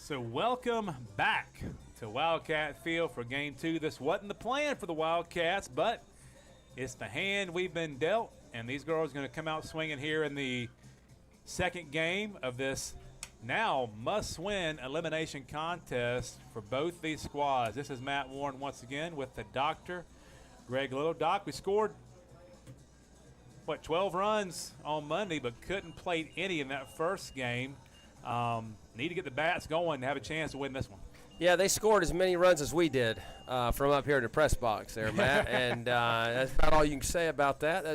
So welcome back to Wildcat Field for Game 2. This wasn't the plan for the Wildcats, but it's the hand we've been dealt, and these girls are going to come out swinging here in the second game of this now must-win elimination contest for both these squads. This is Matt Warren once again with the doctor, Greg Little. Doc, we scored, 12 runs on Monday, but couldn't plate any in that first game. Need to get the bats going to have a chance to win this one. Yeah, they scored as many runs as we did from up here in the press box there, Matt, and that's about all you can say about that.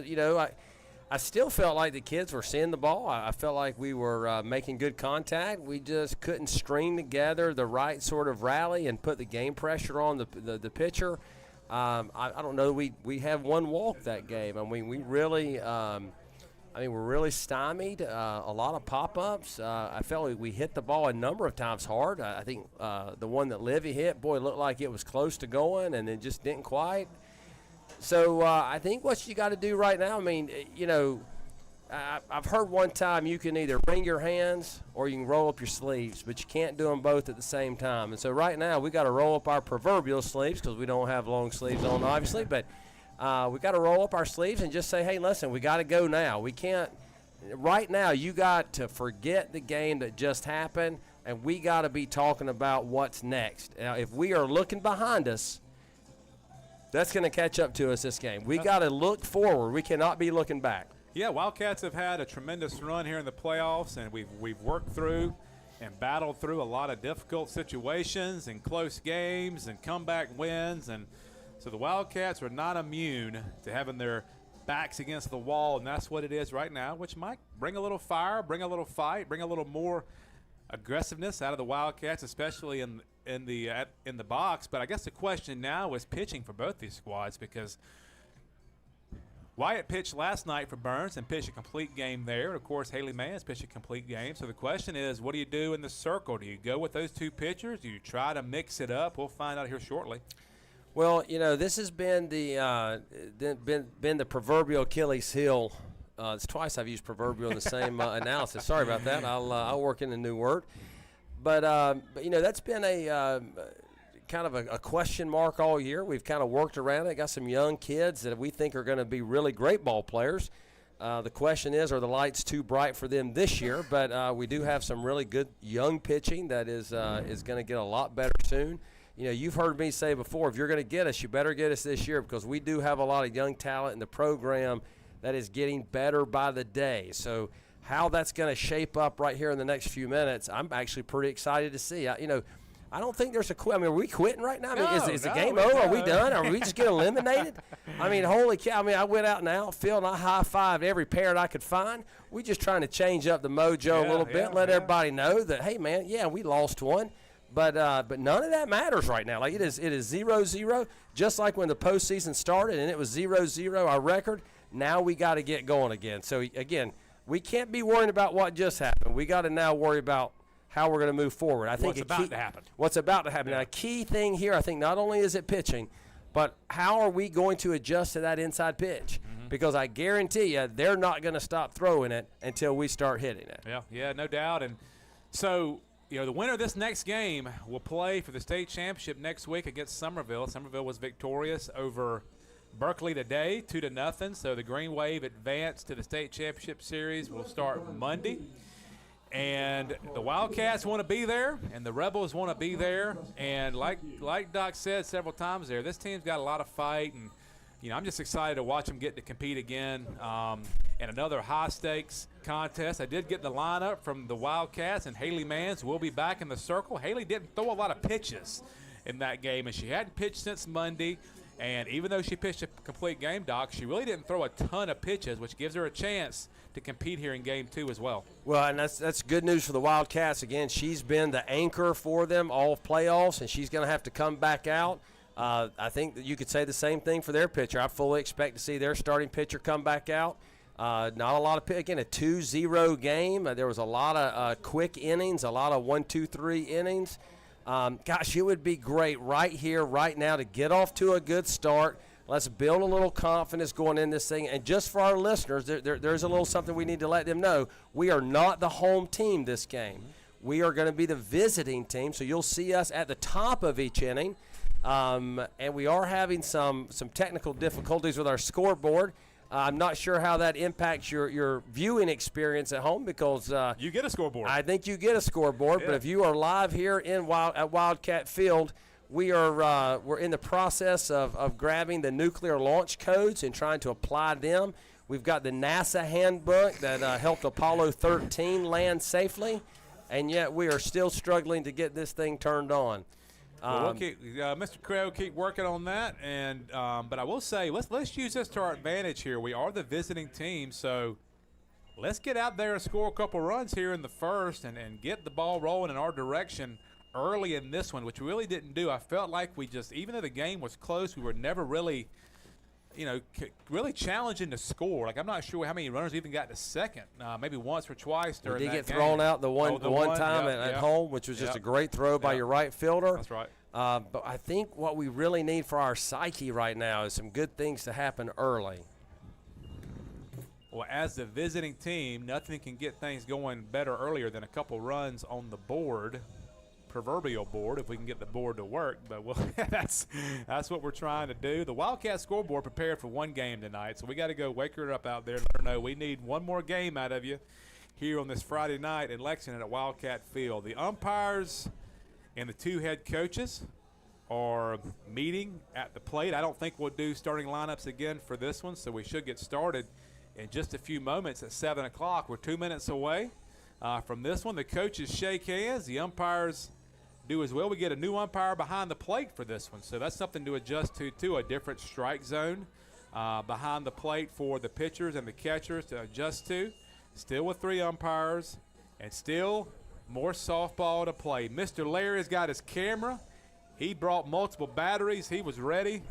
I still felt like the kids were seeing the ball. I felt like we were making good contact. We just couldn't string together the right sort of rally and put the game pressure on the pitcher. I don't know. We have one walk that game. I mean, we really we're really stymied. A lot of pop-ups. I felt like we hit the ball a number of times hard. I think the one that Livy hit, boy, looked like it was close to going, and it just didn't quite. So I think what you got to do right now, I've heard one time you can either wring your hands or you can roll up your sleeves, but you can't do them both at the same time. And so right now we got to roll up our proverbial sleeves because we don't have long sleeves on, obviously, but we got to roll up our sleeves and just say, hey, listen, we got to go now. We can't – right now you got to forget the game that just happened, and we got to be talking about what's next. Now, if we are looking behind us, that's going to catch up to us this game. We got to look forward. We cannot be looking back. Yeah, Wildcats have had a tremendous run here in the playoffs, and we've worked through and battled through a lot of difficult situations and close games and comeback wins. And so the Wildcats are not immune to having their backs against the wall, and that's what it is right now, which might bring a little fire, bring a little fight, bring a little more aggressiveness out of the Wildcats, especially in the box. But I guess the question now is pitching for both these squads, because Wyatt pitched last night for Byrnes and pitched a complete game there. And of course, Haley Mann's pitched a complete game. So the question is, what do you do in the circle? Do you go with those two pitchers? Do you try to mix it up? We'll find out here shortly. Well, this has been been the proverbial Achilles heel. It's twice I've used proverbial in the same analysis. Sorry about that. I'll work in a new word. But that's been a kind of a question mark all year. We've kind of worked around it. Got some young kids that we think are going to be really great ball players. The question is, are the lights too bright for them this year? But we do have some really good young pitching that is going to get a lot better soon. You've heard me say before, if you're going to get us, you better get us this year, because we do have a lot of young talent in the program that is getting better by the day. So how that's going to shape up right here in the next few minutes, I'm actually pretty excited to see. I don't think there's a quit. Are we quitting right now? Is the game over? Are we done? Are we just getting eliminated? Holy cow. I went out in the outfield and I high-fived every parent I could find. We just trying to change up the mojo a little bit, let everybody know that, hey, man, we lost one. But none of that matters right now. It is 0-0, just like when the postseason started and it was 0-0, our record. Now we got to get going again. So, again, we can't be worrying about what just happened. We got to now worry about how we're going to move forward. I think what's about to happen. What's about to happen. Yeah. Now, a key thing here, I think not only is it pitching, but how are we going to adjust to that inside pitch? Mm-hmm. Because I guarantee you they're not going to stop throwing it until we start hitting it. Yeah, no doubt. And so – the winner of this next game will play for the state championship next week against Summerville. Summerville was victorious over Berkeley today, 2-0. So the Green Wave advanced to the state championship series. Will start Monday. And the Wildcats want to be there, and the Rebels want to be there. And like Doc said several times there, this team's got a lot of fight. And, I'm just excited to watch them get to compete again in another high-stakes contest. I did get the lineup from the Wildcats, and Haley Mann's will be back in the circle. Haley didn't throw a lot of pitches in that game, and she hadn't pitched since Monday. And even though she pitched a complete game, Doc, she really didn't throw a ton of pitches, which gives her a chance to compete here in Game 2 as well. Well, and that's good news for the Wildcats. Again, she's been the anchor for them all playoffs, and she's going to have to come back out. I think that you could say the same thing for their pitcher. I fully expect to see their starting pitcher come back out. Not a lot of – again, a 2-0 game. There was a lot of quick innings, a lot of 1, 2, 3 innings. Gosh, it would be great right here, right now, to get off to a good start. Let's build a little confidence going in this thing. And just for our listeners, there's a little something we need to let them know. We are not the home team this game. We are going to be the visiting team, so you'll see us at the top of each inning. And we are having some technical difficulties with our scoreboard. I'm not sure how that impacts your viewing experience at home because you get a scoreboard. I think you get a scoreboard, yeah. But if you are live here at Wildcat Field, we're in the process of grabbing the nuclear launch codes and trying to apply them. We've got the NASA handbook that helped Apollo 13 land safely, and yet we are still struggling to get this thing turned on. Well, we'll keep, Mr. Crow, keep working on that, and but I will say let's use this to our advantage here. We are the visiting team, so let's get out there and score a couple runs here in the first, and get the ball rolling in our direction early in this one, which we really didn't do. I felt like we just, even though the game was close, we were never really, really challenging to score. Like, I'm not sure how many runners even got to second. Maybe once or twice during that game. We did get thrown out the one time at home, which was just a great throw by your right fielder. That's right. But I think what we really need for our psyche right now is some good things to happen early. Well, as the visiting team, nothing can get things going better earlier than a couple runs on the board. Proverbial board, if we can get the board to work, but that's what we're trying to do. The Wildcat scoreboard prepared for one game tonight, so we got to go wake her up out there and let her know we need one more game out of you here on this Friday night in Lexington at Wildcat Field. The umpires and the two head coaches are meeting at the plate. I don't think we'll do starting lineups again for this one, so we should get started in just a few moments at 7 o'clock. We're 2 minutes away from this one. The coaches shake hands. The umpires do as well. We get a new umpire behind the plate for this one, so that's something to adjust to a different strike zone behind the plate for the pitchers and the catchers to adjust to. Still with 3 umpires and still more softball to play. Mr. Larry's got his camera. He brought multiple batteries. He was ready.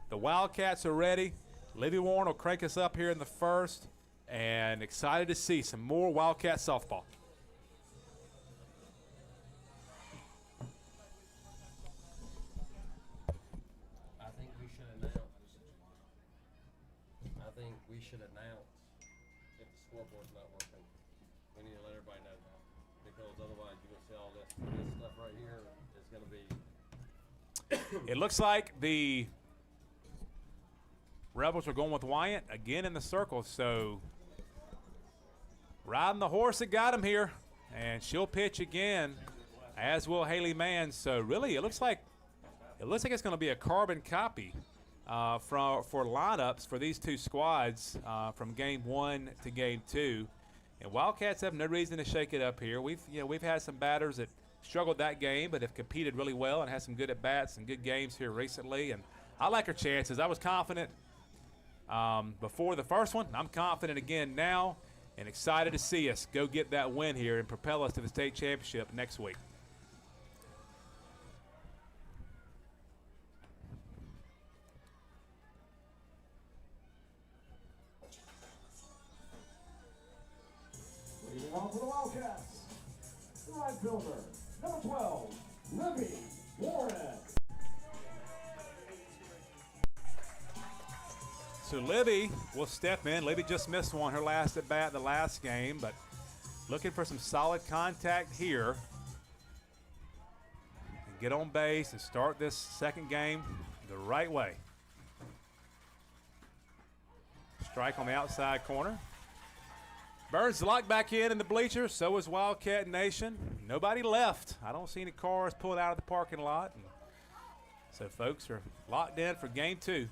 The Wildcats are ready. Livy Warren will crank us up here in the first, and excited to see some more Wildcat softball. We should announce if the scoreboard's not working. We need to let everybody know that, because otherwise you're going to see all this stuff right here is going to be. It looks like the Rebels are going with Wyatt again in the circle, so riding the horse that got him here, and she'll pitch again, as will Haley Mann. So really, it looks like it's going to be a carbon copy for lineups for these two squads from game 1 to game 2, and Wildcats have no reason to shake it up here. We've had some batters that struggled that game, but have competed really well and had some good at bats and good games here recently. And I like our chances. I was confident before the first one. I'm confident again now, and excited to see us go get that win here and propel us to the state championship next week. Leading off for the Wildcats, the right fielder, number 12, Livy Warren. So Livy will step in. Livy just missed one, her last at bat the last game, but looking for some solid contact here and get on base and start this second game the right way. Strike on the outside corner. Byrnes locked back in the bleachers. So is Wildcat Nation. Nobody left. I don't see any cars pulling out of the parking lot. And so folks are locked in for game 2.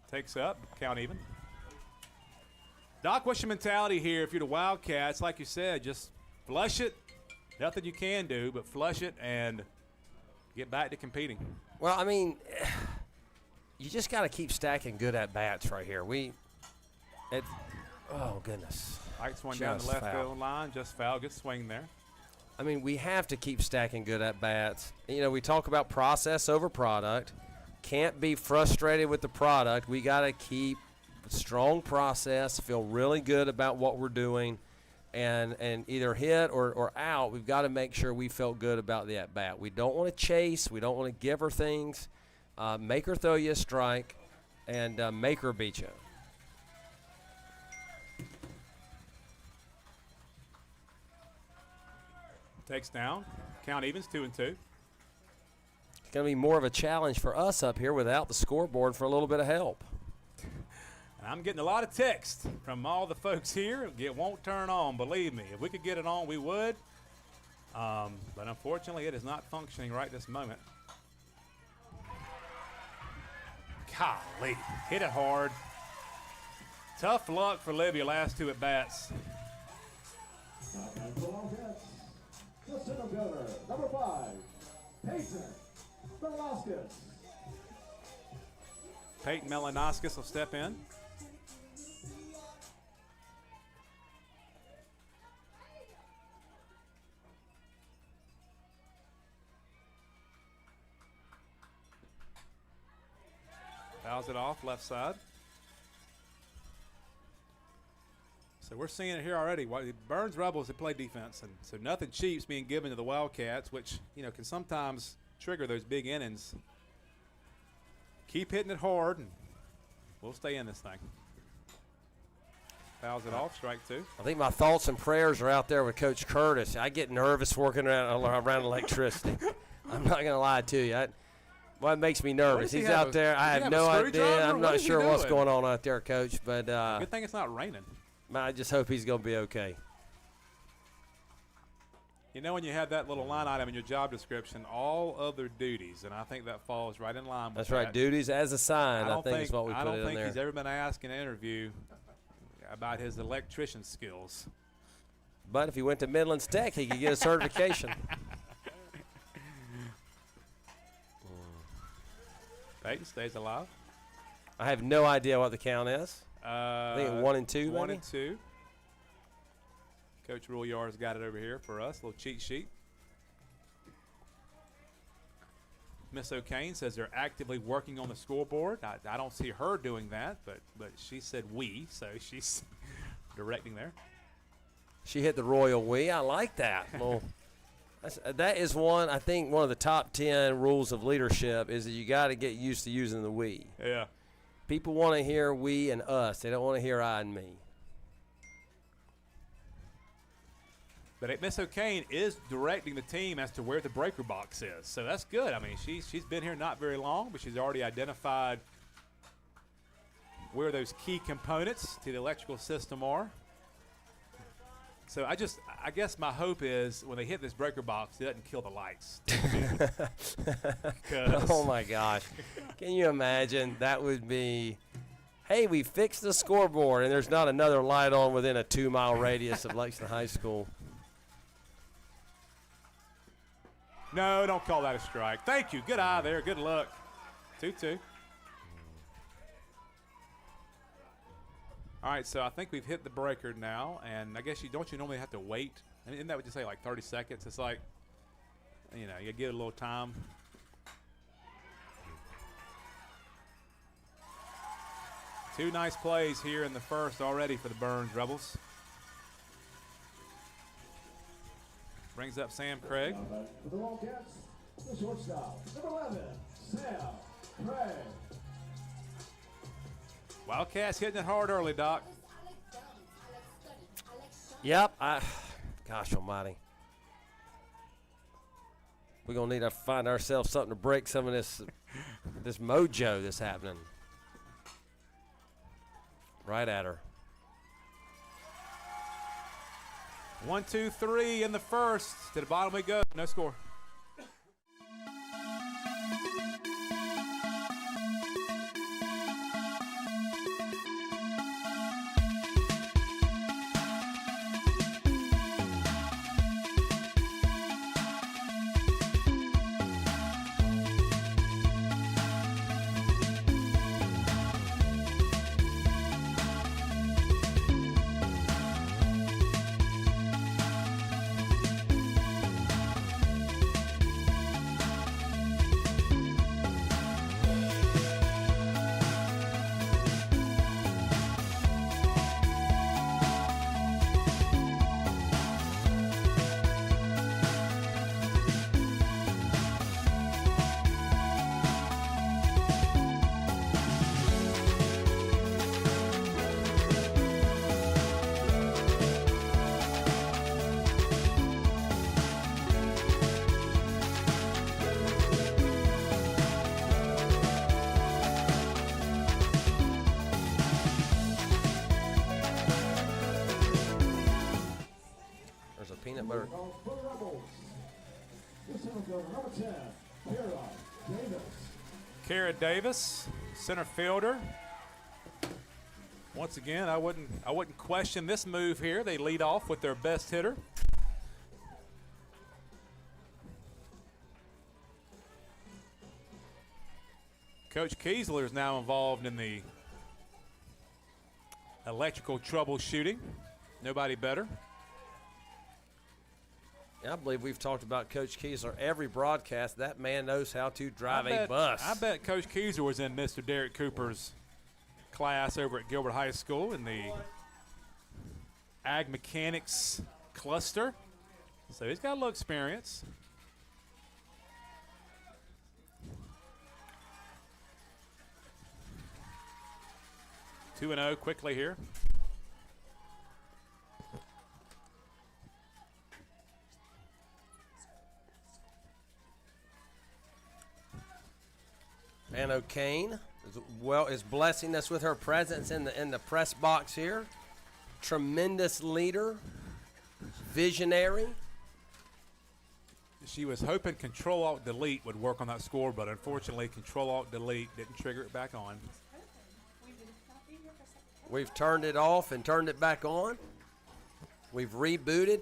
Takes up, count even. Doc, what's your mentality here if you're the Wildcats? Like you said, just flush it. Nothing you can do but flush it and get back to competing. Well, I mean, you just got to keep stacking good at-bats right here. Oh, goodness. Light swing down the left field line, just foul. Good swing there. I mean, we have to keep stacking good at-bats. You know, we talk about process over product. Can't be frustrated with the product. We got to keep a strong process, feel really good about what we're doing, and either hit or out. We've got to make sure we feel good about the at-bat. We don't want to chase. We don't want to give her things. Make her throw you a strike, and make her beat you. Takes down. Count evens 2-2. It's going to be more of a challenge for us up here without the scoreboard for a little bit of help. I'm getting a lot of text from all the folks here. It won't turn on, believe me. If we could get it on, we would. But unfortunately, it is not functioning right this moment. Golly, hit it hard. Tough luck for Libby last 2 at bats. And for Wildcats, the center fielder, number 5, Peyton Velasquez. Peyton Melanoskis will step in. Fouls it off left side. So we're seeing it here already. The Byrnes Rebels have played defense, and so nothing cheap's being given to the Wildcats, which can sometimes trigger those big innings. Keep hitting it hard, and we'll stay in this thing. Fouls it off, strike 2. I think my thoughts and prayers are out there with Coach Curtis. I get nervous working around electricity. I'm not going to lie to you. It makes me nervous. He's out there. I have no idea. I'm not sure what's going on out there, Coach. But good thing it's not raining. I just hope he's going to be okay. When you have that little line item in your job description, all other duties, and I think that falls right in line with That's that. right, duties as assigned, I think is what we put in there. I don't think he's ever been asked in an interview about his electrician skills. But if he went to Midlands Tech, he could get a certification. Peyton stays alive. I have no idea what the count is. I think 1-2, 1-2. Coach Rouillard's got it over here for us, a little cheat sheet. Miss O'Kane says they're actively working on the scoreboard. I don't see her doing that, but she said we, so she's directing there. She hit the royal we. I like that. Well, that is one of the top 10 rules of leadership is that you got to get used to using the we. Yeah. People want to hear we and us. They don't want to hear I and me. But Miss O'Kane is directing the team as to where the breaker box is. So that's good. I mean, she's been here not very long, but she's already identified where those key components to the electrical system are. So I guess my hope is when they hit this breaker box, it doesn't kill the lights. Oh, my gosh. Can you imagine? That would be, hey, we fixed the scoreboard, and there's not another light on within a 2-mile radius of Lexington High School. No, don't call that a strike. Thank you. Good eye there. Good luck. 2-2. All right, so I think we've hit the breaker now, and I guess you normally have to wait? I mean, isn't that what you say, like 30 seconds? It's like, you give it a little time. Two nice plays here in the first already for the Byrnes Rebels. Brings up Sam Craig. For the Wildcats, the shortstop, number 11, Sam Craig. Wildcats hitting it hard early, Doc. Yep. Gosh almighty. We're going to need to find ourselves something to break some of this mojo that's happening. Right at her. 1, 2, 3 in the first. To the bottom we go. No score. peanut butter. For the Rebels, the center fielder, number 10, Kara Davis. Kara Davis, center fielder. Once again, I wouldn't question this move here. They lead off with their best hitter. Coach Kiesler is now involved in the electrical troubleshooting. Nobody better. I believe we've talked about Coach Kiesler every broadcast. That man knows how to drive a bus. I bet Coach Kiesler was in Mr. Derek Cooper's class over at Gilbert High School in the Ag Mechanics cluster. So he's got a little experience. Two and 0 quickly here. Van O'Kane is blessing us with her presence in the press box here. Tremendous leader, visionary. She was hoping Control-Alt-Delete would work on that score, but unfortunately Control-Alt-Delete didn't trigger it back on. We've turned it off and turned it back on. We've rebooted.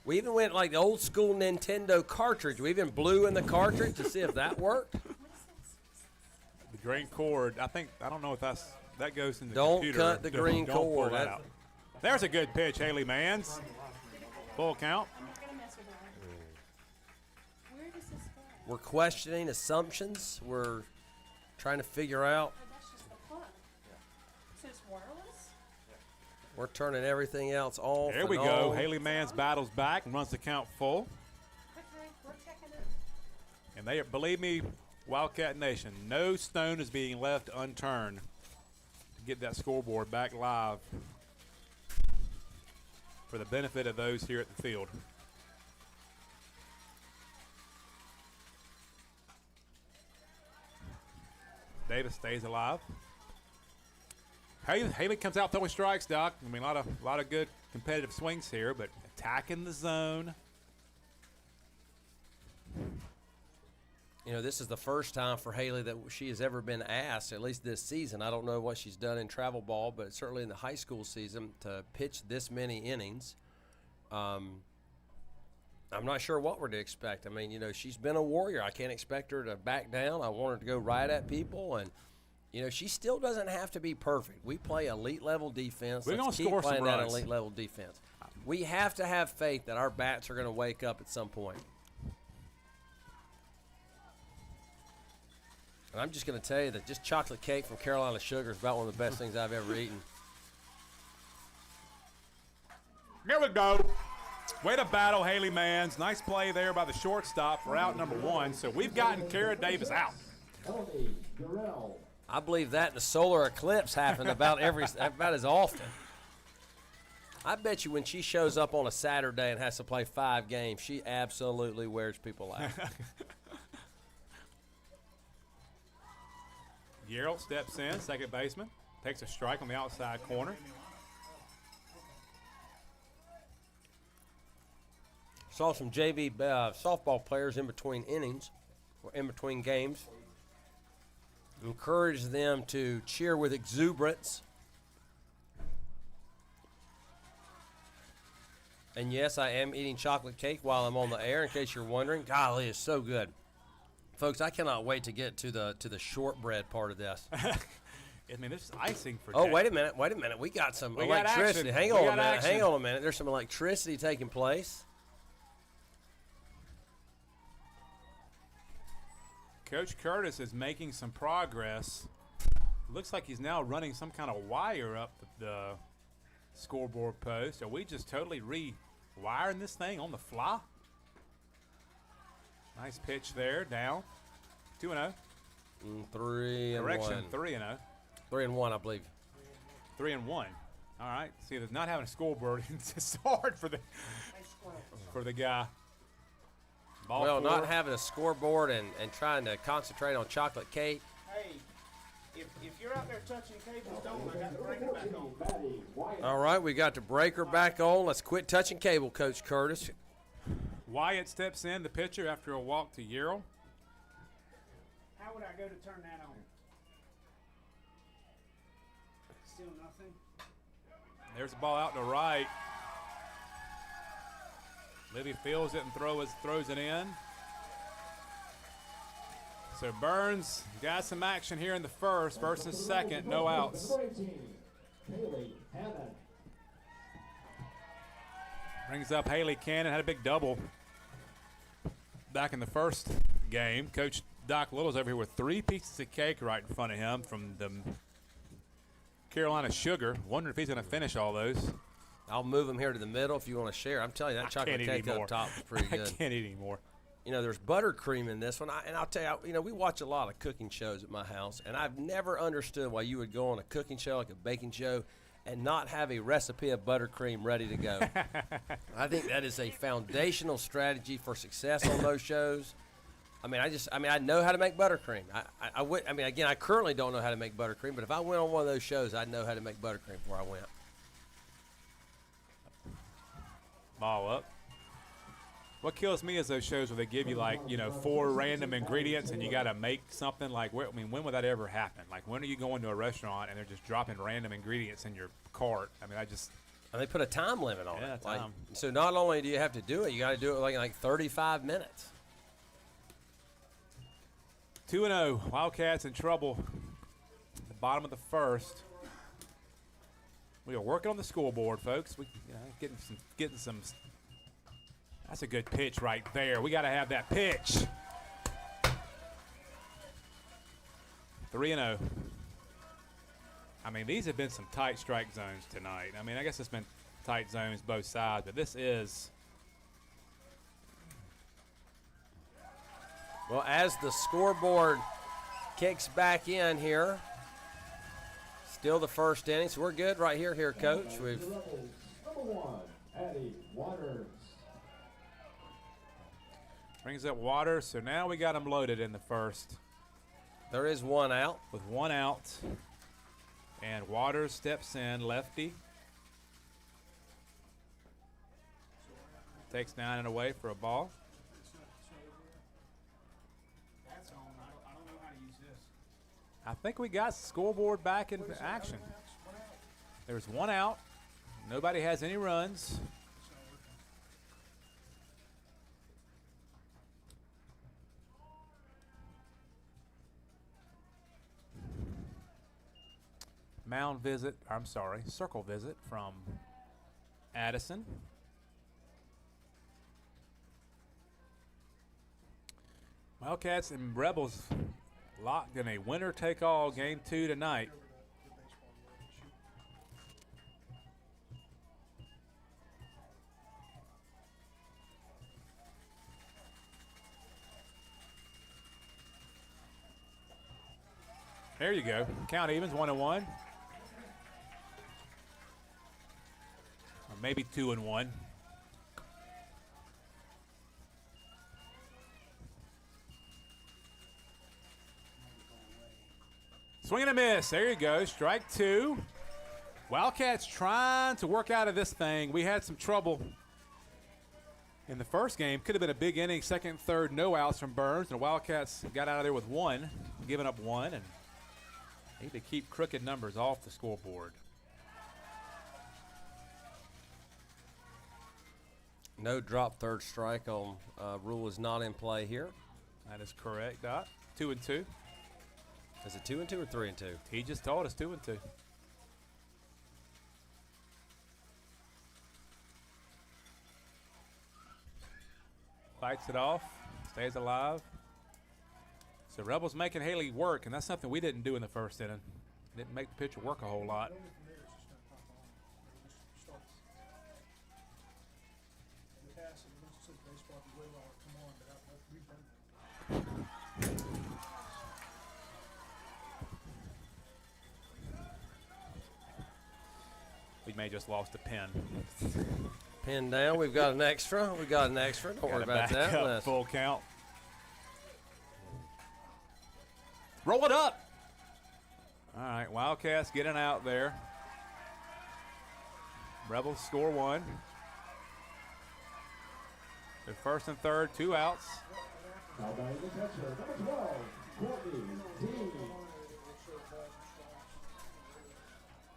We even went like the old school Nintendo cartridge. We even blew in the cartridge to see if that worked. The green cord, I don't know if that goes in the Don't computer. cut the green Don't pull cord. that out. There's a good pitch, Haley Manns. Full count. Where does this go? We're questioning assumptions. We're trying to figure out. Oh, that's just the plug. So it's wireless? We're turning everything else off. There we and go. on. Haley Manns battles back and runs the count full. Okay, we're checking it. And they, believe me, Wildcat Nation, no stone is being left unturned to get that scoreboard back live for the benefit of those here at the field. Davis stays alive. Haley comes out throwing strikes, Doc. I mean, a lot of good competitive swings here, but attacking the zone. You know, this is the first time for Haley that she has ever been asked, at least this season. I don't know what she's done in travel ball, but certainly in the high school season, to pitch this many innings. I'm not sure what we're to expect. I mean, you know, she's been a warrior. I can't expect her to back down. I want her to go right at people, and you know, she still doesn't have to be perfect. We play elite level defense. We're Let's gonna keep score some playing that runs. elite level defense. We have to have faith that our bats are going to wake up at some point. And I'm just going to tell you that just chocolate cake from Carolina Sugar is about one of the best things I've ever eaten. Here we go. Way to battle, Haley Manns. Nice play there by the shortstop for out number one. So we've gotten Kara Davis out. Tony Durrell. I believe that the solar eclipse happened about as often. I bet you when she shows up on a Saturday and has to play 5 games, she absolutely wears people out. Yarrell steps in, second baseman. Takes a strike on the outside corner. Saw some JV softball players in between innings, or in between games. Encourage them to cheer with exuberance. And yes, I am eating chocolate cake while I'm on the air, in case you're wondering. Golly, it's so good. Folks, I cannot wait to get to the shortbread part of this. I mean, this is icing for Oh, Jay. wait a minute. We got some We got electricity. action. Hang We on a got minute. action. Hang on a minute. There's some electricity taking place. Coach Curtis is making some progress. Looks like he's now running some kind of wire up the scoreboard post. Are we just totally rewiring this thing on the fly? Nice pitch there, down. 2-0. 3-1. Correction, 3-0. 3-1, I believe. 3-1. All right. See, there's not having a scoreboard. It's just hard for the guy. Ball Well, four. not having a scoreboard and trying to concentrate on chocolate cake. Hey, if you're out there touching cables, don't. I got the breaker back on. All right, we got the breaker back on. Let's quit touching cable, Coach Curtis. Wyatt steps in, the pitcher, after a walk to Yarrow. How would I go to turn that on? Still nothing. There's the ball out to right. Libby fields it and throws it in. So Byrnes got some action here in the first versus second, no outs. Brings up Haley Cannon, had a big double back in the first game. Coach Doc Little's over here with 3 pieces of cake right in front of him from the Carolina Sugar. Wondering if he's going to finish all those. I'll move them here to the middle if you want to share. I'm telling you, that chocolate cake up top is pretty good. I can't eat anymore. You know, there's buttercream in this one. And I'll tell you, you know, we watch a lot of cooking shows at my house, and I've never understood why you would go on a cooking show, like a baking show, and not have a recipe of buttercream ready to go. I think that is a foundational strategy for success on those shows. I know how to make buttercream. I currently don't know how to make buttercream, but if I went on one of those shows, I'd know how to make buttercream before I went. Ball up. What kills me is those shows where they give you, like, you know, 4 random ingredients and you got to make something. Like, when would that ever happen? Like, when are you going to a restaurant and they're just dropping random ingredients in your cart? I mean, And they put a time limit on Yeah, it. time. So not only do you have to do it, you got to do it like 35 minutes. 2-0. Wildcats in trouble. At the bottom of the first. We are working on the scoreboard, folks. We getting some. That's a good pitch right there. We got to have that pitch. 3-0. I mean, these have been some tight strike zones tonight. I mean, I guess it's been tight zones both sides, but this is. Well, as the scoreboard kicks back in here, still the first inning, so we're good right here, Coach. We've Number 1, Addie Waters. Brings up Waters, so now we got them loaded in the first. There is 1 out. With 1 out. And Waters steps in, lefty. Takes down and away for a ball. That's on. I don't know how to use this. I think we got scoreboard back in action. There's 1 out. Nobody has any runs. Circle visit from Addison. Wildcats and Rebels locked in a winner-take-all game 2 tonight. There you go. Count evens, 1-1. Or maybe 2-1. Swing and a miss. There you go. Strike 2. Wildcats trying to work out of this thing. We had some trouble in the first game. Could have been a big inning. Second, third, no outs from Byrnes. And the Wildcats got out of there with 1, giving up 1. And need to keep crooked numbers off the scoreboard. No drop third strike on rule is not in play here. That is correct, Doc. 2-2. Is it 2-2 or 3-2? He just told us 2-2. Fights it off, stays alive. So Rebels making Haley work, and that's something we didn't do in the first inning. Didn't make the pitcher work a whole lot. We may just lost a pin. Pin down. We've got an extra. Don't worry about that. Up, full count. Roll it up. All right, Wildcats getting out there. Rebels score 1. The first and third, 2 outs. Now batting the catcher, number 12, Courtney Dean.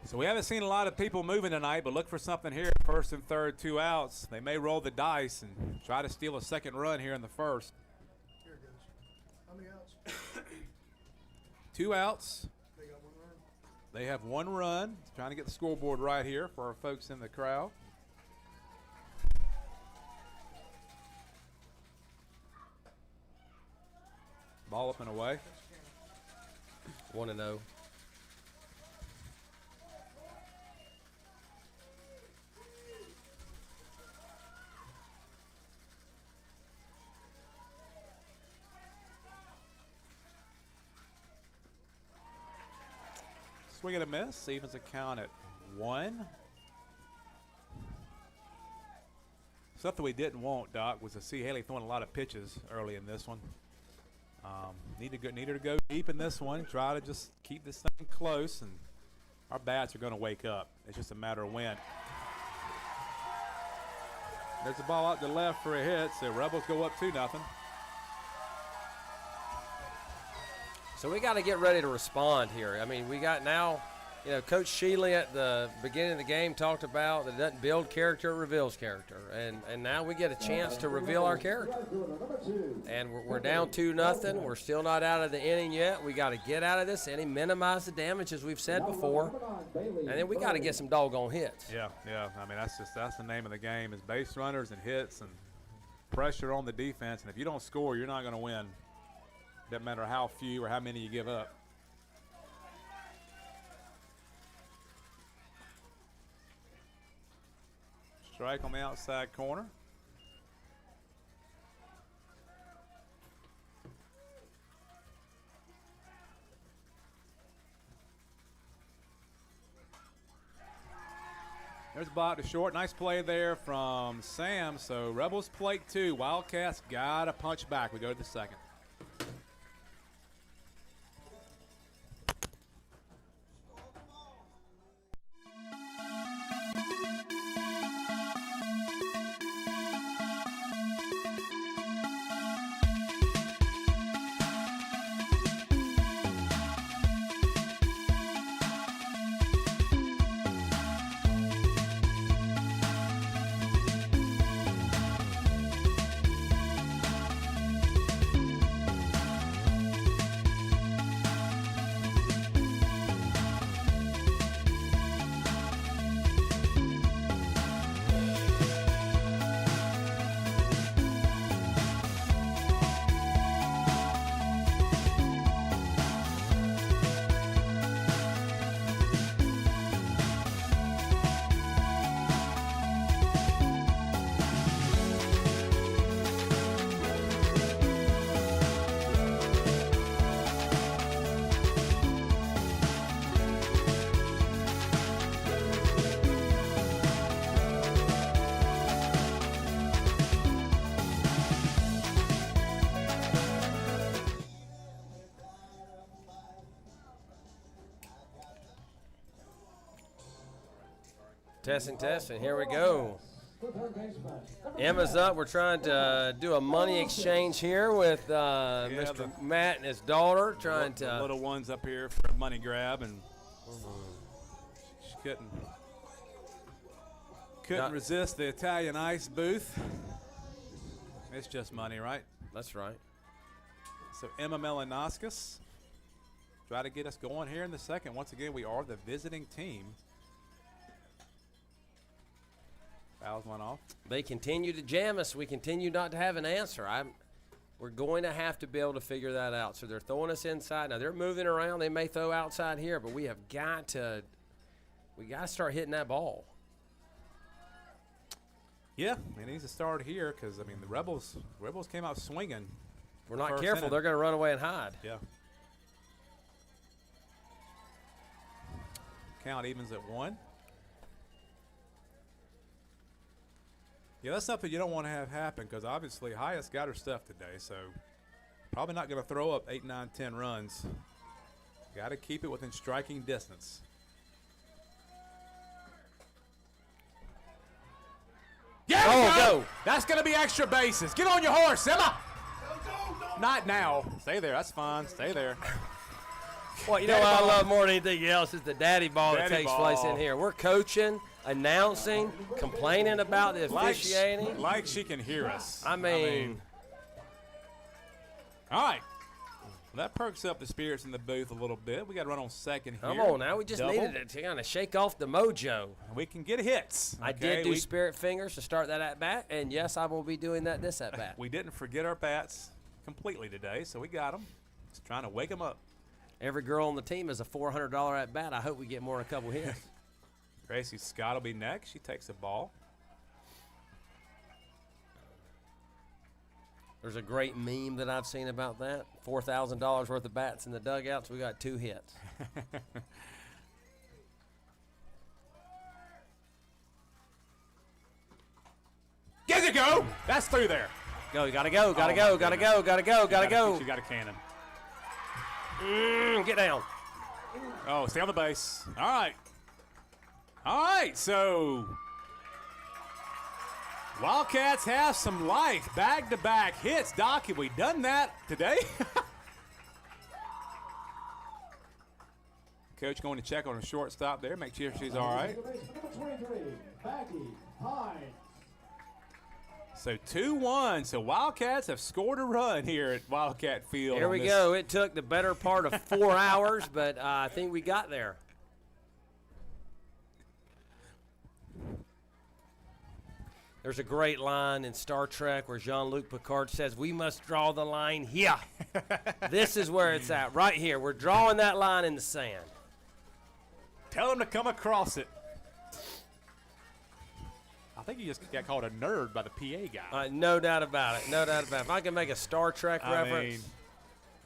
So we haven't seen a lot of people moving tonight, but look for something here. First and third, 2 outs. They may roll the dice and try to steal a second run here in the first. Here it goes. How many outs? 2 outs. They got 1 run. They have 1 run. Trying to get the scoreboard right here for our folks in the crowd. Ball up and away. 1-0. Swing and a miss. Evens account at 1. Something we didn't want, Doc, was to see Haley throwing a lot of pitches early in this one. Need her to go deep in this one. Try to just keep this thing close, and our bats are going to wake up. It's just a matter of when. There's a ball out to left for a hit, so Rebels go up 2-0. So we got to get ready to respond here. I mean, we got now, Coach Shealy at the beginning of the game talked about that it doesn't build character, it reveals character. And now we get a chance to reveal our character. And we're down 2-0. We're still not out of the inning yet. We got to get out of this inning, minimize the damage, as we've said before. And then we got to get some doggone hits. Yeah. I mean, that's the name of the game is base runners and hits and pressure on the defense. And if you don't score, you're not going to win. Doesn't matter how few or how many you give up. Strike on the outside corner. There's a ball to short. Nice play there from Sam. So Rebels plate 2. Wildcats got to punch back. We go to the second. Testing. Here we go. Emma's up. We're trying to do a money exchange here with Mr. Matt and his daughter. Trying to little ones up here for a money grab, and she couldn't resist the Italian ice booth. It's just money, right? That's right. So Emma Melanoskis try to get us going here in the second. Once again, we are the visiting team. Fouls one off. They continue to jam us. We continue not to have an answer. We're going to have to be able to figure that out. So they're throwing us inside. Now they're moving around. They may throw outside here, but we got to start hitting that ball. Yeah, it needs to start here because the Rebels came out swinging. If we're not careful, inning. they're going to run away and hide. Yeah. Count evens at 1. Yeah, that's something you don't want to have happen because obviously Hyatt's got her stuff today, so probably not going to throw up 8, 9, 10 runs. Got to keep it within striking distance. Yeah, go. That's going to be extra bases. Get on your horse, Emma. Not now. Stay there. That's fine. Stay there. Well, you know what I love more than anything else is the daddy ball that Daddy takes place ball. in here. We're coaching, announcing, complaining about the officiating. Like she can hear us. I mean, all right. Well, that perks up the spirits in the booth a little bit. We got to run on second here. come on now. We just Double. needed it to kind of shake off the mojo. We can get hits. I okay? did do spirit fingers to start that at bat, and yes, I will be doing that this at bat. We didn't forget our bats completely today, so we got them. Just trying to wake them up. Every girl on the team is a $400 at bat. I hope we get more than a couple hits. Gracie Scott will be next. She takes the ball. There's a great meme that I've seen about that. $4,000 worth of bats in the dugouts. We got 2 hits. Get it go! That's through there. Go, you gotta go, gotta Oh, go, my gotta goodness. go, gotta go, gotta go. She got a cannon. Get down. Oh, stay on the base. All right. All right, so Wildcats have some life. Back-to-back hits. Doc, have we done that today? Coach going to check on a shortstop there, make sure she's all right. Number 23, Maggie Hines. So 2-1. So Wildcats have scored a run here at Wildcat Field. Here on we this- go. It took the better part of 4 hours, but I think we got there. There's a great line in Star Trek where Jean-Luc Picard says, "We must draw the line here." This is where it's at, right here. We're drawing that line in the sand. Tell them to come across it. I think you just got called a nerd by the PA guy. No doubt about it. No doubt about it. If I can make a Star Trek I reference, mean,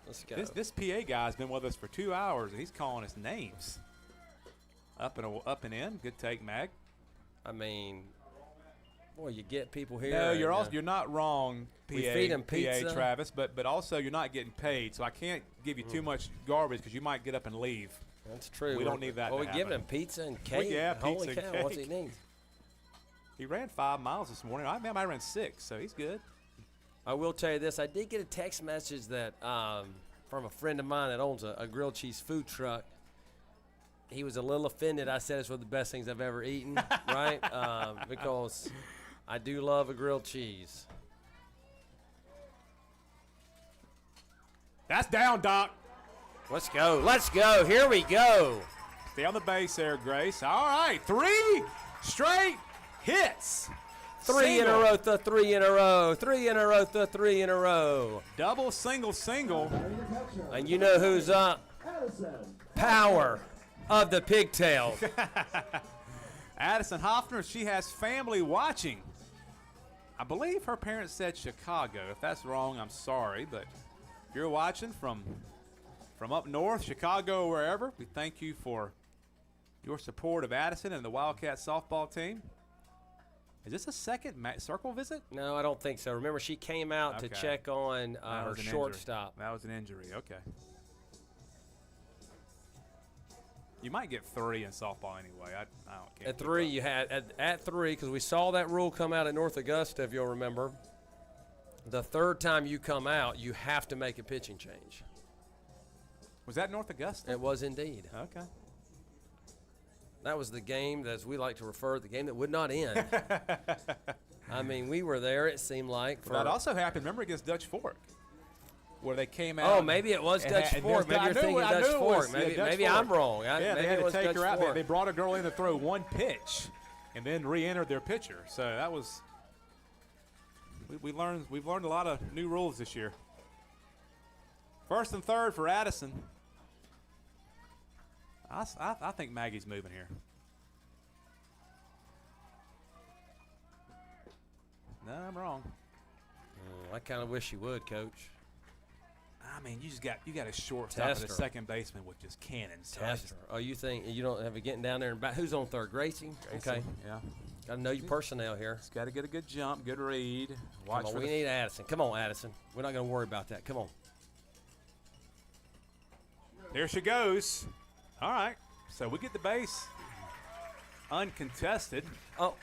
let's go. this PA guy's been with us for 2 hours, and he's calling us names. Up and in. Good take, Mag. I mean, boy, you get people here. No, and, you're not wrong, PA. we feed 'em pizza. PA Travis, but also you're not getting paid, so I can't give you too much garbage because you might get up and leave. That's true. We don't need that Well, to we're giving happen. him pizza and cake. yeah, Holy pizza and cow, what's he cake. need? He ran 5 miles this morning. I ran 6, so he's good. I will tell you this. I did get a text message that from a friend of mine that owns a grilled cheese food truck. He was a little offended. I said it's one of the best things I've ever eaten, right? Because I do love a grilled cheese. That's down, Doc. Let's go. Let's go. Here we go. Stay on the base there, Grace. All right, 3 straight hits. 3 in a Single. row, the 3 in a row. 3 in a row, the 3 in a row. Double, single, single. And you know who's up? Addison. Power of the pigtail. Addison Hoffner, she has family watching. I believe her parents said Chicago. If that's wrong, I'm sorry. But if you're watching from up north, Chicago, or wherever, we thank you for your support of Addison and the Wildcat softball team. Is this a second circle visit? No, I don't think so. Remember, she came out to Okay. check on That her was an shortstop. Injury. That was an injury. Okay. You might get 3 in softball anyway. I don't care. At 3, you had at 3 because we saw that rule come out at North Augusta. If you'll remember, the third time you come out, you have to make a pitching change. Was that North Augusta? It was indeed. Okay. That was the game, as we like to refer, the game that would not end. I mean, we were there. It seemed like. For, That also happened, remember, against Dutch Fork, where they came out. oh, maybe it was and Dutch had- Fork. Maybe I you're knew thinking it- I Dutch knew it was, Fork. yeah, Maybe, Dutch maybe Fork. I'm wrong. Yeah, Maybe they had it to was take Dutch her out. Fork. They brought a girl in to throw 1 pitch, and then re-entered their pitcher. So that was. We've learned a lot of new rules this year. First and third for Addison. I think Maggie's moving here. No, I'm wrong. I kind of wish you would, Coach. I mean, you got a shortstop and Test a her. second baseman with just cannons. So I Test her. Oh, you think you don't have it getting down there and back? Who's on third? Gracie? Okay. Yeah. Got to know your personnel here. It's got to get a good jump, good read. Watch Come on, for we the need Addison. Come on, Addison. We're not going to worry about that. Come on. There she goes. All right. So we get the base uncontested. Oh,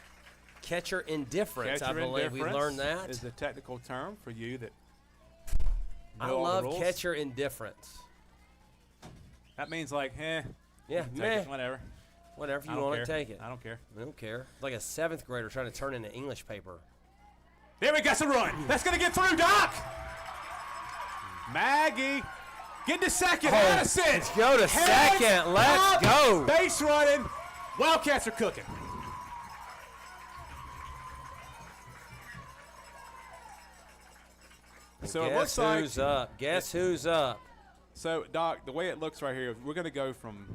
catcher indifference. Catcher I believe we indifference learned that. is the technical term for you that I know all the love rules. catcher indifference. That means like, Yeah, take meh. it, whatever. Whatever I you don't want to care. take it. I don't care. I don't care. It's like a 7th grader trying to turn into English paper. There we got some run. That's going to get through, Doc. Maggie, get to second. Oh, Addison. let's go to Heads second. Let's up. go. Base running. Wildcats are cooking. So it looks like. Guess who's up? Guess who's up? So, Doc, the way it looks right here, we're going to go from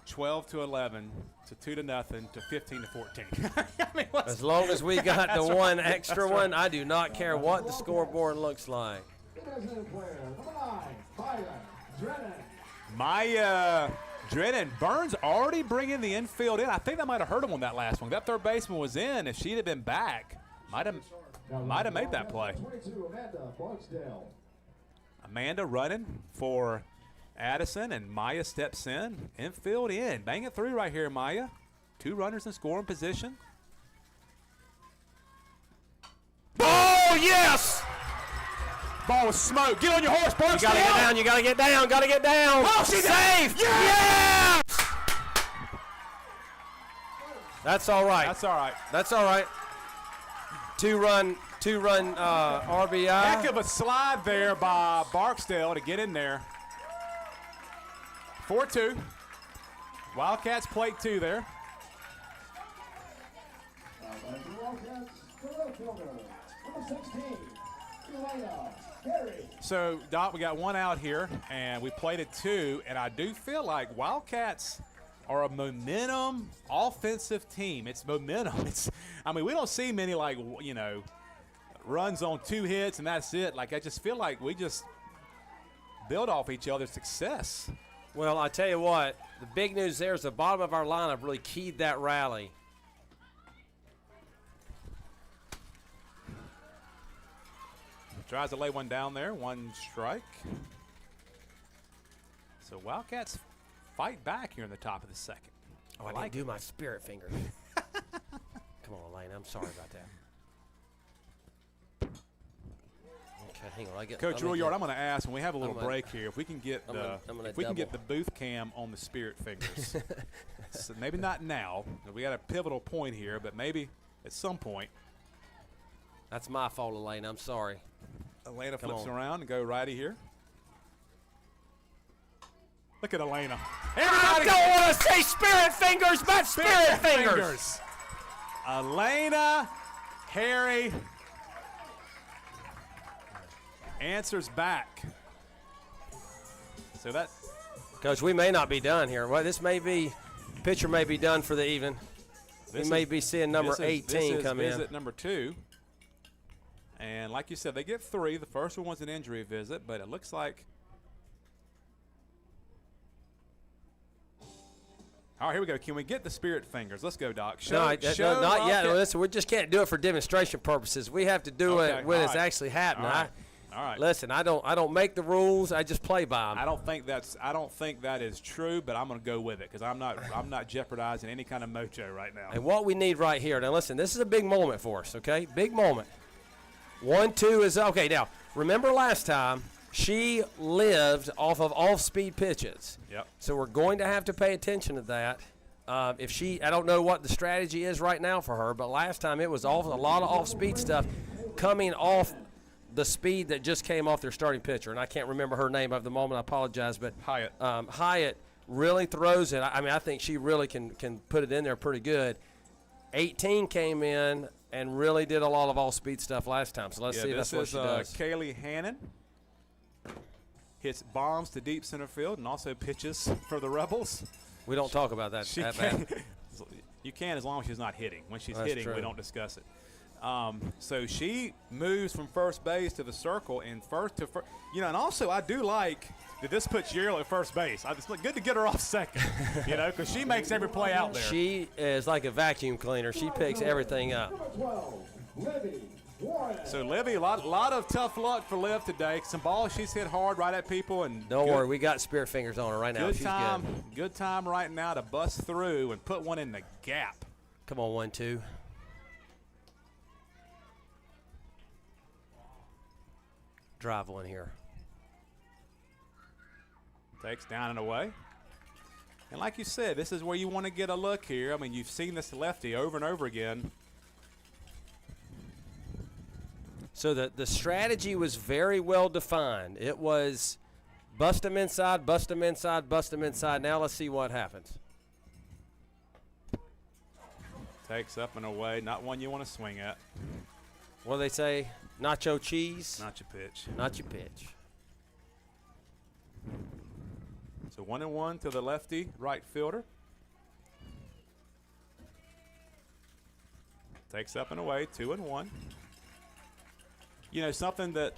12 to 11 to 2 to nothing to 15 to 14. I mean, As long as we got the That's right. one extra one, I do not care what the scoreboard looks like. Designated player, number 9, Byron Drennan. My Drennan, Byrnes already bringing the infield in. I think that might have hurt him on that last one. That third baseman was in. If she'd have been back, might have made that play. 22, Amanda Barksdale. Amanda running for Addison, and Maya steps in. Infield in. Bang it through right here, Maya. 2 runners in scoring position. Oh, yes! Ball was smoke. Get on your horse, You Barksdale. gotta get down, you gotta get down, gotta get down. Oh, she's safe! Yeah! That's all right. That's all right. That's all right. Two-run RBI. Heck of a slide there by Barksdale to get in there. 4-2. Wildcats plate 2 there. By the Wildcats, the left fielder, number 16, Elena Perry. So, Doc, we got 1 out here, and we plated 2, and I do feel like Wildcats are a momentum offensive team. It's momentum. I mean, we don't see many, like, runs on 2 hits and that's it. Like, I just feel like we just build off each other's success. Well, I tell you what, the big news there is the bottom of our lineup really keyed that rally. Tries to lay one down there. 1 strike. So Wildcats fight back here in the top of the second. Oh, I didn't do my spirit fingers. Come on, Elaine. I'm sorry about that. Okay, hang on. Coach Rouillard, I'm going to ask when we have a little gonna- break here if we can get I'm gonna if we can get the double. booth cam on the spirit fingers. So maybe not now. We got a pivotal point here, but maybe at some point. That's my fault, Elaine. I'm sorry. Elena Come flips on. around and go righty here. Look at Elena. I don't want to say spirit fingers, but spirit fingers. Elena, Harry answers back. So that Coach, we may not be done here. Well, this may be, pitcher may be done for the even. We may be seeing number 18 come in. Visit number 2. And like you said, they get 3. The first one was an injury visit, but it looks like. All right, here we go. Can we get the spirit fingers? Let's go, Doc. Not yet. Wildcat- Listen, we just can't do it for demonstration purposes. We have to do Okay, it when all it's right. actually happening. All right. All right. Listen, I don't make the rules. I just play by them. I don't think that is true, but I'm going to go with it because I'm not jeopardizing any kind of mojo right now. And what we need right here. Now, listen, this is a big moment for us, okay? Big moment. 1-2 is okay. Now, remember last time she lived off of off-speed pitches. Yep. So we're going to have to pay attention to that. I don't know what the strategy is right now for her, but last time it was a lot of off-speed stuff coming off the speed that just came off their starting pitcher. And I can't remember her name at the moment. I apologize, but Hyatt. Hyatt really throws it. I mean, I think she really can put it in there pretty good. 18 came in and really did a lot of all-speed stuff last time. So let's see if that's what she does. Kaylee Hannon hits bombs to deep center field and also pitches for the Rebels. We don't talk about that. She that can, bad. you can as long as she's not hitting. When she's That's hitting, true. we don't discuss it. So she moves from first base to the circle and first to first. And also I do like that this puts Yarrow at first base. It's good to get her off second, because she makes every play out there. She is like a vacuum cleaner. She picks everything up. Number 12, Libby Warren. So Livy, a lot of tough luck for Liv today. Some balls she's hit hard right at people, and Don't worry, we got spirit fingers on her right now. Good She's time, good. good time right now to bust through and put one in the gap. Come on, 1-2. drive one here. Takes down and away. And like you said, this is where you want to get a look here. I mean, you've seen this lefty over and over again. So the strategy was very well defined. It was bust him inside, bust him inside, bust him inside. Now let's see what happens. Takes up and away. Not one you want to swing at. What do they say? Nacho cheese? Not your pitch. Not your pitch. So 1-1 to the lefty right fielder. Takes up and away, 2-1. You know, something that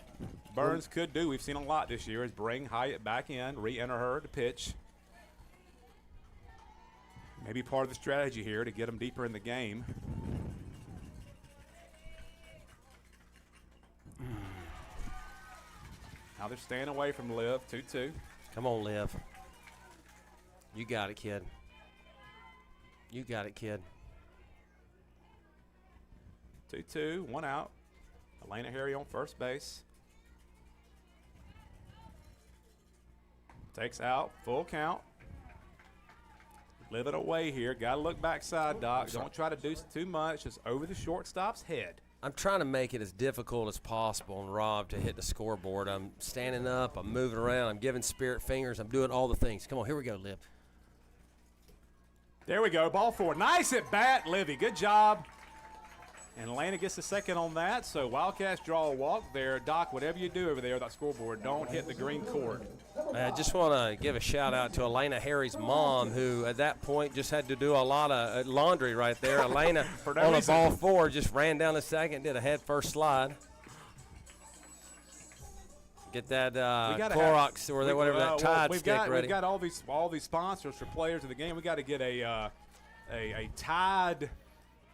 Byrnes could do, we've seen a lot this year, is bring Hyatt back in, re-enter her to pitch. Maybe part of the strategy here to get them deeper in the game. Now they're staying away from Liv, 2-2. Come on, Liv. You got it, kid. You got it, kid. 2-2, 1 out. Elena Harry on first base. Takes out, full count. Live it away here. Got to look backside, Doc. Don't try to do too much. Just over the shortstop's head. I'm trying to make it as difficult as possible on Rob to hit the scoreboard. I'm standing up. I'm moving around. I'm giving spirit fingers. I'm doing all the things. Come on, here we go, Liv. There we go. Ball 4. Nice at bat, Livy. Good job. And Elena gets the second on that. So Wildcats draw a walk there. Doc, whatever you do over there with that scoreboard, don't hit the green cord. I just want to give a shout out to Elena Harry's mom, who at that point just had to do a lot of laundry right there. Elena For no on a reason. ball 4 just ran down the second, did a head first slide. Get that Clorox or whatever that Tide stick ready. We've got all these sponsors for players of the game. We got to get a Tide.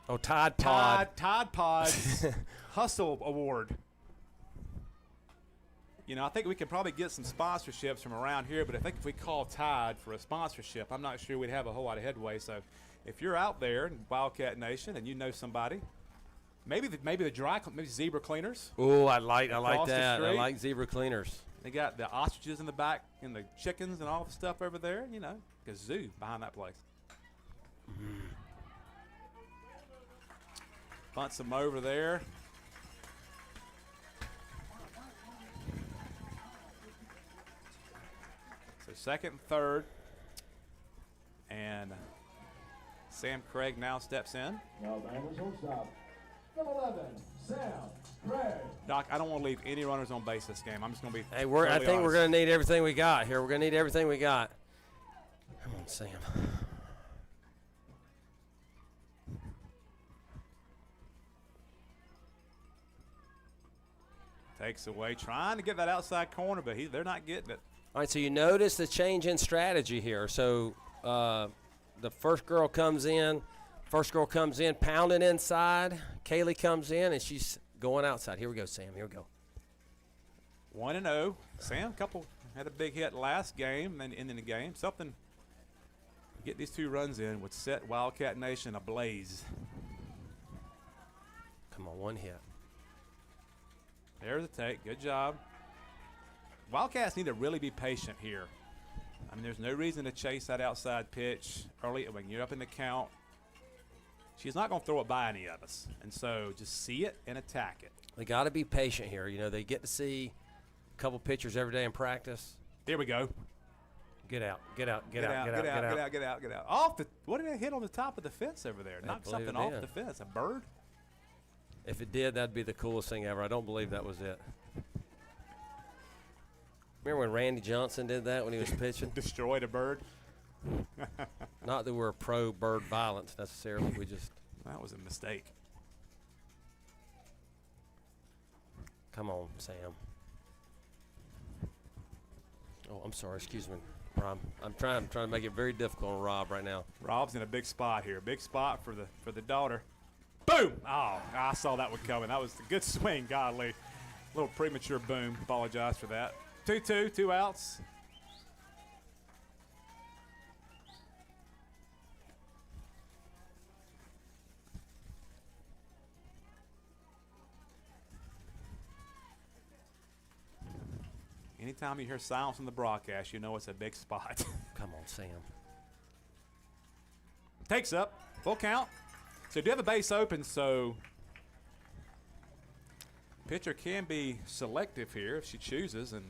Oh, Tide Pod. Tide Pods Hustle Award. You know, I think we could probably get some sponsorships from around here, but I think if we call Tide for a sponsorship, I'm not sure we'd have a whole lot of headway. So if you're out there in Wildcat Nation and you know somebody, maybe maybe Zebra Cleaners. Oh, I like Across the that. I street. like Zebra Cleaners. They got the ostriches in the back and the chickens and all the stuff over there. You know, a zoo behind that place. Bunts them over there. So second and third. And Sam Craig now steps in. Now Bangers will stop. Number 11, Sam Craig. Doc, I don't want to leave any runners on base this game. I'm just going to be Hey, I totally think we're honest. going to need everything we got here. We're going to need everything we got. Come on, Sam. Takes away, trying to get that outside corner, but they're not getting it. All right, so you notice the change in strategy here. So the first girl comes in, pounding inside. Kaylee comes in, and she's going outside. Here we go, Sam. Here we go. 1-0. Sam, had a big hit last game, and ending the game. Something, get these 2 runs in would set Wildcat Nation ablaze. Come on, one hit. There's the take. Good job. Wildcats need to really be patient here. I mean, there's no reason to chase that outside pitch early when you're up in the count. She's not going to throw it by any of us. And so just see it and attack it. They got to be patient here. You know, they get to see a couple pitchers every day in practice. Here we go. Get out, get out, get out, get out, get out. Get out, get out. Off the, what did it hit on the top of the fence over there? Knocked believe something it off did. the fence. A bird? If it did, that'd be the coolest thing ever. I don't believe that was it. Remember when Randy Johnson did that when he was pitching? Destroyed a bird? Not that we're pro bird violence necessarily. We just That was a mistake. come on, Sam. Oh, I'm sorry. Excuse me, Rob. I'm trying to make it very difficult on Rob right now. Rob's in a big spot here. Big spot for the daughter. Boom! Oh, I saw that one coming. That was a good swing, godly. A little premature boom. Apologize for that. 2-2, 2 outs. Anytime you hear silence on the broadcast, you know it's a big spot. Come on, Sam. Takes up. Full count. So you do have a base open, so pitcher can be selective here if she chooses and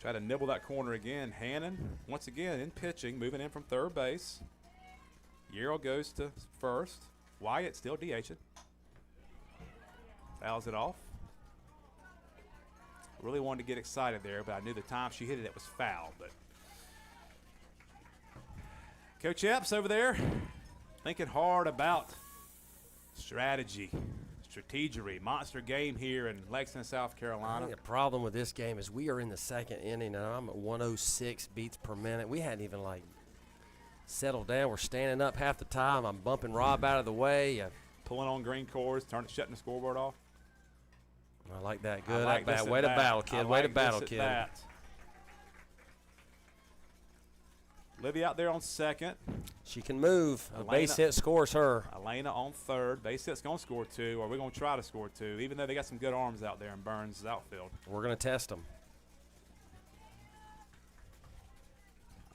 try to nibble that corner again. Hannon, once again, in pitching, moving in from third base. Yarrow goes to first. Wyatt still DH'ing. Fouls it off. Really wanted to get excited there, but I knew the time she hit it was foul. But Coach Epps over there thinking hard about strategy, strategery, monster game here in Lexington, South I Carolina. think the problem with this game is we are in the second inning, and I'm at 106 beats per minute. We hadn't even, like, settled down. We're standing up half the time. I'm bumping Rob out of the way. Pulling on green cords, shutting the scoreboard off. I like that. I Good. like this Way to at battle, bat. kid. I Way to like battle, this at kid. bat. Livy out there on second. She can move. A base Elena- hit scores her. Elena on third. Base hit's going to score 2, or we're going to try to score 2, even though they got some good arms out there in Byrnes' outfield. We're going to test them.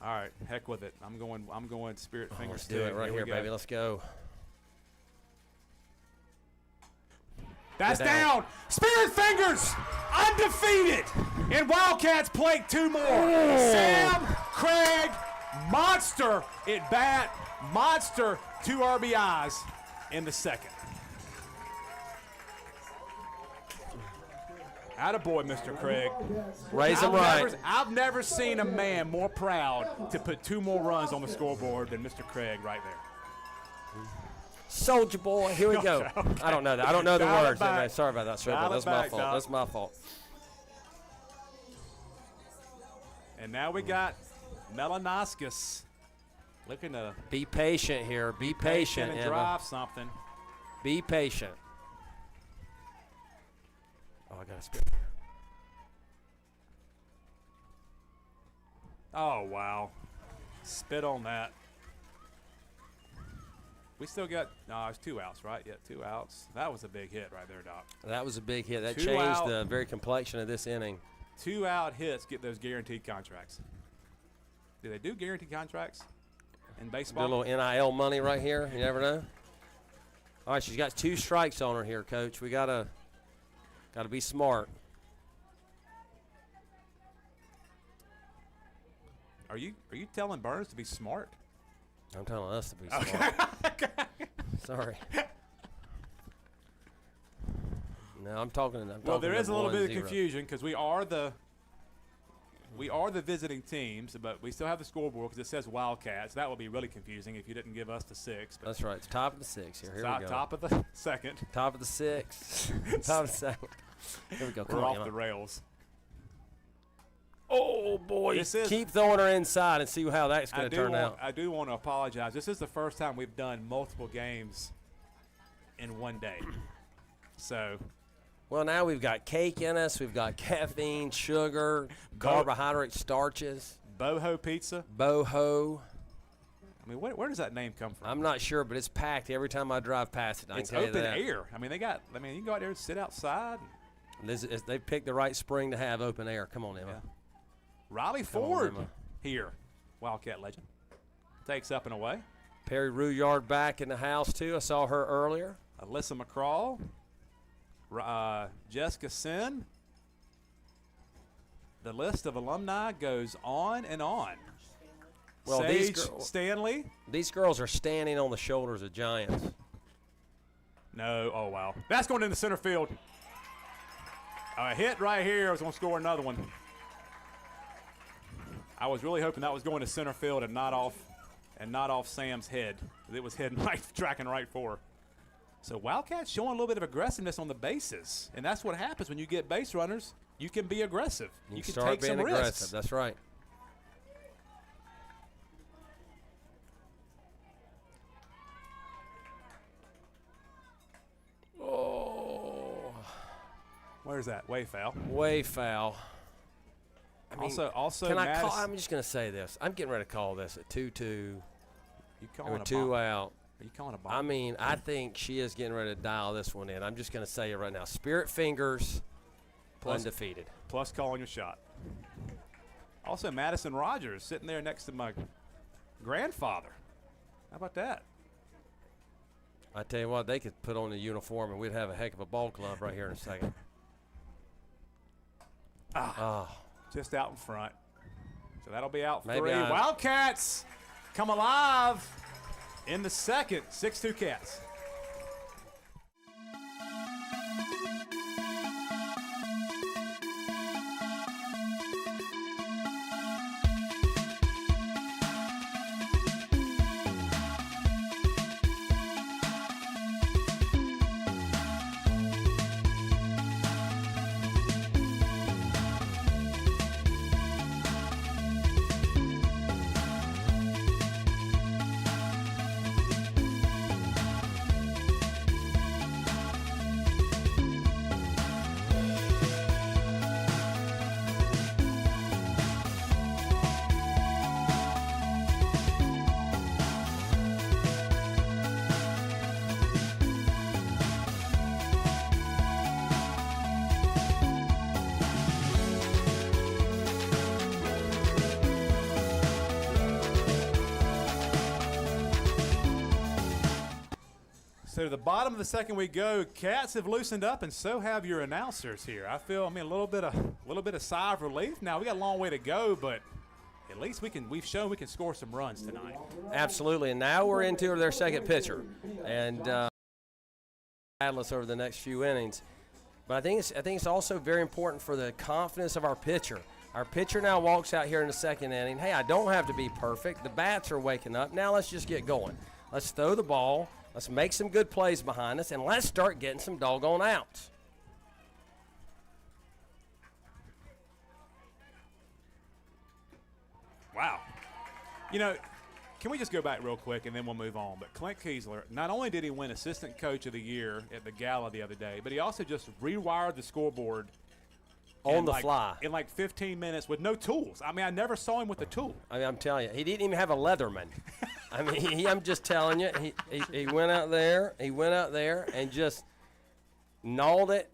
All right, heck with it. I'm going Spirit Fingers. Let's do it right we here, go. baby. Let's go. That's Get down. down. Spirit Fingers, undefeated in Wildcats plate. 2 more. Sam Craig, monster at bat, monster 2 RBIs in the second. Attaboy, Mr. Craig. Raise them right. I've never seen a man more proud to put 2 more runs on the scoreboard than Mr. Craig right there. Soldier boy. Here we go. Okay. I don't know that. I don't know the Dial it words. back. Anyway, sorry about that. Sorry Dial about it that. That's my back, fault. Doc. That's my fault. And now we got Melanoskis looking to Be patient here. Be patient, and Emma. drive something. Be patient. Oh, I got to spit. Oh, wow. Spit on that. We still got, no, it's 2 outs, right? Yeah, 2 outs. That was a big hit right there, Doc. That was a big hit. That 2 changed out. the very complexion of this inning. 2 out hits get those guaranteed contracts. Do they do guaranteed contracts in Do baseball? a little NIL money right here. You never know. All right, she's got 2 strikes on her here, Coach. We gotta be smart. Are you telling Byrnes to be smart? I'm telling us to be smart. Sorry. No, I'm talking. Well, there to is a little bit of 1-0. confusion because we are the visiting teams, but we still have the scoreboard because it says Wildcats. That would be really confusing if you didn't give us the 6. But That's right. It's top of the 6 here. Here top, we go. top of the second. Top of the 6. Top of the 2nd. Here we go. Come We're on, off Emma. the rails. Oh boy! This is- Keep throwing her inside and see how that's going to turn out. I do want to apologize. This is the first time we've done multiple games in one day. So Well, now we've got cake in us. We've got caffeine, sugar, carbohydrate, starches, Boho Pizza. boho. I mean, where does that name come from? I'm not sure, but it's packed every time I drive past it. I It's can tell open you that. air. I mean, you can go out there and sit outside. They picked the right spring to have open air. Come on, Emma. Yeah. Riley Come on, Ford Emma. here, Wildcat legend, takes up and away. Perry Rouillard back in the house, too. I saw her earlier. Alyssa McCraw, Jessica Sin. The list of alumni goes on and on. Well, Sage these girls, Stanley. these girls are standing on the shoulders of giants. No, oh wow. That's going into center field. A hit right here. I was going to score another one. I was really hoping that was going to center field and not off Sam's head. It was heading right, tracking right for her. So Wildcats showing a little bit of aggressiveness on the bases, and that's what happens when you get base runners. You can be aggressive. You can start take being some aggressive. risks. That's right. Oh, Where's that? Way foul. way foul. I mean, also, can I Mattis, call? I'm just going to say this. I'm getting ready to call this a 2-2 you calling or a 2 bomb? out. Are you calling a bomb? I mean, I think she is getting ready to dial this one in. I'm just going to say it right now. Spirit Fingers undefeated. Plus calling your shot. Also, Madison Rogers sitting there next to my grandfather. How about that? I tell you what, they could put on the uniform and we'd have a heck of a ball club right here in a second. Just out in front. So that'll be out Maybe 3. Wildcats come alive in the second. 6-2 Cats. So to the bottom of the second we go. Cats have loosened up, and so have your announcers here. I feel, a little bit of sigh of relief. Now we got a long way to go, but at least we've shown we can score some runs tonight. Absolutely, and now we're into their second pitcher, and battleless over the next few innings. But I think it's also very important for the confidence of our pitcher. Our pitcher now walks out here in the second inning. Hey, I don't have to be perfect. The bats are waking up. Now let's just get going. Let's throw the ball. Let's make some good plays behind us, and let's start getting some doggone outs. Wow. Can we just go back real quick and then we'll move on? But Clint Kiesler, not only did he win Assistant Coach of the Year at the gala the other day, but he also just rewired the scoreboard On the fly. in like 15 minutes with no tools. I never saw him with a tool. I'm telling you, he didn't even have a Leatherman. I'm just telling you, he went out there, and just gnawed it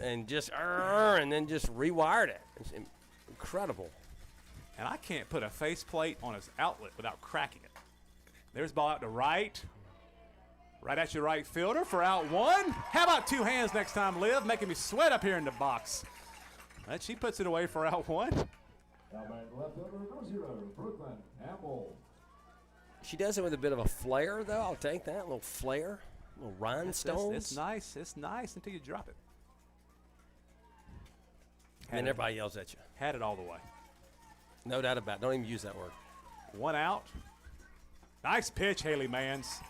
and just and then just rewired it. It's incredible. And I can't put a faceplate on his outlet without cracking it. There's ball out to right. Right at your right fielder for out 1. How about 2 hands next time, Liv? Making me sweat up here in the box. And she puts it away for out 1. Now batting left fielder, number 0, Brooklyn Amble. She does it with a bit of a flair, though. I'll take that. A little flair, a little rhinestones. It's nice. It's nice until you drop it. And everybody yells at you. Had it all the way. No doubt about it. Don't even use that word. 1 out. Nice pitch, Haley Mans.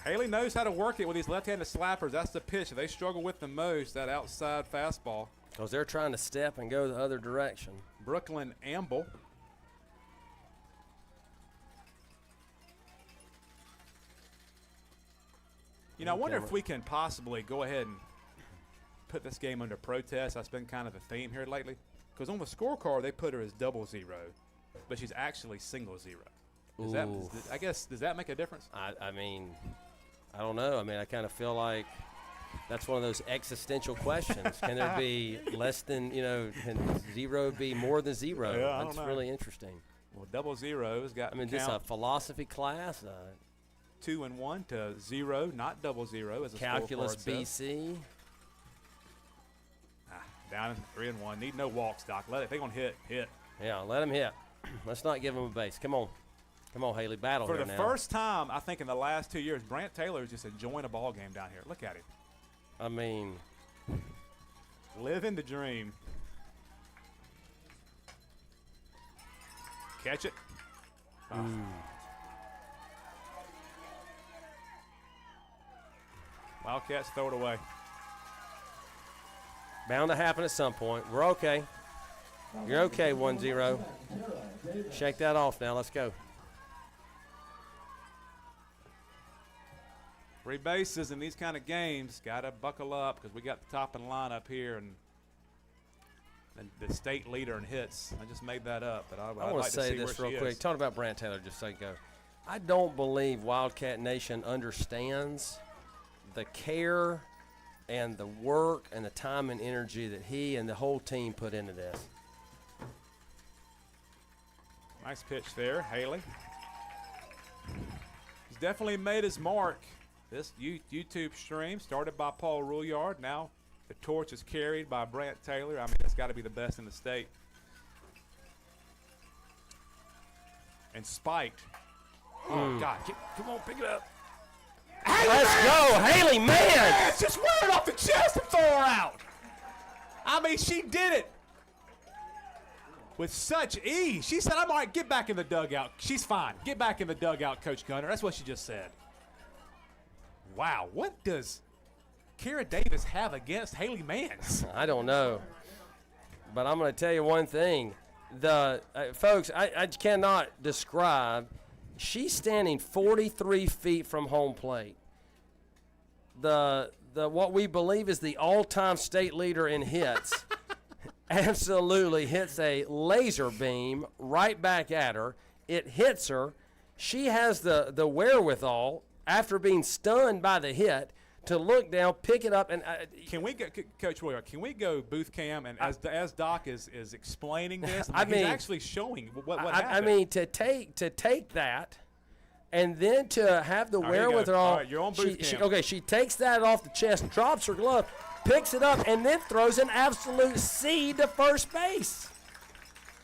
Haley knows how to work it with these left-handed slappers. That's the pitch that they struggle with the most, that outside fastball. Because they're trying to step and go the other direction. Brooklyn Amble. I wonder if we can possibly go ahead and put this game under protest. That's been kind of the theme here lately. Because on the scorecard, they put her as 0-0, but she's actually 0-0. Does that make a difference? I don't know. I kind of feel like that's one of those existential questions. Can there be less than, can 0 be more than 0? Yeah, I don't That's know. really interesting. Well, 0-0's got Just a philosophy class, 2 and 1 to 0, not 0-0 as a calculus scorecard says. BC. Down in 3 and 1. Need no walks, Doc. Let it. They're gonna hit. Yeah, let them hit. Let's not give them a base. Come on, Haley, battle For here the now. first time, I think in the last 2 years, Brant Taylor is just enjoying a ball game down here. Look at him. Living the dream. Catch it. Wildcats throw it away. Bound to happen at some point. We're okay. You're okay, 1-0. Shake that off now. Let's go. 3 bases in these kind of games. Got to buckle up because we got the top of the lineup here and the state leader in hits. I just made that up, but I'd want like to say see this where real she quick. is. Talking about Brant Taylor just a second ago. I don't believe Wildcat Nation understands the care and the work and the time and energy that he and the whole team put into this. Nice pitch there, Haley. He's definitely made his mark. This YouTube stream started by Paul Rouillard. Now the torch is carried by Brant Taylor. I mean, it's got to be the best in the state. And spiked. Oh, God. Come on, pick it up. Let's go, Haley, man! Yes, just wear it off the chest and throw her out. I mean, she did it with such ease. She said, I'm all right, get back in the dugout. She's fine. Get back in the dugout, Coach Gunner. That's what she just said. Wow, what does Kara Davis have against Haley Mans? I don't know. But I'm going to tell you one thing. Folks, I cannot describe. She's standing 43 feet from home plate. The what we believe is the all-time state leader in hits absolutely hits a laser beam right back at her. It hits her. She has the wherewithal, after being stunned by the hit, to look down, pick it up, and Can we go, Coach Royer, can we go booth cam, and as Doc is explaining this, I mean, he's actually showing what happened. I mean, to take that, and then to have the All right, here you go. wherewithal. All right, you're on booth cam. She takes that off the chest, drops her glove, picks it up, and then throws an absolute C to first base.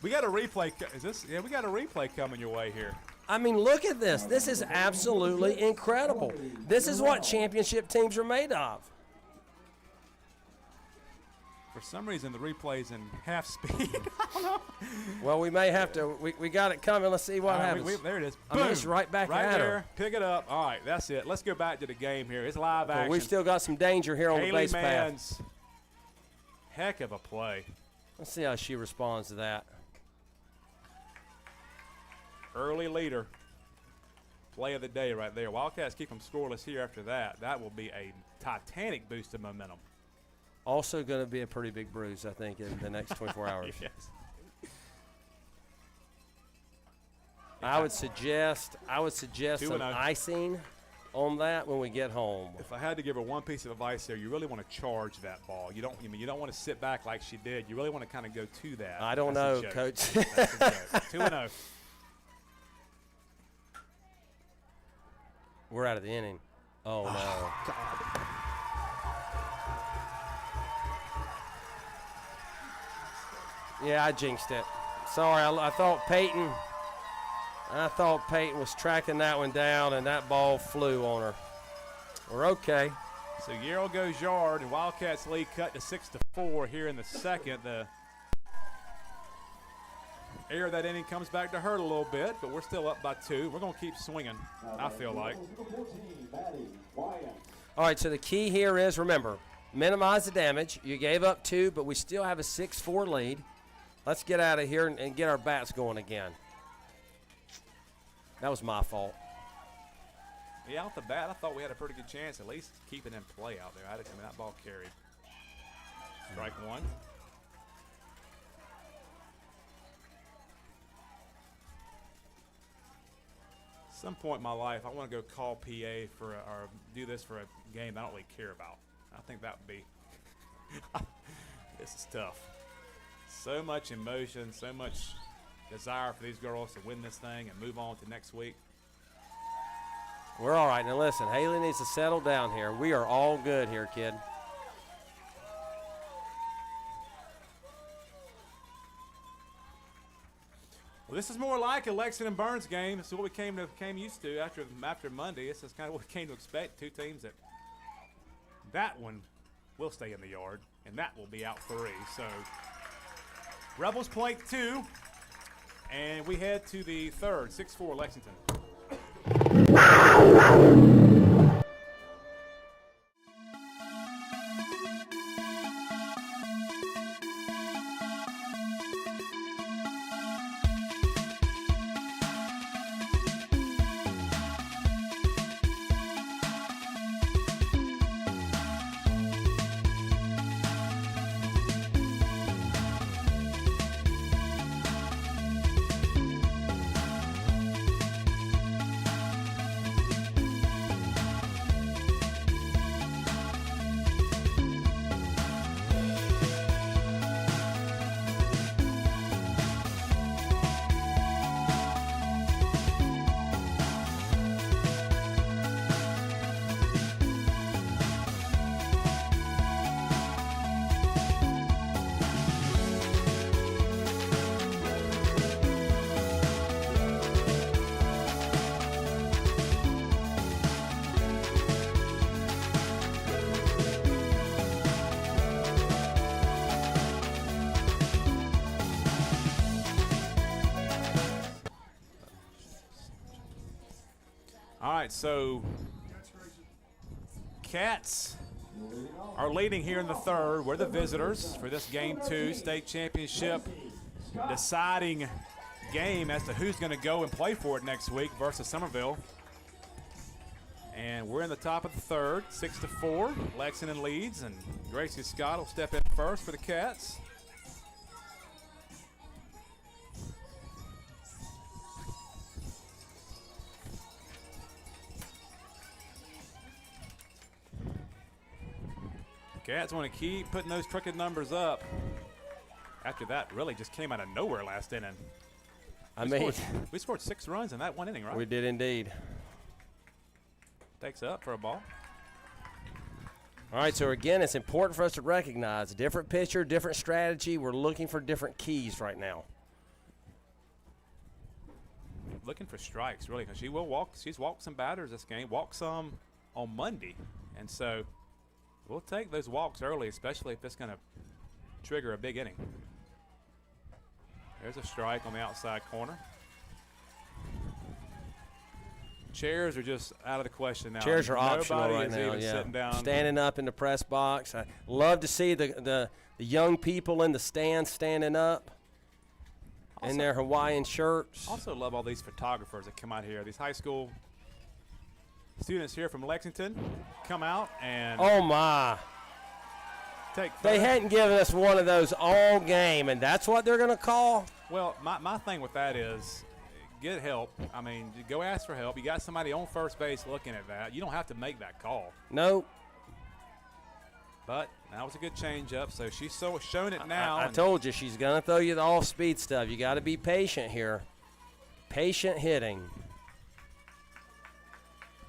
We got a replay. Is this? Yeah, we got a replay coming your way here. I mean, look at this. This is absolutely incredible. This is what championship teams are made of. For some reason, the replay's in half speed. I don't know. Well, we may have to. We got it coming. Let's see what All right, happens. there it is. I mean, Boom. it's right back right at there. her. Pick it up. All right, that's it. Let's go back to the game here. It's live But action. we've still got some danger here on the Haley base path. Mans. Heck of a play. Let's see how she responds to that. Early leader. Play of the day right there. Wildcats keep them scoreless here after that. That will be a titanic boost of momentum. Also going to be a pretty big bruise, I think, in the next 24 hours. Yes. I would suggest some 2-0. icing on that when we get home. If I had to give her one piece of advice there, you really want to charge that ball. You don't want to sit back like she did. You really want to kind of go to that. I don't That's a know, joke. Coach. That's a joke. 2-0. We're out of the inning. Oh, no. Yeah, I jinxed it. Sorry, I thought Peyton was tracking that one down, and that ball flew on her. We're okay. So Yarrow goes yard, and Wildcats lead cut to 6-4 here in the second. The air of that inning comes back to hurt a little bit, but we're still up by 2. We're going to keep swinging, I feel like. All right, so the key here is, remember, minimize the damage. You gave up 2, but we still have a 6-4 lead. Let's get out of here and get our bats going again. That was my fault. Yeah, off the bat, I thought we had a pretty good chance at least keeping in play out there. I mean, that ball carried. Strike 1. Some point in my life, I want to go call PA for or do this for a game I don't really care about. I think that would be. This is tough. So much emotion, so much desire for these girls to win this thing and move on to next week. We're all right. Now, listen, Haley needs to settle down here. We are all good here, kid. Well, this is more like a Lexington Byrnes game. This is what we came used to after Monday. This is kind of what we came to expect. Two teams that one will stay in the yard, and that will be out 3. So Rebels play 2, and we head to the third, 6-4 Lexington. right, so That's crazy. Cats are leading here in the third. We're the visitors for this Game 2 state championship deciding game as to who's going to go and play for it next week versus Somerville. And we're in the top of the third, 6-4. Lexington leads, and Gracie Scott will step in first for the Cats. Cats want to keep putting those crooked numbers up. After that, really just came out of nowhere last inning. We scored 6 runs in that one inning, right? We did indeed. Takes up for a ball. All right, so again, it's important for us to recognize different pitcher, different strategy. We're looking for different keys right now. Looking for strikes, really, because she's walked some batters this game, walked some on Monday. And so we'll take those walks early, especially if it's going to trigger a big inning. There's a strike on the outside corner. Chairs are just out of the question now. Chairs are optional Nobody right is now, even yeah. sitting down. Standing up in the press box. I love to see the young people in the stands standing up in their Hawaiian shirts. Also love all these photographers that come out here. These high school students here from Lexington come out and Oh, my. take They photos. hadn't given us one of those all game, and that's what they're going to call? Well, my thing with that is get help. I mean, go ask for help. You got somebody on first base looking at that. You don't have to make that call. Nope. But that was a good changeup, so she's showing it now. I and told you she's going to throw you the off-speed stuff. You got to be patient here. Patient hitting.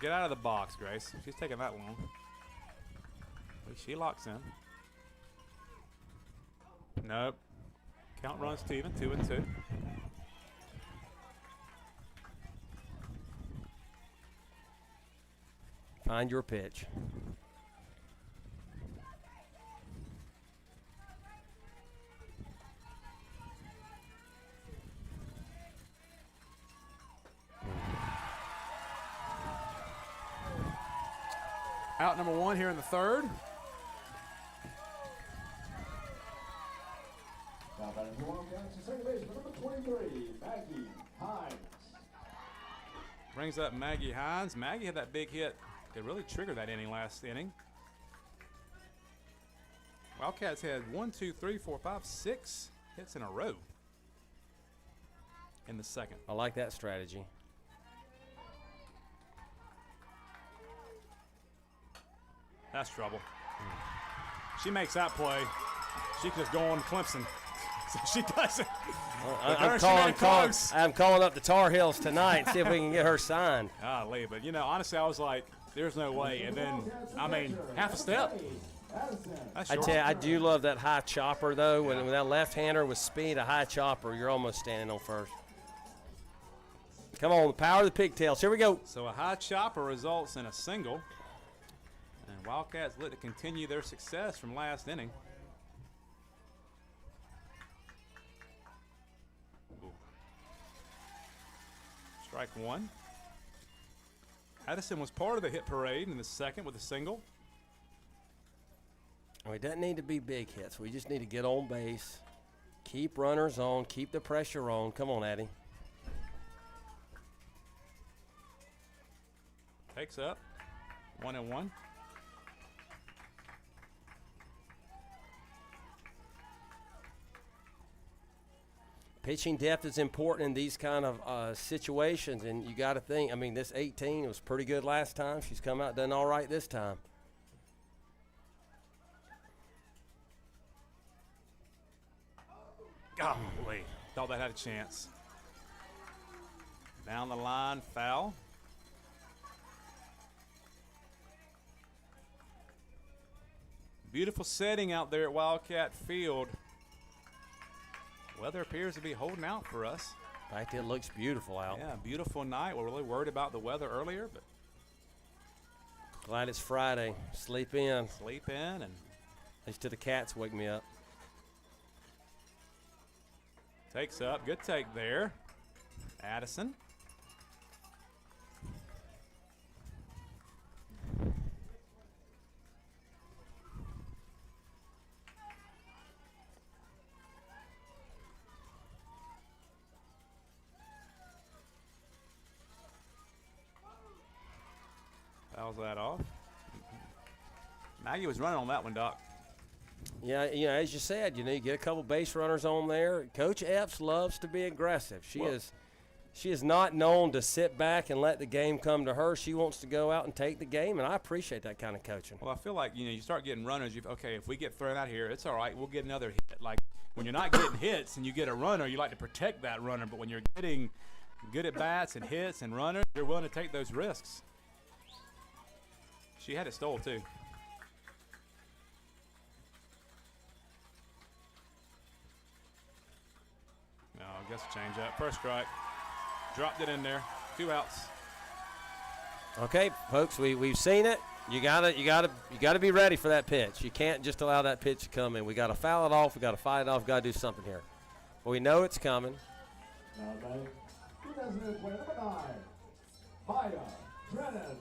Get out of the box, Grace. She's taking that long. She locks in. Nope. Count runs to even, 2-2. Find your pitch. Out number 1 here in the third. Now batting for Wildcats, the second baseman, number 23, Maggie Hines. Brings up Maggie Hines. Maggie had that big hit that really triggered that inning last inning. Wildcats had 6 hits in a row in the second. I like that strategy. That's trouble. She makes that play. She could just go on Clemson. So she doesn't. I'm she made it calling close. I'm calling up the Tar Heels tonight, see if we can get her signed. Golly, but you know, honestly, I was like, there's no way. And then, I mean, half a step. That's I short. tell you, I do love that high chopper, though. When that left-hander with speed, a high chopper, you're almost standing on first. Come on, the power of the pigtails. Here we go. So a high chopper results in a single. And Wildcats look to continue their success from last inning. Ooh. Strike 1. Addison was part of the hit parade in the second with a single. We doesn't need to be big hits. We just need to get on base, keep runners on, keep the pressure on. Come on, Addie. Takes up. 1-1. Pitching depth is important in these kind of situations, and you got to think. I mean, this 18 was pretty good last time. She's come out done all right this time. Golly, thought that had a chance. Down the line, foul. Beautiful setting out there at Wildcat Field. Weather appears to be holding out for us. In fact, it looks beautiful out. Yeah, beautiful night. We're really worried about the weather earlier, but Glad it's Friday. Sleep in. sleep in and At least till the cats wake me up. takes up. Good take there. Addison. Fouls that off. Maggie was running on that one, Doc. Yeah, as you said, you get a couple base runners on there. Coach Epps loves to be aggressive. She is not known to sit back and let the game come to her. She wants to go out and take the game, and I appreciate that kind of coaching. Well, I feel like, you start getting runners. Okay, if we get thrown out here, it's all right. We'll get another hit. Like, when you're not getting hits and you get a runner, you like to protect that runner. But when you're getting good at bats and hits and runners, you're willing to take those risks. She had it stole, too. No, I guess a change up. First strike. Dropped it in there. 2 outs. Okay, folks, we've seen it. You gotta be ready for that pitch. You can't just allow that pitch to come in. We gotta foul it off. We gotta fight it off. We gotta do something here. But we know it's coming. Now batting, 2000 player number 9, Maya Drennan.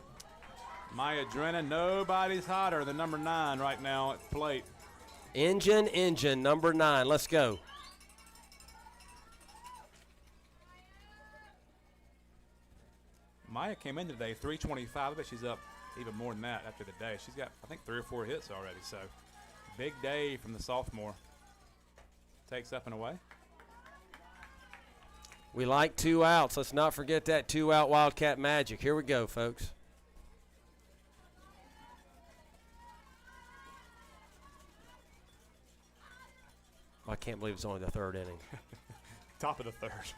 Maya Drennan. Nobody's hotter than number 9 right now at the plate. Engine, number 9. Let's go. Maya came in today 325. I bet she's up even more than that after the day. She's got, I think, 3 or 4 hits already. So, big day from the sophomore. Takes up and away. We like 2 outs. Let's not forget that 2-out Wildcat magic. Here we go, folks. I can't believe it's only the 3rd inning. Top of the 3rd.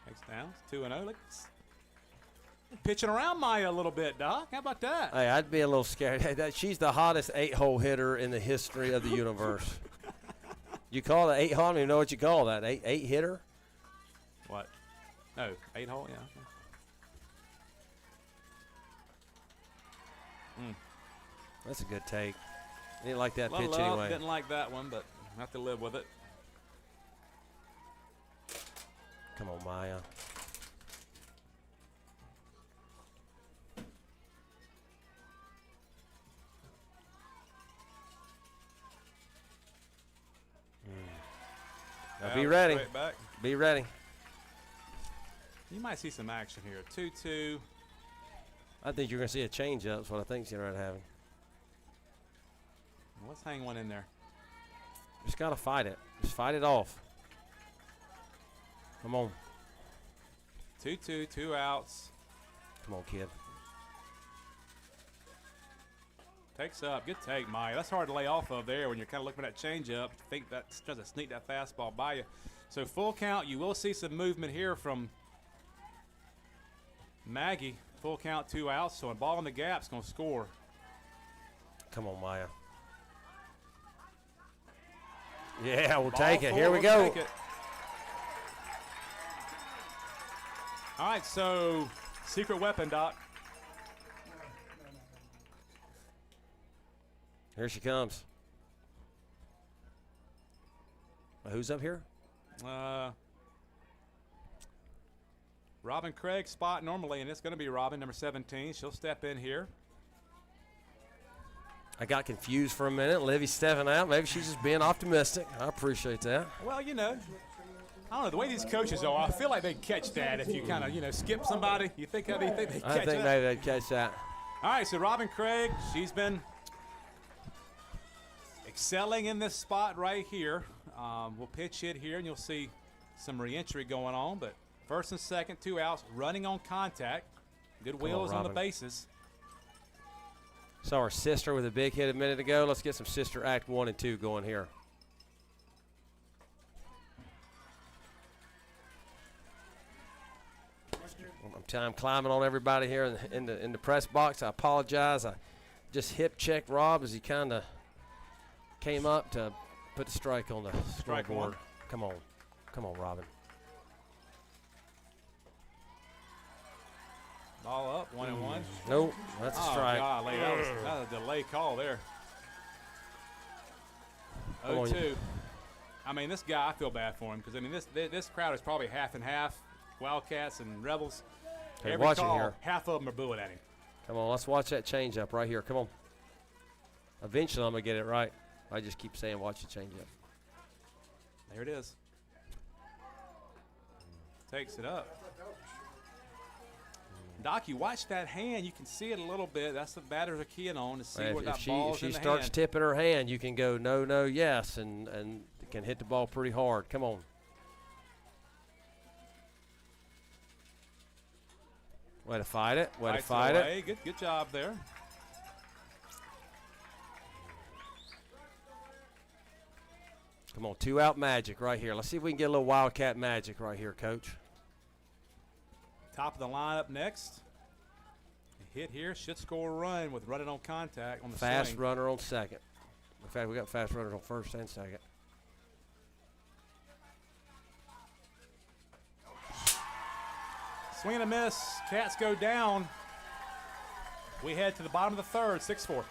Takes down. 2-0. Look, pitching around Maya a little bit, Doc. How about that? Hey, I'd be a little scared. She's the hottest 8-hole hitter in the history of the universe. You call it 8-hole? I don't even know what you call that. 8 hitter? What? No, 8-hole, yeah. That's a good take. Didn't like that Lot of pitch love. anyway. Didn't like that one, but have to live with it. Come on, Maya. Now be Out, ready. straight back. Be ready. You might see some action here. 2-2. I think you're going to see a changeup. That's what I think's going to happen. Let's hang one in there. Just got to fight it. Just fight it off. Come on. 2-2, 2 outs. Come on, kid. Takes up. Good take, Maya. That's hard to lay off of there when you're kind of looking at that changeup. Think that's trying to sneak that fastball by you. So full count. You will see some movement here from Maggie. Full count, 2 outs. So a ball in the gap's going to score. Come on, Maya. Yeah, we'll Ball take it. full, Here we we'll go. take it. All right, so secret weapon, Doc. Here she comes. Who's up here? Robin Craig spot normally, and it's going to be Robin, number 17. She'll step in here. I got confused for a minute. Livy's stepping out. Maybe she's just being optimistic. I appreciate that. Well, I don't know. The way these coaches are, I feel like they'd catch that if you kind of, skip somebody. You think they'd catch I think that? maybe they'd catch that. All right, so Robin Craig, she's been excelling in this spot right here. We'll pitch it here, and you'll see some re-entry going on. But first and second, 2 outs, running on contact. Good wheels on the Robin. bases. Saw our sister with a big hit a minute ago. Let's get some sister act 1 and 2 going here. I'm climbing on everybody here in the press box. I apologize. I just hip checked Rob as he kind of came up to put the strike on the Strike scoreboard. one. Come on, Robin. Ball up, 1-1. Nope, that's a strike. Golly, that was a delay call there. Come on. 0-2. I mean, this guy, I feel bad for him because, this crowd is probably half and half, Wildcats and Rebels. Hey, Every watch it call, here. half of them are booing at him. Come on, let's watch that changeup right here. Come on. Eventually, I'm going to get it right. I just keep saying watch the changeup. There it is. Takes it up. Doc, you watch that hand. You can see it a little bit. That's the batters are keying on to see where that ball's in if the she starts hand. tipping her hand, you can go no, no, yes, and can hit the ball pretty hard. Come on. Way to fight it. Way to fight it. Good job there. Come on, 2-out magic right here. Let's see if we can get a little Wildcat magic right here, Coach. Top of the lineup next. A hit here should score a run with running on contact on the Fast swing. runner on second. In fact, we got fast runners on first and second. Swing and a miss. Cats go down. We head to the bottom of the third, 6-4.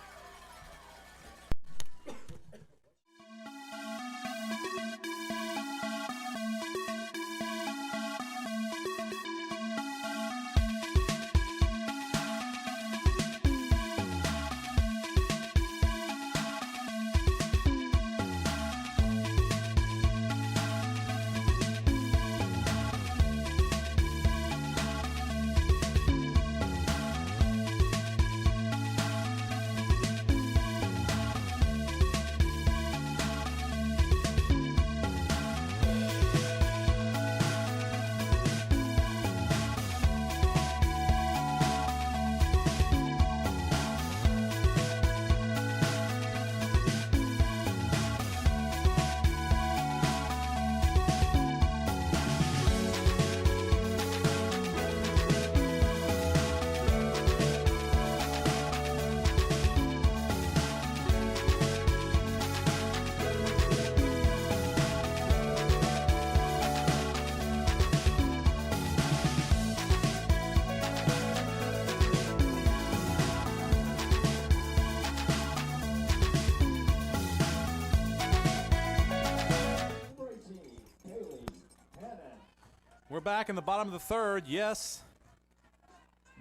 We're back in the bottom of the third. Yes,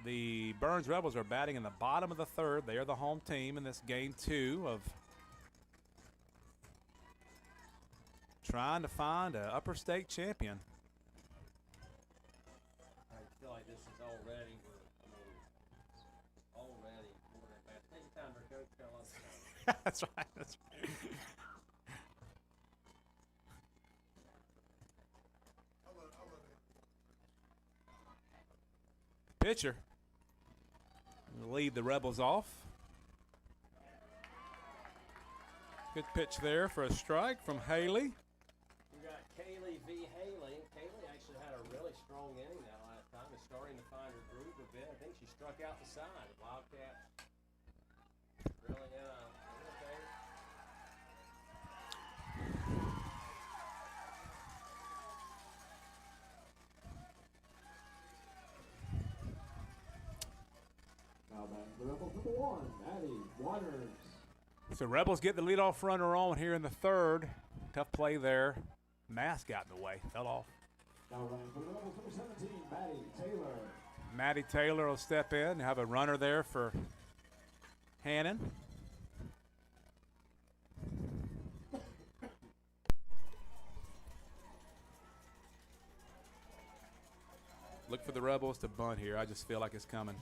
the Byrnes Rebels are batting in the bottom of the third. They are the home team in this game 2 of trying to find an upper state champion. I feel like this is already more than bad. Take your time, Coach. Got a lot of time. That's right. That's right. Pitcher will lead the Rebels off. Good pitch there for a strike from Haley. We got Kaylee v. Haley. Kaylee actually had a really strong inning that last time. Is starting to find her groove a bit. I think she struck out the side. Wildcats really in a okay. Now back to the Rebels number 1, Maddie Waters. So Rebels get the leadoff runner on here in the third. Tough play there. Mask got in the way. Fell off. Now running for the Rebels number 17, Maddie Taylor. Maddie Taylor will step in. Have a runner there for Hannon. Look for the Rebels to bunt here. I just feel like it's coming.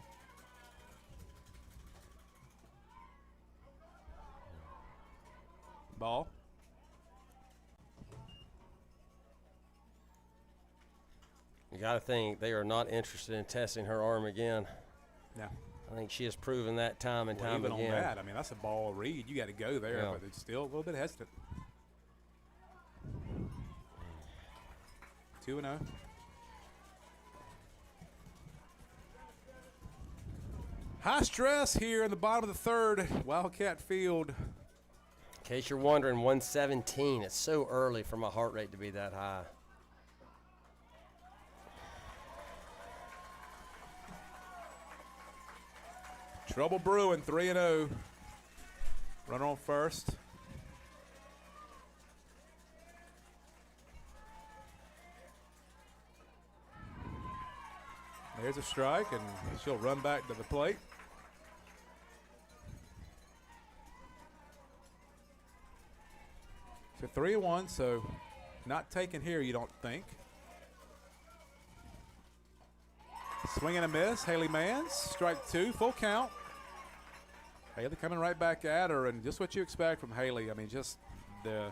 Ball. You got to think they are not interested in testing her arm again. Yeah. I think she has proven that time and Well, time even again. on that, I mean, that's a ball read. You got to go there, Yeah. but it's still a little bit hesitant. 2-0. High stress here in the bottom of the third. Wildcat Field. In case you're wondering, 117. It's so early for my heart rate to be that high. Trouble brewing, 3-0. Runner on first. There's a strike, and she'll run back to the plate. So 3-1, so not taken here, you don't think. Swing and a miss. Haley Mans, strike 2, full count. Haley coming right back at her, and just what you expect from Haley. I mean, just the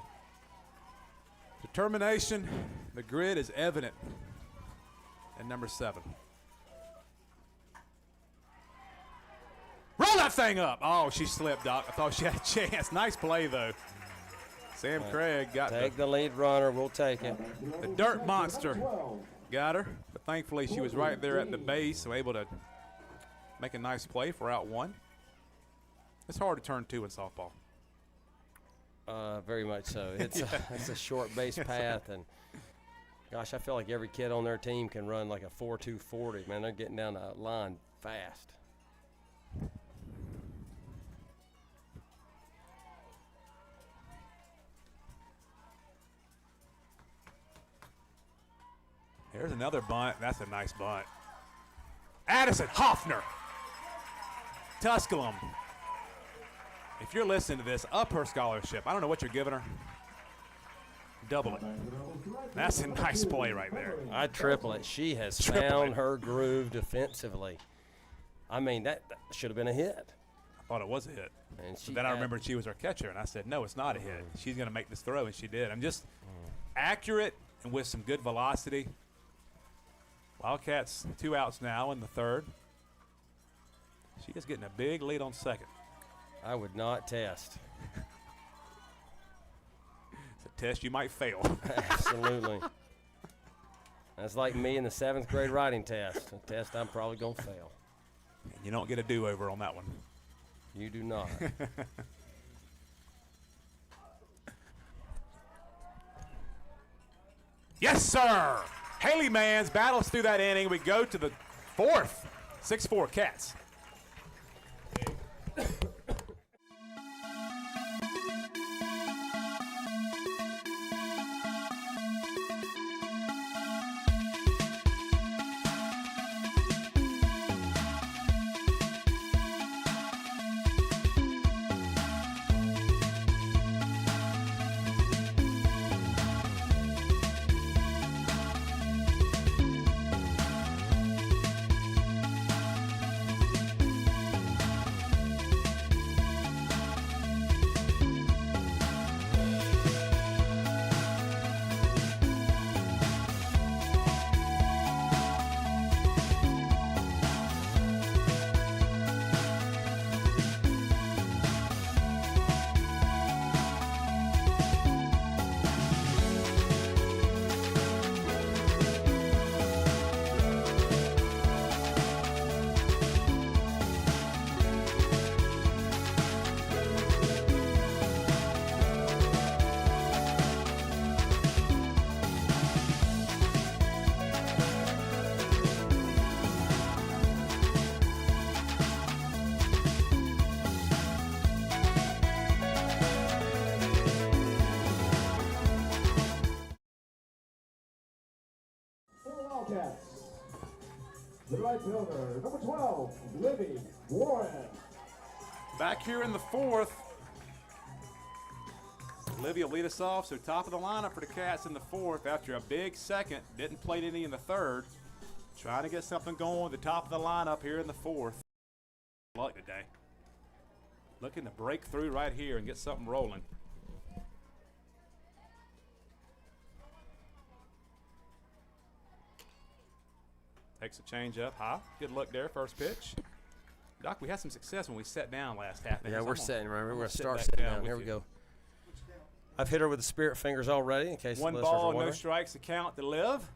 determination, the grit is evident at number 7. Roll that thing up. Oh, she slipped, Doc. I thought she had a chance. Nice play, though. Sam Craig got Take the lead runner. We'll take it. the dirt monster. Got her, but thankfully she was right there at the base, so able to make a nice play for out 1. It's hard to turn 2 in softball. Very much so. It's a short base path, and gosh, I feel like every kid on their team can run like a 4.240. Man, they're getting down the line fast. Here's another bunt. That's a nice bunt. Addison Hoffner. Tusculum. If you're listening to this, up her scholarship. I don't know what you're giving her. Double it. That's a nice play right there. I'd triple it. She has found her groove defensively. I mean, that should have been a hit. I thought it was a hit. And But then I remembered she was our catcher, and I said, no, it's not a hit. She's going to make this throw, and she did. I'm just accurate and with some good velocity. Wildcats 2 outs now in the 3rd. She is getting a big lead on 2nd. I would not test. It's a test you might fail. Absolutely. That's like me in the 7th grade writing test. A test I'm probably going to fail. And you don't get a do-over on that one. You do not. Yes, sir. Haley Mans battles through that inning. We go to the 4th. 6-4 Cats. Wildcats. The right fielder, number 12, Libby Warren. Back here in the 4th. Olivia will lead us off, so top of the lineup for the Cats in the 4th after a big 2nd. Didn't play any in the 3rd. Trying to get something going at the top of the lineup here in the 4th. Luck today. Looking to break through right here and get something rolling. Takes a change up high. Good look there, first pitch. Doc, we had some success when we sat down last half. Yeah, we're setting. Remember, we're going to sit start back sitting down down. with Here we you. go. I've hit her with the spirit fingers already in case the One listeners are ball, no wondering. strikes to count to live.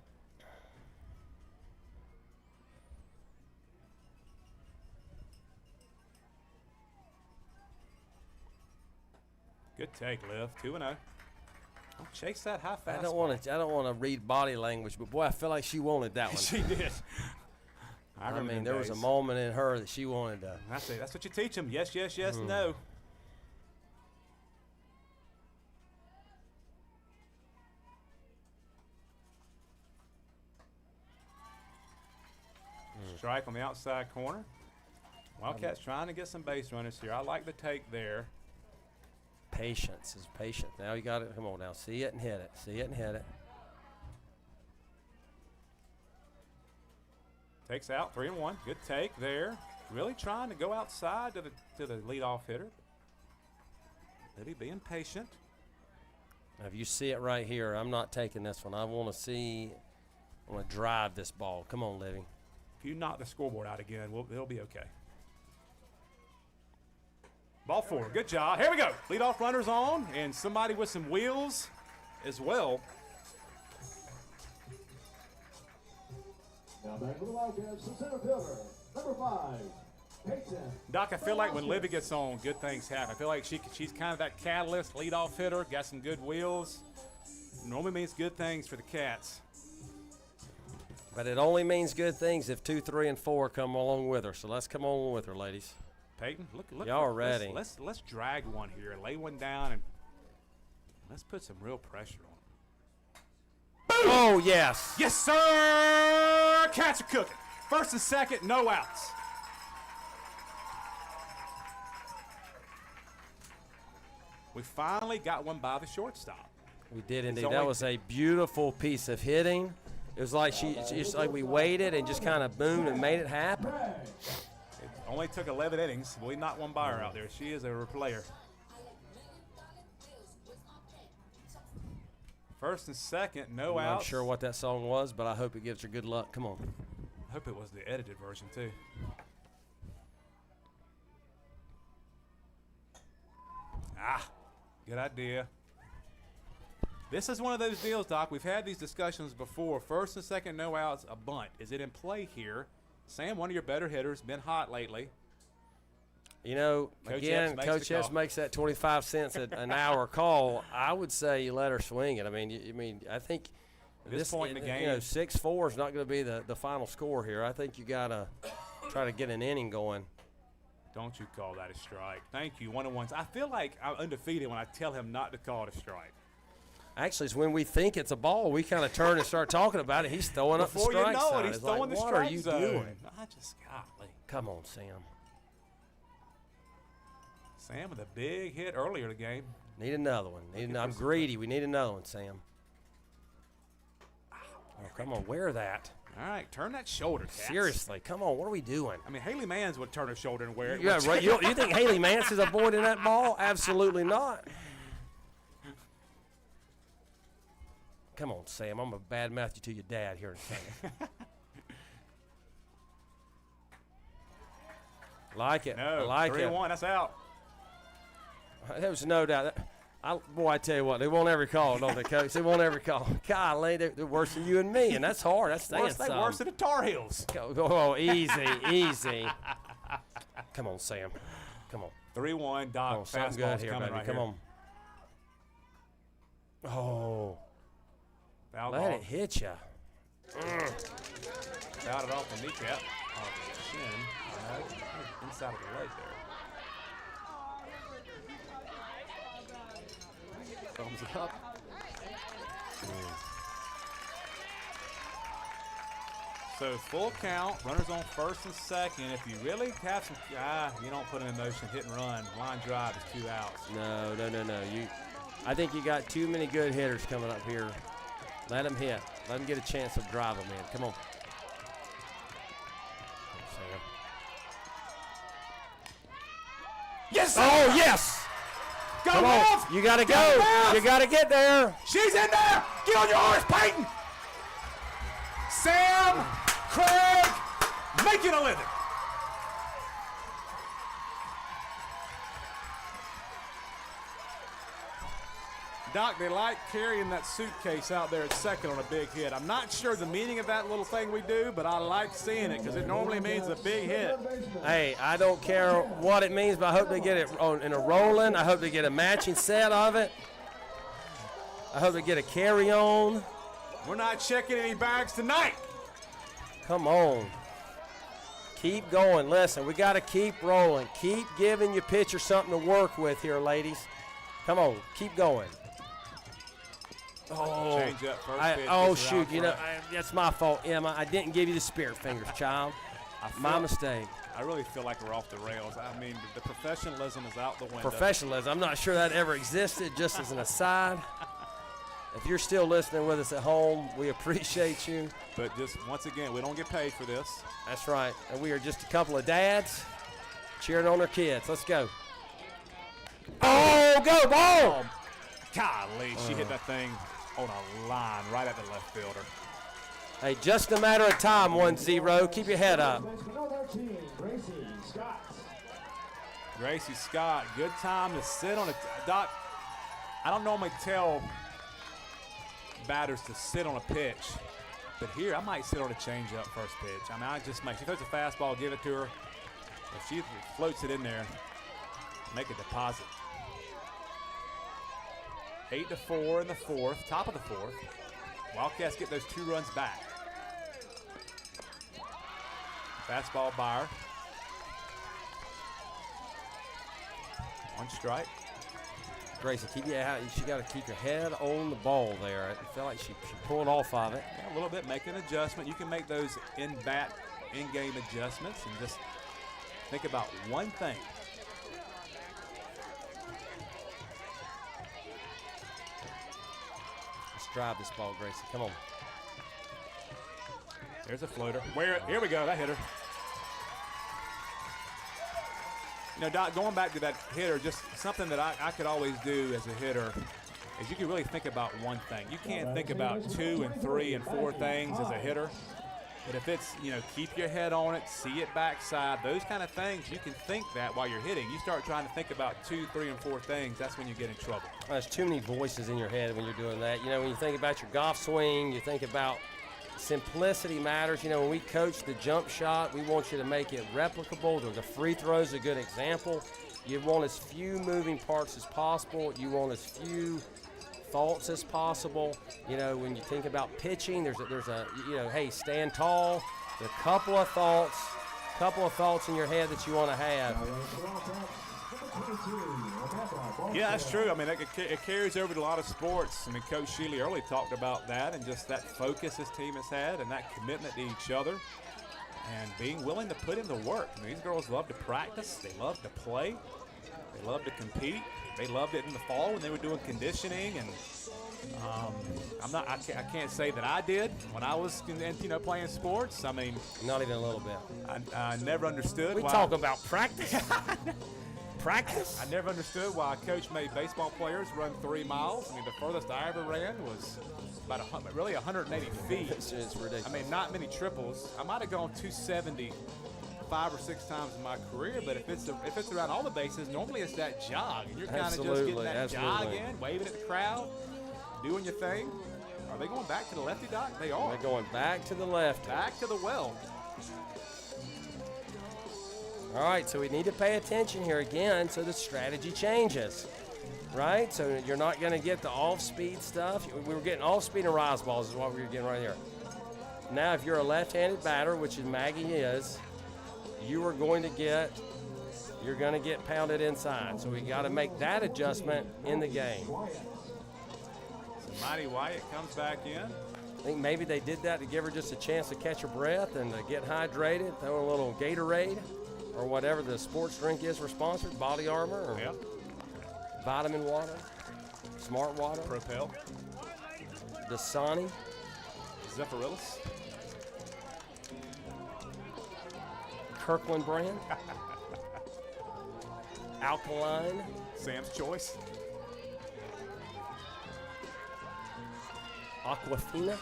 Good take, Liv. 2-0. Don't chase that high fastball. I don't want to read body language, but boy, I feel like she wanted that one. She did. I remember mean, them there was a days. moment in her that she wanted to. That's what you teach them. Yes, yes, yes, no. Strike on the outside corner. Wildcats trying to get some base runners here. I like the take there. Patience is patient. Now you got it. Come on now. See it and hit it. See it and hit it. Takes out 3-1. Good take there. Really trying to go outside to the leadoff hitter. Libby being patient. Now, if you see it right here, I'm not taking this one. I want to drive this ball. Come on, Libby. If you knock the scoreboard out again, it'll be okay. Ball 4. Good job. Here we go. Leadoff runners on, and somebody with some wheels as well. Now back to the Wildcats, the center fielder, number 5, Peyton. Doc, I feel like when Libby gets on, good things happen. I feel like she's kind of that catalyst, leadoff hitter, got some good wheels. Normally means good things for the Cats. But it only means good things if 2, 3, and 4 come along with her. So let's come on with her, ladies. Peyton, look. Y'all ready. Let's drag one here, lay one down, and let's put some real pressure on. Oh, yes. Yes, sir! Cats are cooking. First and second, no outs. We finally got one by the shortstop. We did indeed. only- That was a beautiful piece of hitting. It was like we waited and just kind of boomed and made it happen. It only took 11 innings. We knocked one by her out there. She is a player. First and second, no I'm outs. not sure what that song was, but I hope it gives her good luck. Come on. I hope it was the edited version, too. Good idea. This is one of those deals, Doc. We've had these discussions before. First and second, no outs, a bunt. Is it in play here? Sam, one of your better hitters, been hot lately. You know, Coach again, Epps makes Coach the Epps call. makes that 25 cents an hour call. I would say you let her swing it. I mean, I think At this point in the game, you know, 6-4 is not going to be the final score here. I think you got to try to get an inning going. don't you call that a strike. Thank you, 1-1. I feel like I'm undefeated when I tell him not to call it a strike. Actually, it's when we think it's a ball, we kind of turn and start talking about it. He's throwing up the Before you strike know sign. it, he's It's throwing like, the what strike are you zone. doing? I just, golly. Come on, Sam. Sam with a big hit earlier in the game. Need another one. I'm greedy. We need another one, Sam. Oh, come on, wear that. All right, turn that shoulder, Cats. Seriously, come on. What are we doing? I mean, Haley Mans would turn her shoulder and wear it. Yeah, right. You think Haley Mance is avoiding that ball? Absolutely not. Come on, Sam. I'm going to badmouth you to your dad here in a second. Like it. No, I like 3-1, that's out. it. There's no doubt. Boy, I tell you what, they won't ever call, don't they, Coach? They won't ever call. Golly, they're worse than you and me, and that's hard. That's saying Worse something. than the Tar Heels. Oh, easy, easy. Come on, Sam. Come on. 3-1, Doc. Come on, something good Fastball's here, coming baby. right Come here. on. Oh, Foul let ball. it hit you. Fouled it off the kneecap. Off the chin. Inside of the leg there. Thumbs up. So full count, runners on first and second. If you really have some, you don't put in motion, hit and run. Line drive is 2 outs. No. I think you got too many good hitters coming up here. Let them hit. Let them get a chance to drive them in. Come on. Sam. Yes! Oh, yes! Go, Come Wolf! on. You got to Go, go. Wolf! You got to get there. She's in there! Get on your horse, Peyton! Sam, Craig, making a living. Doc, they like carrying that suitcase out there at second on a big hit. I'm not sure the meaning of that little thing we do, but I like seeing it because it normally means a big hit. Hey, I don't care what it means, but I hope they get it in a rolling. I hope they get a matching set of it. I hope they get a carry-on. We're not checking any bags tonight. Come on. Keep going. Listen, we got to keep rolling. Keep giving your pitcher something to work with here, ladies. Come on. Keep going. Oh, Change up first pitch, oh gets her out shoot. You know, front. that's my fault. Yeah, I didn't give you the spirit fingers, child. My mistake. I really feel like we're off the rails. I mean, the professionalism is out the window. Professionalism. I'm not sure that ever existed, just as an aside. If you're still listening with us at home, we appreciate you. But just once again, we don't get paid for this. That's right. And we are just a couple of dads cheering on their kids. Let's go. Oh, go ball! Golly, she hit that thing on a line right at the left fielder. Hey, just a matter of time, 1-0. Keep your head up. Number 13, Gracie Scott. Gracie Scott, good time to sit on a Doc. I don't normally tell batters to sit on a pitch, but here I might sit on a changeup first pitch. I mean, I just make, she throws a fastball, give it to her. If she floats it in there, make a deposit. 8-4 in the fourth, top of the fourth. Wildcats get those 2 runs back. Fastball by her. 1 strike. Gracie, she got to keep your head on the ball there. I felt like she pulled off of it. Yeah, a little bit, make an adjustment. You can make those in-game adjustments and just think about one thing. Let's drive this ball, Gracie. Come on. There's a floater. Here we go, that hit her. You know, Doc, going back to that hitter, just something that I could always do as a hitter is you can really think about one thing. You can't think about 2 and 3 and 4 things as a hitter. But if it's, you know, keep your head on it, see it backside, those kind of things, you can think that while you're hitting. You start trying to think about 2, 3, and 4 things, that's when you get in trouble. There's too many voices in your head when you're doing that. You know, when you think about your golf swing, you think about simplicity matters. You know, when we coach the jump shot, we want you to make it replicable. The free throw is a good example. You want as few moving parts as possible. You want as few thoughts as possible. You know, when you think about pitching, there's a you know, hey, stand tall. There's a couple of thoughts in your head that you want to have. Yeah, that's true. I mean, it carries over to a lot of sports. I mean, Coach Shealy early talked about that and just that focus his team has had and that commitment to each other and being willing to put in the work. I mean, these girls love to practice. They love to play. They love to compete. They loved it in the fall when they were doing conditioning. And I can't say that I did when I was, you know, playing sports. I mean, Not even a little bit. I never understood We why. talk about practice. Practice. I never understood why a coach made baseball players run 3 miles. I mean, the furthest I ever ran was about 180 feet. It's ridiculous. I mean, not many triples. I might have gone 270 5 or 6 times in my career, but if it's around all the bases, normally it's that jog, and you're kind of just getting that jog in, waving at the crowd, doing your thing. Are they going back to the lefty, Doc? They are. They're going back to the left. Back to the well. All right, so we need to pay attention here again so the strategy changes, right? So you're not going to get the off-speed stuff. We were getting off-speed and rise balls is what we were getting right here. Now, if you're a left-handed batter, which is Maggie is, you're going to get pounded inside. So we got to make that adjustment in the game. So Mighty Wyatt comes back in. I think maybe they did that to give her just a chance to catch her breath and to get hydrated, throw a little Gatorade or whatever the sports drink is for sponsored, Body Armor or vitamin water, Smart Water, Propel. Dasani, Zephyrillis. Kirkland brand, Alkaline, Sam's Choice. Aquafina.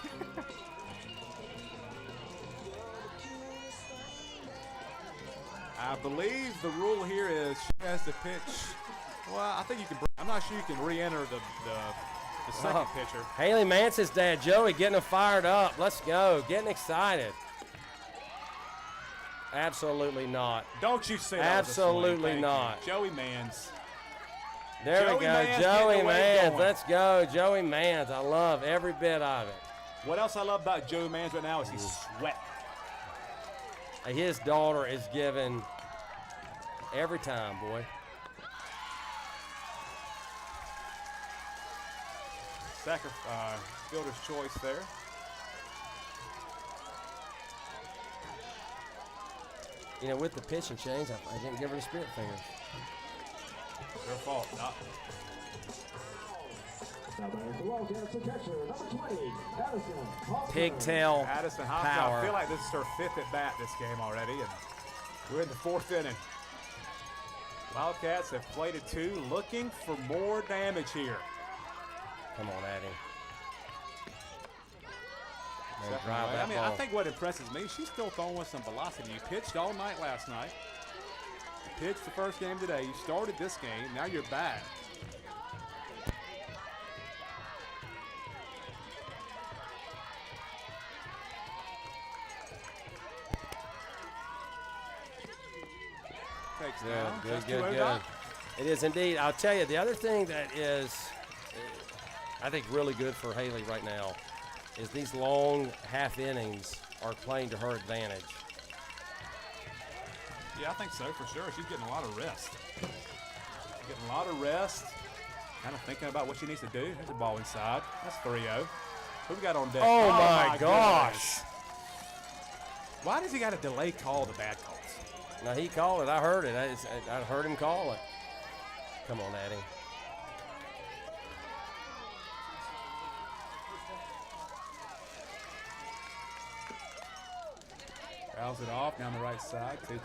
I believe the rule here is she has to pitch. Well, I think you can. I'm not sure you can re-enter the second pitcher. Haley Mance's dad, Joey, getting them fired up. Let's go. Getting excited. Absolutely not. Don't you say that? Absolutely Thank not. you. Joey Mans. There Joey we go. Mans Joey getting the wave Mans. going. Let's go. Joey Mans. I love every bit of it. What else I love about Joey Mans right now is he's sweating. His daughter is giving every time, boy. Fielder's choice there. You know, with the pitching change, I didn't give her the spirit fingers. Their fault. Now batting for Wildcats, the catcher, number 20, Addison Hoffman. Pigtail Addison Hoffman, power. I feel like this is her 5th at bat this game already, and we're in the 4th inning. Wildcats have played at 2, looking for more damage here. Come on, Addie. Man, Second drive away. that I mean, ball. I think what impresses me, she's still throwing with some velocity. You pitched all night last night. You pitched the first game today. You started this game. Now you're back. Takes down. Good, Just good, 2-0 good. Doc. It is indeed. I'll tell you, the other thing that is, I think, really good for Haley right now is these long half innings are playing to her advantage. Yeah, I think so for sure. She's getting a lot of rest. Getting a lot of rest. Kind of thinking about what she needs to do. There's a ball inside. That's 3-0. Who we got on deck? Oh, my goodness. gosh. Why does he got to delay call the bad calls? Now, he called it. I heard it. I heard him call it. Come on, Addie. Fouls it off down the right side, 2-2.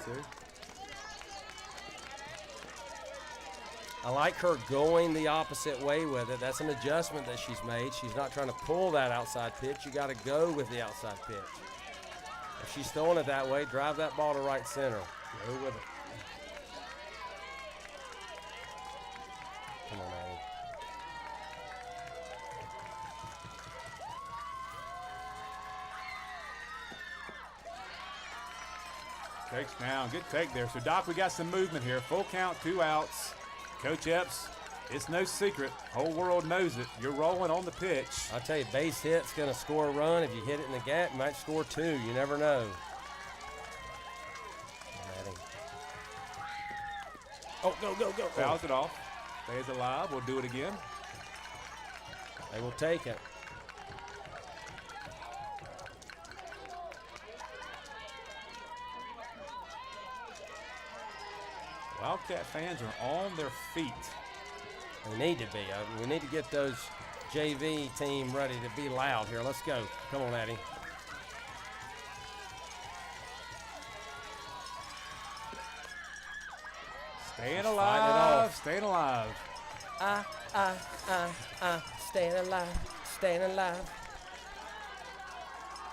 I like her going the opposite way with it. That's an adjustment that she's made. She's not trying to pull that outside pitch. You got to go with the outside pitch. If she's throwing it that way, drive that ball to right center. Go with it. Come on, Addie. Takes down. Good take there. So, Doc, we got some movement here. Full count, 2 outs. Coach Epps, it's no secret. Whole world knows it. You're rolling on the pitch. I'll tell you, base hit's going to score a run. If you hit it in the gap, you might score 2. You never know. Oh, go, go, go. Fouls it off. Stays alive. We'll do it again. They will take it. Wildcat fans are on their feet. They need to be. We need to get those JV team ready to be loud here. Let's go. Come on, Addie. Staying Fighting it alive. off. Staying alive. Staying alive, staying alive.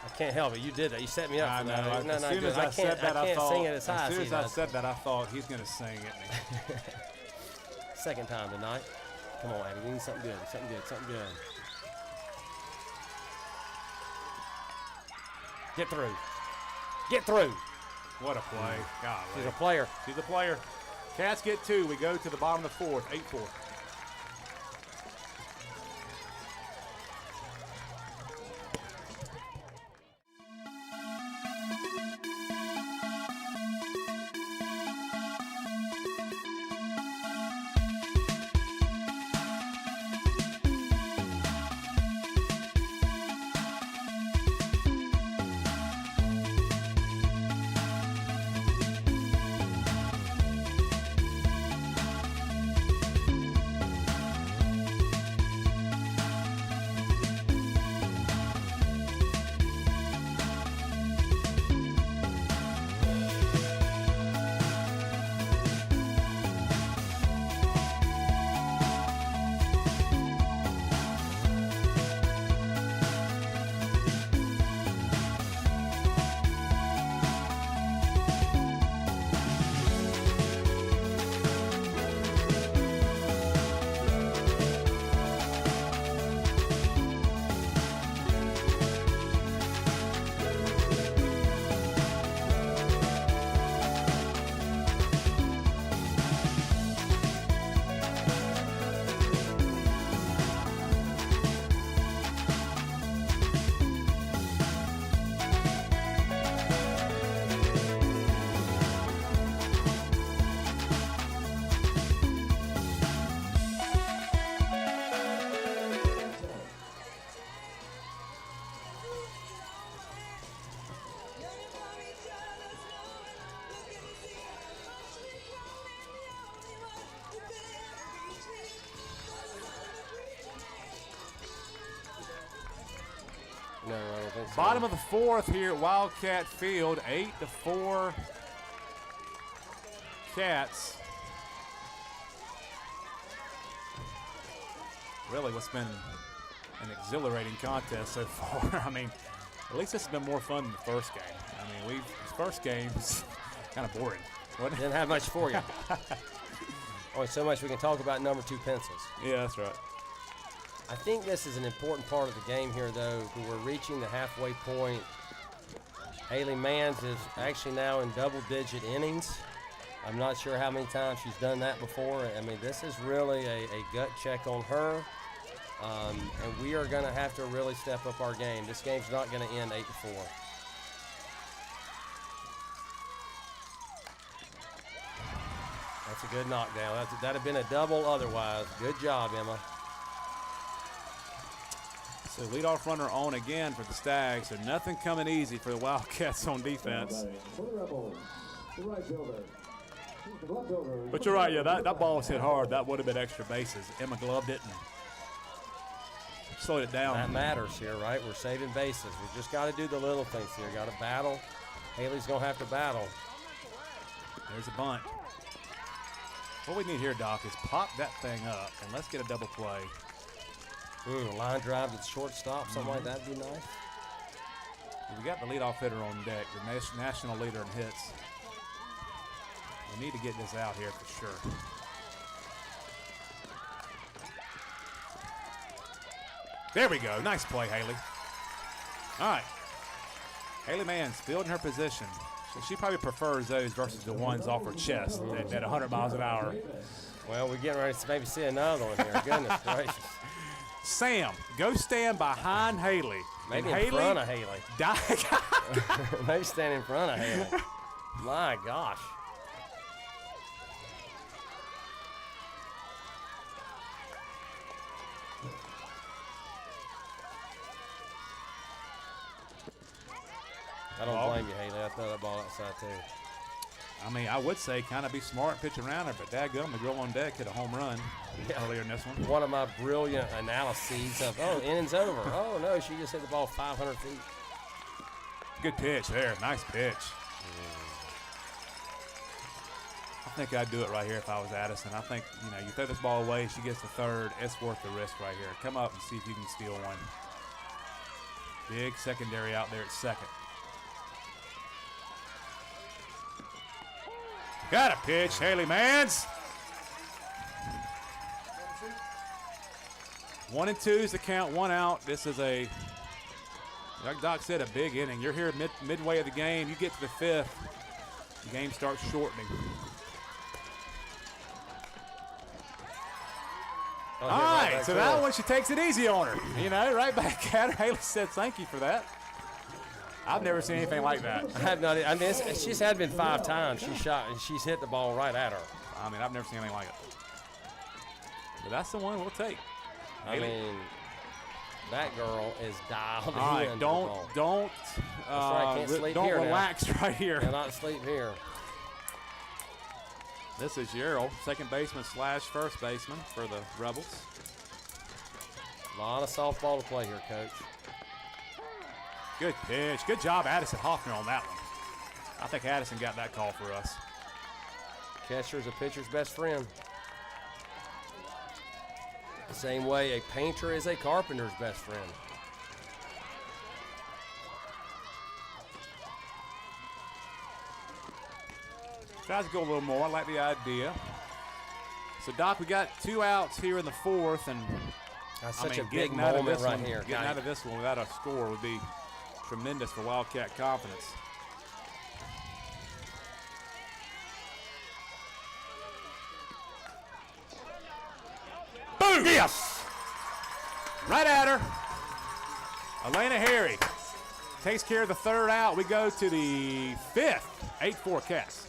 I can't help it. You did that. You set me up I for know. that. As soon as I said that, I can't thought. sing it as high As soon as as he I does. said that, I thought he's going to sing at me. Second time tonight. Come on, Addie. We need something good. Something good. Something good. Get through. Get through. What a play. Golly. She's a player. She's a player. Cats get 2. We go to the bottom of the 4th, 8-4. Bottom of the fourth here at Wildcat Field, 8-4 Cats. Really, what's been an exhilarating contest so far. I mean, at least this has been more fun than the first game. I mean, the first game was kind of boring. Wasn't it? Didn't have much for you. Only so much we can talk about number 2 pencils. Yeah, that's right. I think this is an important part of the game here, though. We're reaching the halfway point. Haley Manns is actually now in double-digit innings. I'm not sure how many times she's done that before. I mean, this is really a gut check on her. And we are going to have to really step up our game. This game's not going to end 8-4. That's a good knockdown. That'd have been a double otherwise. Good job, Emma. So leadoff runner on again for the Stags. So nothing coming easy for the Wildcats on defense. For the Rebels, the right fielder. The left fielder. But you're right, yeah, that ball was hit hard. That would have been extra bases. Emma gloved it and slowed it down. That matters here, right? We're saving bases. We just got to do the little things here. Got to battle. Haley's going to have to battle. There's a bunt. What we need here, Doc, is pop that thing up and let's get a double play. A line drive to the shortstop, something like that would be nice. We got the leadoff hitter on deck, the national leader in hits. We need to get this out here for sure. There we go. Nice play, Haley. All right. Haley Manns fielding her position. She probably prefers those versus the ones off her chest at 100 miles an hour. Well, we're getting ready to maybe see another one here. Goodness gracious. Sam, go stand behind Haley. Maybe And in front of Haley. Maybe stand in front of Haley. My gosh. I don't blame you, Haley. I throw that ball outside, too. I mean, I would say kind of be smart, pitch around her, but dadgum, the girl on deck hit a home run earlier in this one. One of my brilliant analyses of, inning's over. Oh, no, she just hit the ball 500 feet. Good pitch there. Nice pitch. I think I'd do it right here if I was Addison. I think, you throw this ball away, she gets the third. It's worth the risk right here. Come up and see if you can steal one. Big secondary out there at second. Got a pitch, Haley Manns. 1-2 is the count, 1 out. This is like Doc said, a big inning. You're here midway of the game. You get to the 5th, the game starts shortening. All right, so that one, she takes it easy on her. Right back at her. Haley said thank you for that. I've never seen anything like that. I have not. I mean, she's had been 5 times. She shot and she's hit the ball right at her. I mean, I've never seen anything like it. But that's the one we'll take. I mean, that girl is dialed All right, in. don't can't sleep don't here relax right here. Cannot sleep here. This is Yerrill, second baseman / first baseman for the Rebels. A lot of softball to play here, Coach. Good pitch. Good job, Addison Hoffner, on that one. I think Addison got that call for us. Catcher's a pitcher's best friend. The same way a painter is a carpenter's best friend. Tries to go a little more. I like the idea. So, Doc, we got 2 outs here in the 4th, and That's such a big getting out of moment this right one, here. Getting out of this one without a score would be tremendous for Wildcat confidence. Boom! Yes! Right at her. Elena Harry takes care of the 3rd out. We go to the 5th. 8-4 Cats.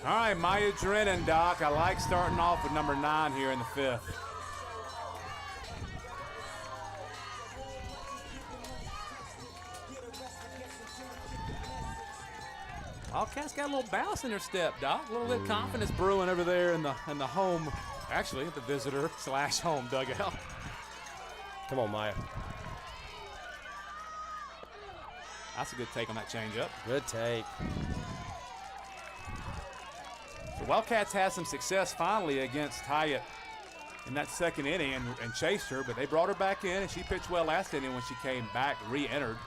All right, Maya Drennan, Doc. I like starting off with number 9 here in the 5th. Wildcats got a little bounce in their step, Doc. A little bit of confidence brewing over there in the home, actually the visitor / home dugout. Come on, Maya. That's a good take on that changeup. Good take. The Wildcats had some success finally against Hyatt in that 2nd inning and chased her, but they brought her back in, and she pitched well last inning when she came back, re-entered.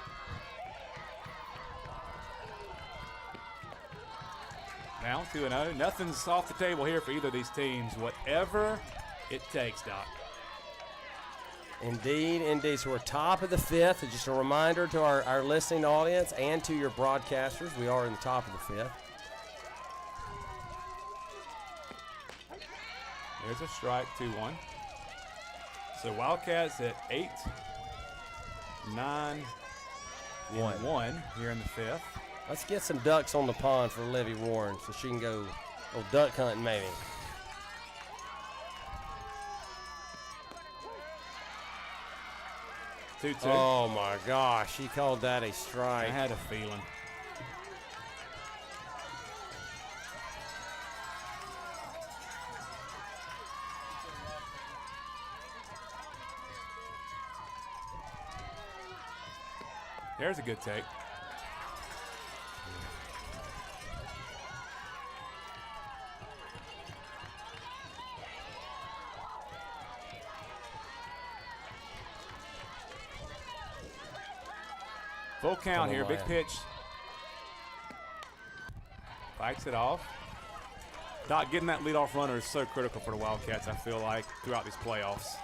Now 2-0. Nothing's off the table here for either of these teams. Whatever it takes, Doc. Indeed, indeed. So we're top of the 5th. Just a reminder to our listening audience and to your broadcasters, we are in the top of the 5th. There's a strike, 2-1. So Wildcats at 8, 9, 1 here in the 5th. Let's get some ducks on the pond for Livy Warren so she can go duck hunting maybe. Two. Oh my gosh, she called that a I strike. had a feeling. There's a good take. Full count here, big pitch. Fights it off. Doc, getting that leadoff runner is so critical for the Wildcats, I feel like, throughout these playoffs.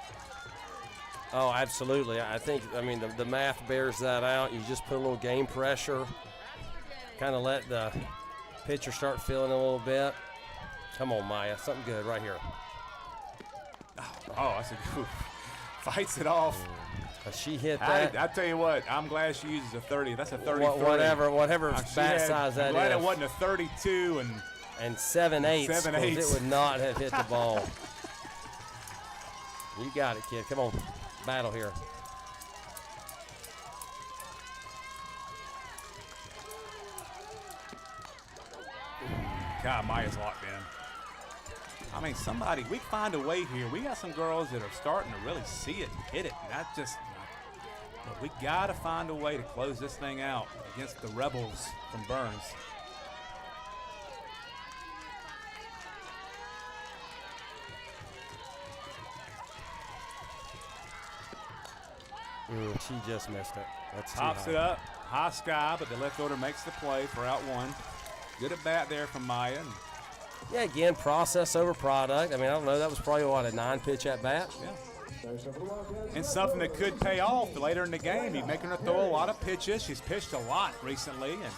Oh, absolutely. I think, the math bears that out. You just put a little game pressure, kind of let the pitcher start feeling a little bit. Come on, Maya, something good right here. Oh, that's a good. Fights it off. She hit that. I tell you what, I'm glad she uses a 30. That's a 33. Whatever She bat had- size that I'm glad is. it wasn't a 32 And 7/8. 7/8. It would not have hit the ball. You got it, kid. Come on. Battle here. God, Maya's locked in. I mean, we find a way here. We got some girls that are starting to really see it and hit it. Not just, but we got to find a way to close this thing out against the Rebels from Byrnes. She just missed it. That's too Pops high. it up, high sky, but the left fielder makes the play for out 1. Good at bat there from Maya. Yeah, again, process over product. I don't know. That was probably, a 9-pitch at bat? Yeah. And something that could pay off later in the game. He's making her throw a lot of pitches. She's pitched a lot recently, and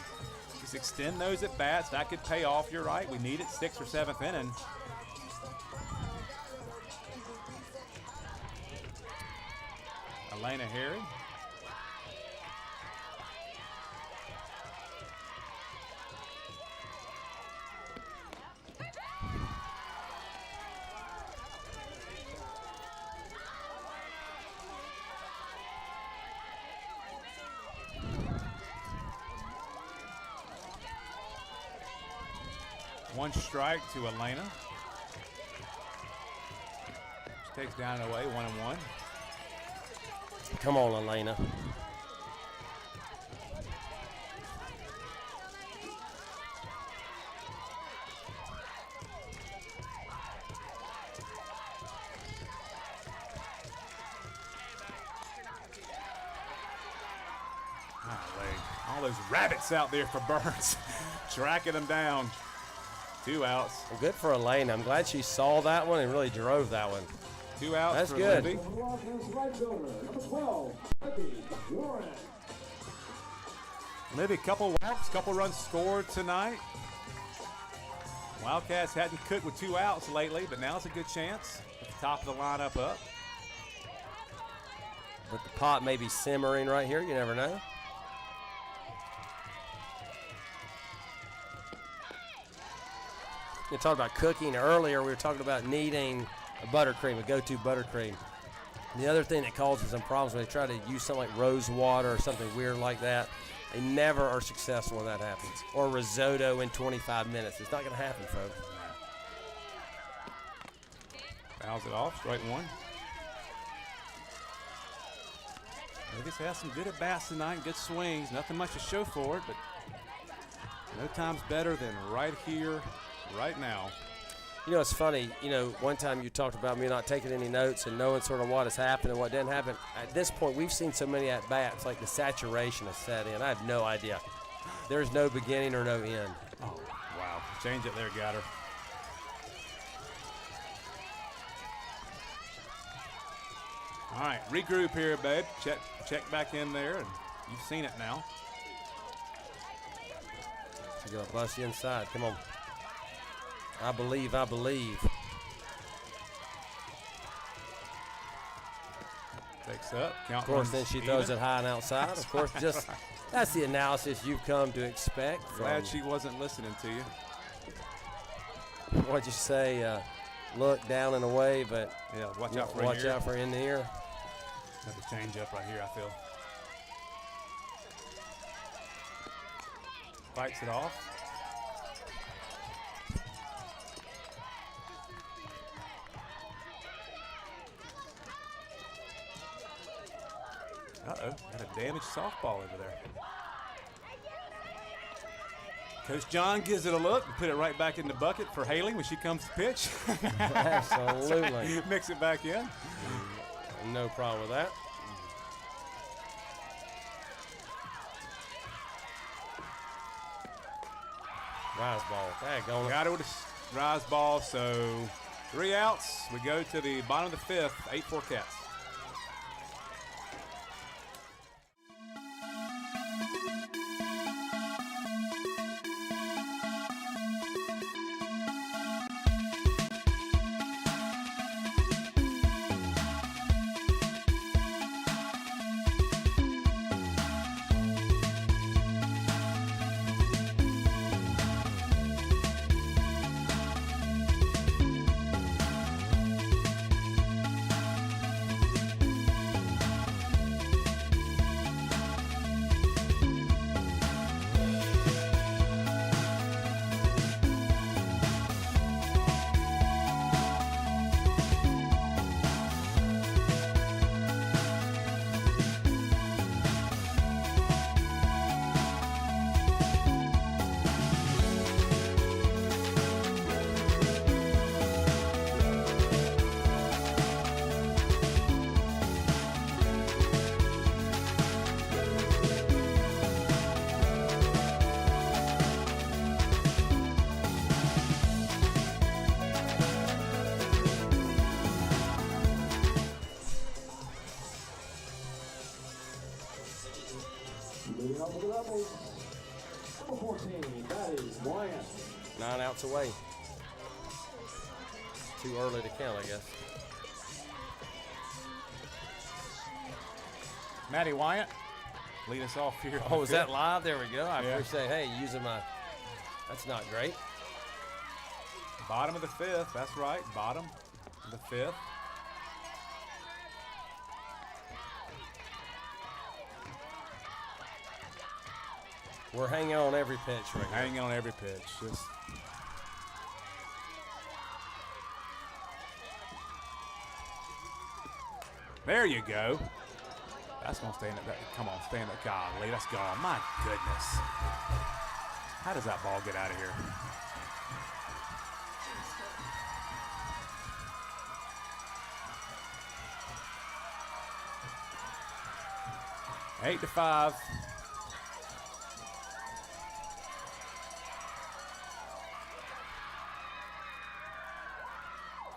just extend those at bats. That could pay off. You're right. We need it 6th or 7th inning. Elena Harry. One strike to Elena. She takes down and away, 1-1. Come on, Elena. All those rabbits out there for Byrnes, tracking them down. 2 outs. Well, good for Elena. I'm glad she saw that one and really drove that one. 2 outs. That's for good. Libby. Right fielder, number 12, Libby Warren. Libby, couple walks, couple runs scored tonight. Wildcats hadn't cooked with 2 outs lately, but now's a good chance. At the top of the lineup up. But the pot may be simmering right here. You never know. You talked about cooking earlier. We were talking about needing a buttercream, a go-to buttercream. The other thing that causes some problems when they try to use something like rose water or something weird like that, they never are successful when that happens. Or risotto in 25 minutes. It's not going to happen, folks. Fouls it off, strike one. Nuggets has some good at-bats tonight, good swings. Nothing much to show for it, but no time's better than right here, right now. You know, it's funny. You know, one time you talked about me not taking any notes and knowing sort of what has happened and what didn't happen. At this point, we've seen so many at-bats, like the saturation has set in. I have no idea. There's no beginning or no end. Oh, wow. Change it there, got her. All right, regroup here, babe. Check back in there, and you've seen it now. You're going to bust you inside. Come on. I believe, I believe. Takes up. Count Of course, runs then she even. throws it high and outside. Of course, just that's the analysis you've come to expect. Glad she wasn't listening to you. What'd you say? Look down and away, but Yeah, watch out for watch out for in the ear. Have to change up right here, I feel. Fights it off. Uh-oh, got a damaged softball over there. Coach John gives it a look and put it right back in the bucket for Haley when she comes to pitch. Absolutely. Mix it back in. No problem with that. Rise ball. Daggone it. Got it with a rise ball, so 3 outs. We go to the bottom of the 5th, 8-4 Cats. Moving on to the Rebels. Number 14, that is Wyatt. 9 outs away. Too early to count, I guess. Maddie Wyatt, lead us off here. Oh, is that live? There we go. I Yeah. appreciate, hey, using my, that's not great. Bottom of the 5th, that's right, bottom of the 5th. We're hanging on every pitch right now. Hanging on every pitch. Just there you go. That's gonna stay in that. Come on, stay in that. Golly, that's gone. My goodness. How does that ball get out of here? Eight to 5.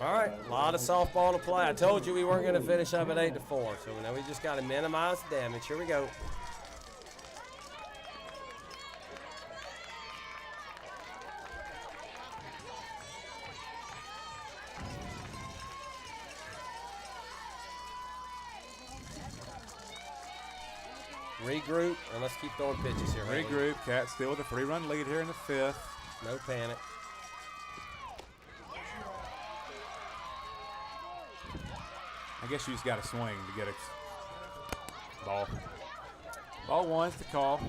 All right, a lot of softball to play. I told you we weren't going to finish up at 8-4, so now we just got to minimize the damage. Here we go. Regroup, and let's keep throwing pitches here. Haley. Regroup. Cats still with a 3-run lead here in the 5th. No panic. I guess you just got to swing to get a ball. Ball one's the call.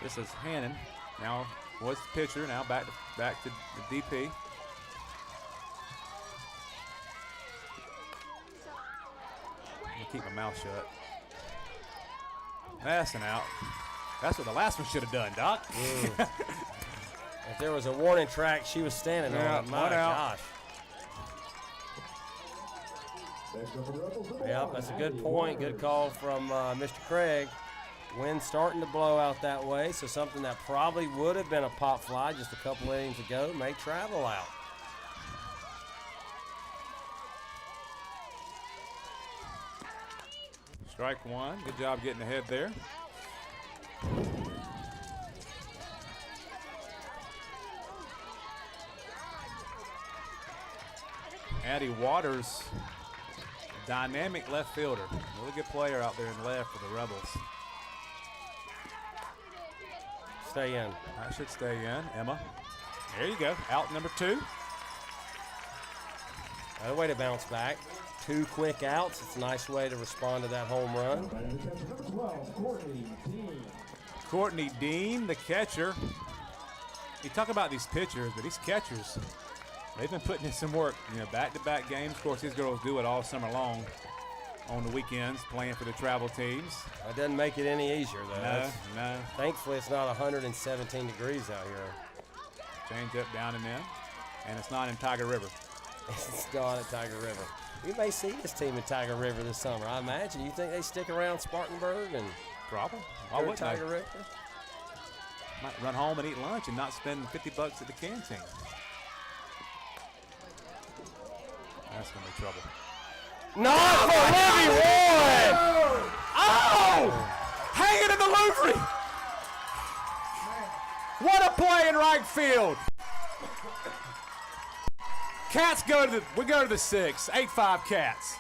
This is Hannon. Now was the pitcher. Now back to the DP. I'm gonna keep my mouth shut. That's an out. That's what the last one should have done, Doc. If there was a warning track, she was standing on it. My one out. gosh. Yep, that's a good point. Good call from Mr. Craig. Wind starting to blow out that way, so something that probably would have been a pop fly just a couple innings ago may travel out. Strike one. Good job getting ahead there. Addie Waters, dynamic left fielder. Really good player out there in left for the Rebels. Stay in. That should stay in. Emma. There you go. Out number 2. Another way to bounce back. 2 quick outs. It's a nice way to respond to that home run. Courtney Dean, the catcher. You talk about these pitchers, but these catchers, they've been putting in some work. You know, back-to-back games. Of course, these girls do it all summer long on the weekends, playing for the travel teams. That doesn't make it any easier, though. No. Thankfully, it's not 117 degrees out here. Change up, down and in. And it's not in Tiger River. It's not at Tiger River. We may see this team in Tiger River this summer, I imagine. You think they stick around Spartanburg and Probably. Why go to wouldn't Tiger they? River? Might run home and eat lunch and not spend $50 at the canteen. That's going to be trouble. Not for Levy Ward! Oh! Hanging in the Louvre! What a play in right field! Cats we go to the 6. 8-5 Cats.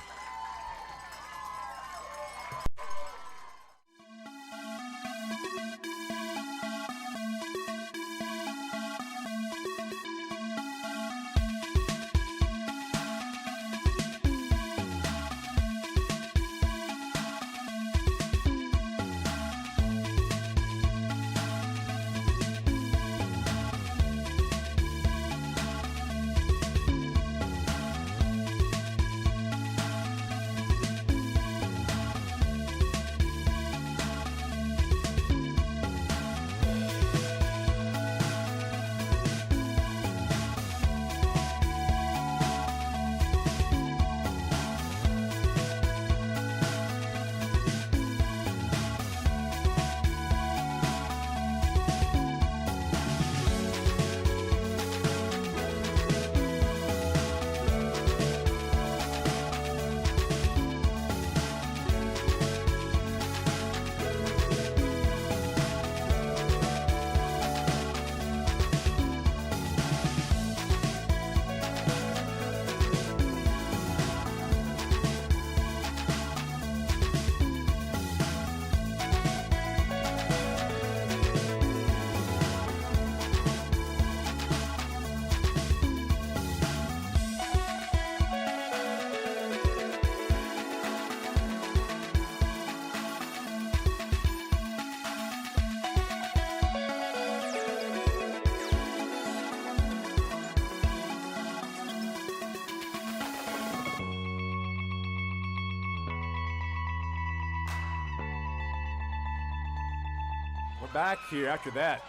Back here after that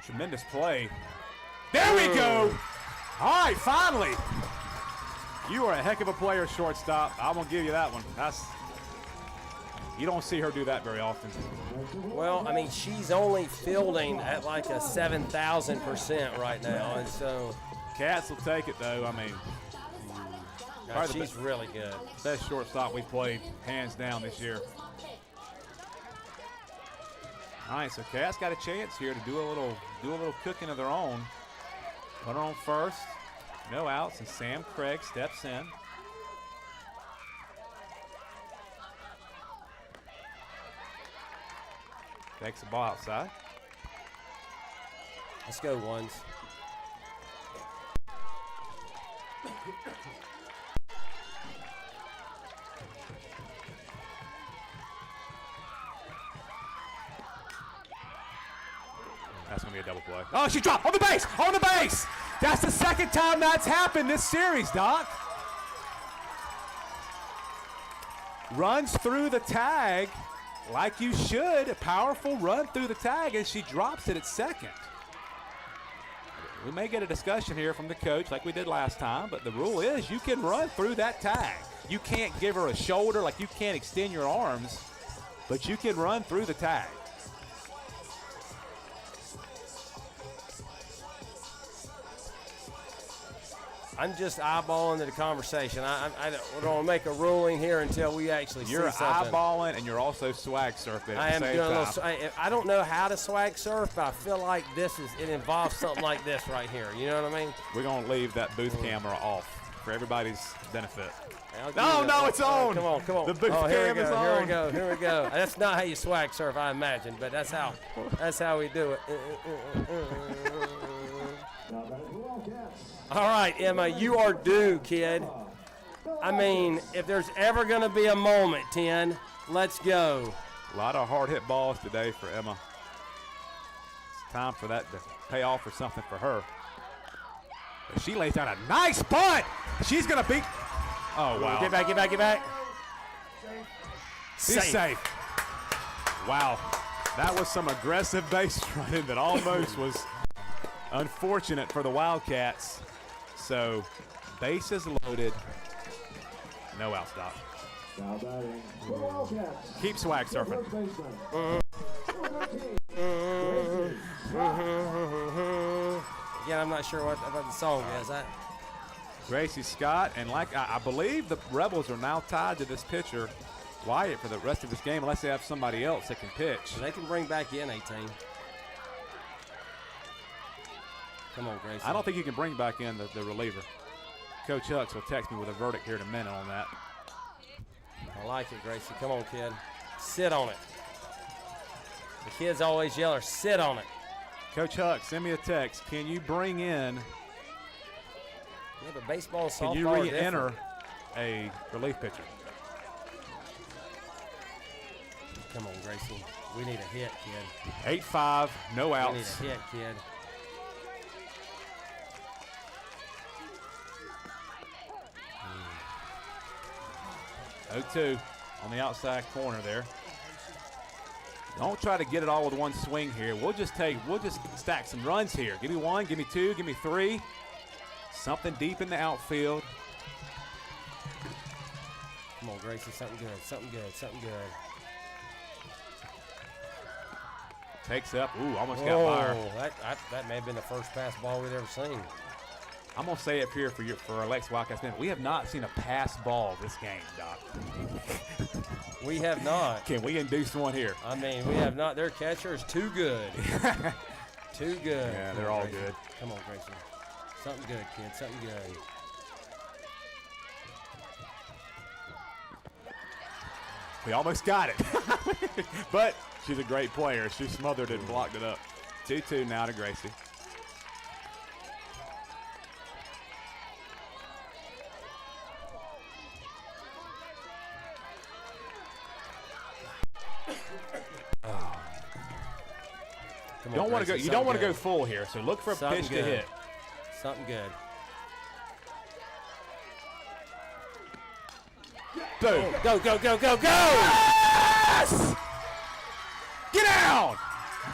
tremendous play. There we go. All right, finally. You are a heck of a player, shortstop. I'm going to give you that one. You don't see her do that very often. Well, I mean, she's only fielding at like a 7,000% right now, and so Cats will take it, though. I mean, she's really good. Best shortstop we've played, hands down, this year. All right, so Cats got a chance here to do a little cooking of their own. Runner on first, no outs, and Sam Craig steps in. Takes the ball outside. Let's go ones. That's going to be a double play. Oh, she dropped on the base! On the base! That's the second time that's happened this series, Doc. Runs through the tag like you should. A powerful run through the tag, and she drops it at second. We may get a discussion here from the coach like we did last time, but the rule is you can run through that tag. You can't give her a shoulder, like you can't extend your arms, but you can run through the tag. I'm just eyeballing the conversation. I don't want to make a ruling here until we actually You're see something. eyeballing and you're also swag surfing I at am the same doing a time. little. I don't know how to swag surf, but I feel like it involves something like this right here. You know what I mean? We're going to leave that booth camera off for everybody's benefit. No, it's on. Come on, come on. The booth here cam we is go, on. Here we go. Here we go. That's not how you swag surf, I imagine, but that's how we do it. Now back to the Wildcats. All right, Emma, you are due, kid. I mean, if there's ever going to be a moment, 10, let's go. A lot of hard hit balls today for Emma. It's time for that to pay off for something for her. But she lays down a nice bunt. She's going to beat. Oh, wow. Get back, get back, get back. She's safe. Wow. That was some aggressive base running that almost was unfortunate for the Wildcats. So, bases loaded. No out stop. Now batting for the Wildcats. Keep swag surfing. First baseman. Number 13. Again, I'm not sure what about the song is. Gracie Scott, and like I believe the Rebels are now tied to this pitcher, Wyatt, for the rest of this game, unless they have somebody else that can pitch. They can bring back in 18. Come on, Gracie. I don't think you can bring back in the reliever. Coach Hucks will text me with a verdict here in a minute on that. I like it, Gracie. Come on, kid. Sit on it. The kids always yell her, sit on it. Coach Hucks, send me a text. Can you bring in, Yeah, but baseball and softball can you are re-enter different. a relief pitcher? Come on, Gracie. We need a hit, kid. 8-5, no We need outs. a hit, kid. Mm. 0-2 on the outside corner there. Don't try to get it all with one swing here. We'll just stack some runs here. Give me one, give me two, give me three. Something deep in the outfield. Come on, Gracie. Something good, something good, something good. Takes up. Ooh, almost got fire. That may have been the first pass ball we've ever seen. I'm gonna say up here for our Lex Wildcats man, we have not seen a pass ball this game, Doc. We have not. Can we induce one here? I mean, we have not. Their catcher is too good. Too good. Yeah, Come they're on, all Gracie. good. Come on, Gracie. Something good, kid. Something good. We almost got it. But she's a great player. She smothered it and blocked it up. 2-2 now to Gracie. Come You don't on, want to go. Gracie, You don't want to something go full here. So look for a Something pitch to good. hit. good. Something good. Boom. Go, go, go, go, go! Yes! Get down!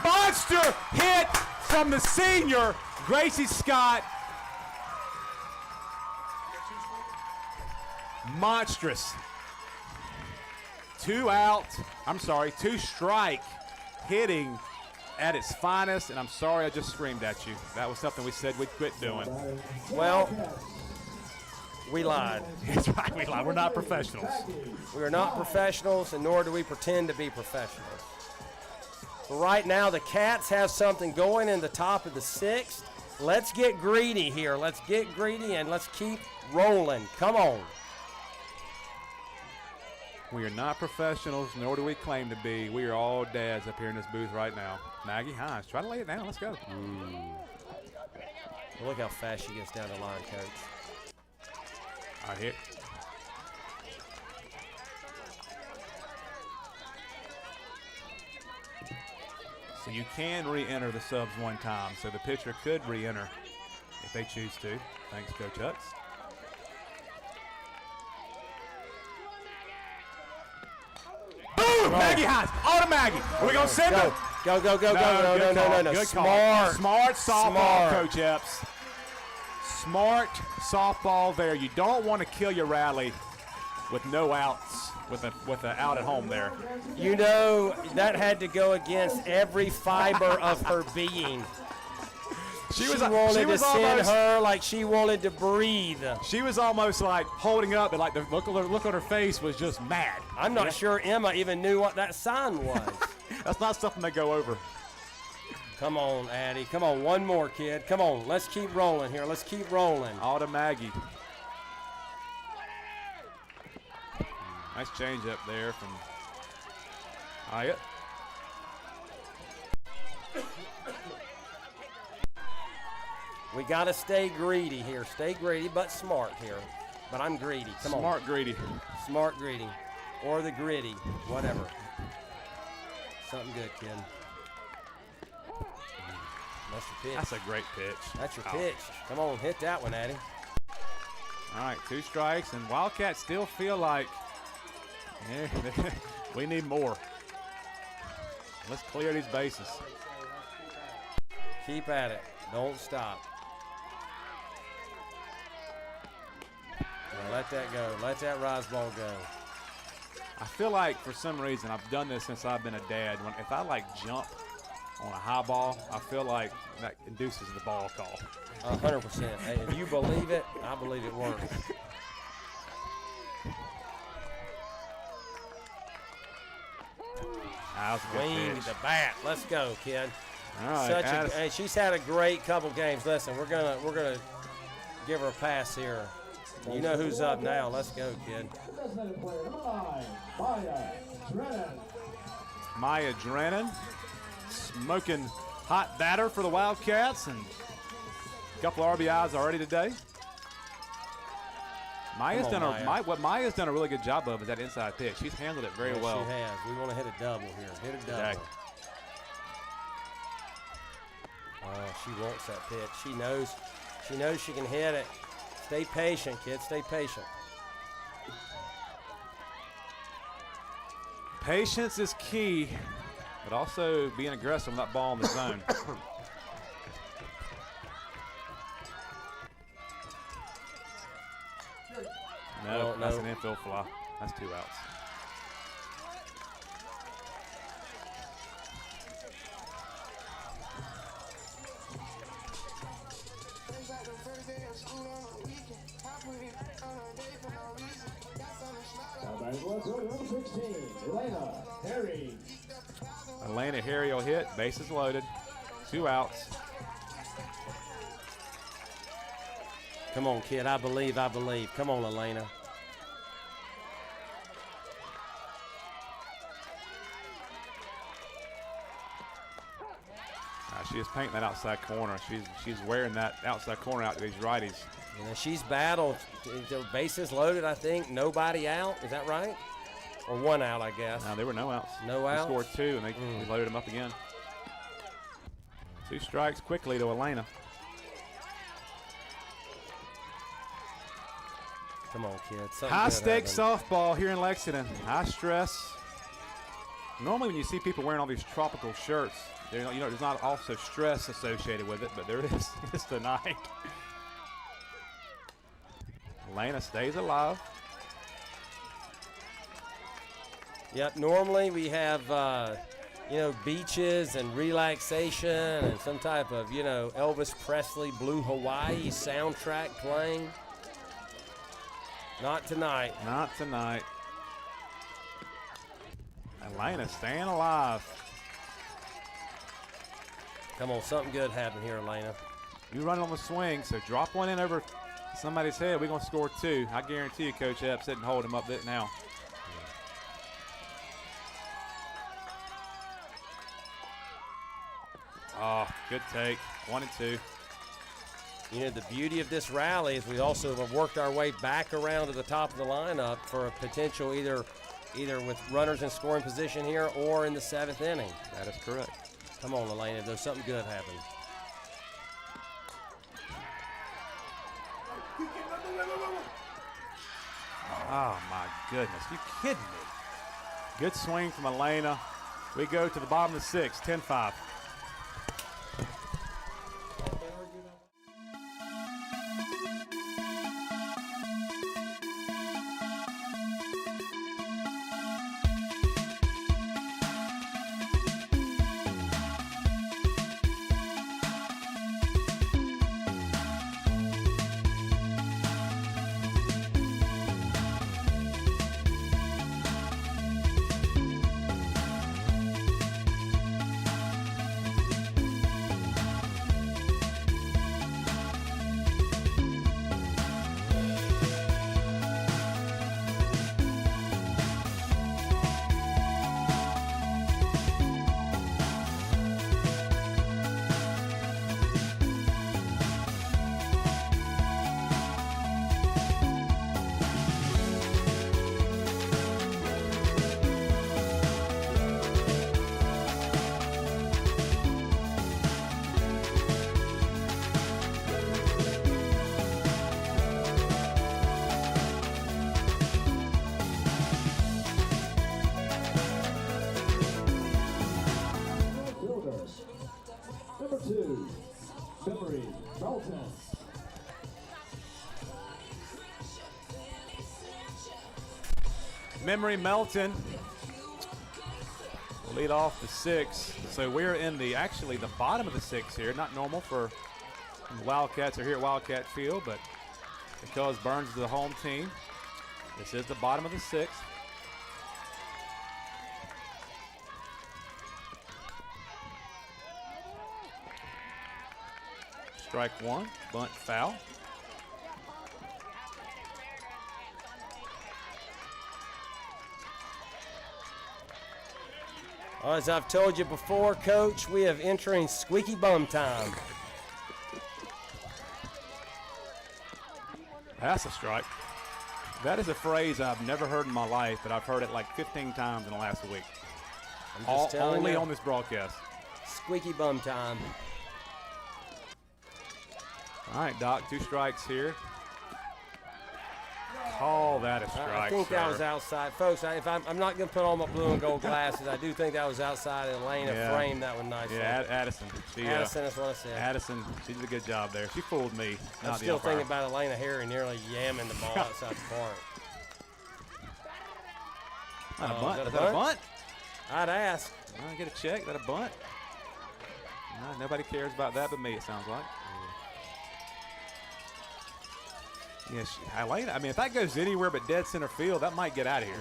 Monster hit from the senior, Gracie Scott. Monstrous. 2 strike hitting at its finest, and I'm sorry I just screamed at you. That was something we said we'd quit doing. Well, we lied. That's right, we lied. We're not professionals. We are not professionals, and nor do we pretend to be professionals. But right now, the Cats have something going in the top of the 6th. Let's get greedy here. Let's get greedy, and let's keep rolling. Come on. We are not professionals, nor do we claim to be. We are all dads up here in this booth right now. Maggie Hines, try to lay it down. Let's go. Look how fast she gets down the line, Coach. All right, hit. So you can re-enter the subs one time. So the pitcher could re-enter if they choose to. Thanks, Coach Hutz. Boom! Maggie Hines. Auto Maggie. Are we going to send him? Go. No. Good call. Smart. Smart softball, Smart. Coach Epps. Smart softball there. You don't want to kill your rally with no outs, with a out at home there. You know, that had to go against every fiber of her being. She wanted to send her like she wanted to breathe. She was almost like holding up, and like the look on her face was just mad. I'm not sure Emma even knew what that sign was. That's not something they go over. Come on, Addie. Come on, one more, kid. Come on, let's keep rolling here. Let's keep rolling. All to Maggie. Nice change up there from Hyatt. We got to stay greedy here. Stay greedy, but smart here. But I'm greedy. Come on. Smart greedy. Smart greedy. Or the gritty. Whatever. Something good, kid. That's your pitch. That's a great pitch. That's your Out. pitch. Come on, hit that one, Addie. All right, 2 strikes, and Wildcats still feel like we need more. Let's clear these bases. Keep at it. Don't stop. Now let that go. Let that rise ball go. I feel like for some reason I've done this since I've been a dad. If I like jump on a high ball, I feel like that induces the ball call. 100%. Hey, if you believe it, I believe it works. That was a good Swing pitch. the bat. Let's go, kid. All right, Hey, she's had a great couple games. Listen, we're gonna give her a pass here. You know who's up now. Let's go, kid. Designated player number 9, Maya Drennan. Maya Drennan, smoking hot batter for the Wildcats, and a couple of RBIs already today. Maya's done a really good job of is that inside pitch. She's handled it very Yes, well. She has. We want to hit a double here. Hit a double. Okay. Oh, she wants that pitch. She knows she can hit it. Stay patient, kid. Stay patient. Patience is key, but also being aggressive with that ball in the zone. No, No. that's an infield fly. That's 2 outs. Number 16, Elena Harry. Atlanta Harry will hit. Bases loaded. 2 outs. Come on, kid. I believe. Come on, Elena. She is painting that outside corner. She's wearing that outside corner out to these righties. You know, she's battled. The bases loaded, I think. Nobody out. Is that right? Or 1 out, I guess. No, there were no outs. No They outs? scored 2, and they loaded them up again. 2 strikes quickly to Elena. Come on, kid. Something High good stakes happened. softball here in Lexington. High stress. Normally, when you see people wearing all these tropical shirts, there's not also stress associated with it, but there is this tonight. Elena stays alive. Yep. Normally we have, beaches and relaxation and some type of, Elvis Presley Blue Hawaii soundtrack playing. Not tonight. Not tonight. Elena staying alive. Come on, something good happened here, Elena. You run on the swing, so drop one in over somebody's head. We're going to score 2. I guarantee you Coach Epps didn't hold him up now. Oh, good take. 1 and 2. You know, the beauty of this rally is we also have worked our way back around to the top of the lineup for a potential either with runners in scoring position here or in the 7th inning. That is correct. Come on, Elena. There's something good happening. Oh, my goodness. You kidding me? Good swing from Elena. We go to the bottom of the sixth, 10-5. Fielders. Number 2, Memory Melton. Memory Melton will lead off the sixth. So we're in the bottom of the sixth here. Not normal for the Wildcats are here at Wildcat Field, but because Byrnes is the home team, this is the bottom of the sixth. Strike one, bunt foul. Well, as I've told you before, Coach, we have entering squeaky bum time. That's a strike. That is a phrase I've never heard in my life, but I've heard it like 15 times in the last week. I'm just telling Only you, on this broadcast. squeaky bum time. All right, Doc, 2 strikes here. Call that a strike, I think that sir. was outside. Folks, I'm not going to put on my blue and gold glasses. I do think that was outside, and Elena framed that one nicely. Yeah, Addison. Addison, that's what I said. Addison, she did a good job there. She fooled me. I'm still thinking about Elena Harry nearly yamming the ball outside the park. Not a Oh, bunt. is Is that that a a bunt? I'd ask. I get a check. Is that a bunt? No, nobody cares about that but me, it sounds like. Yes, Elena, I mean, if that goes anywhere but dead center field, that might get out of here.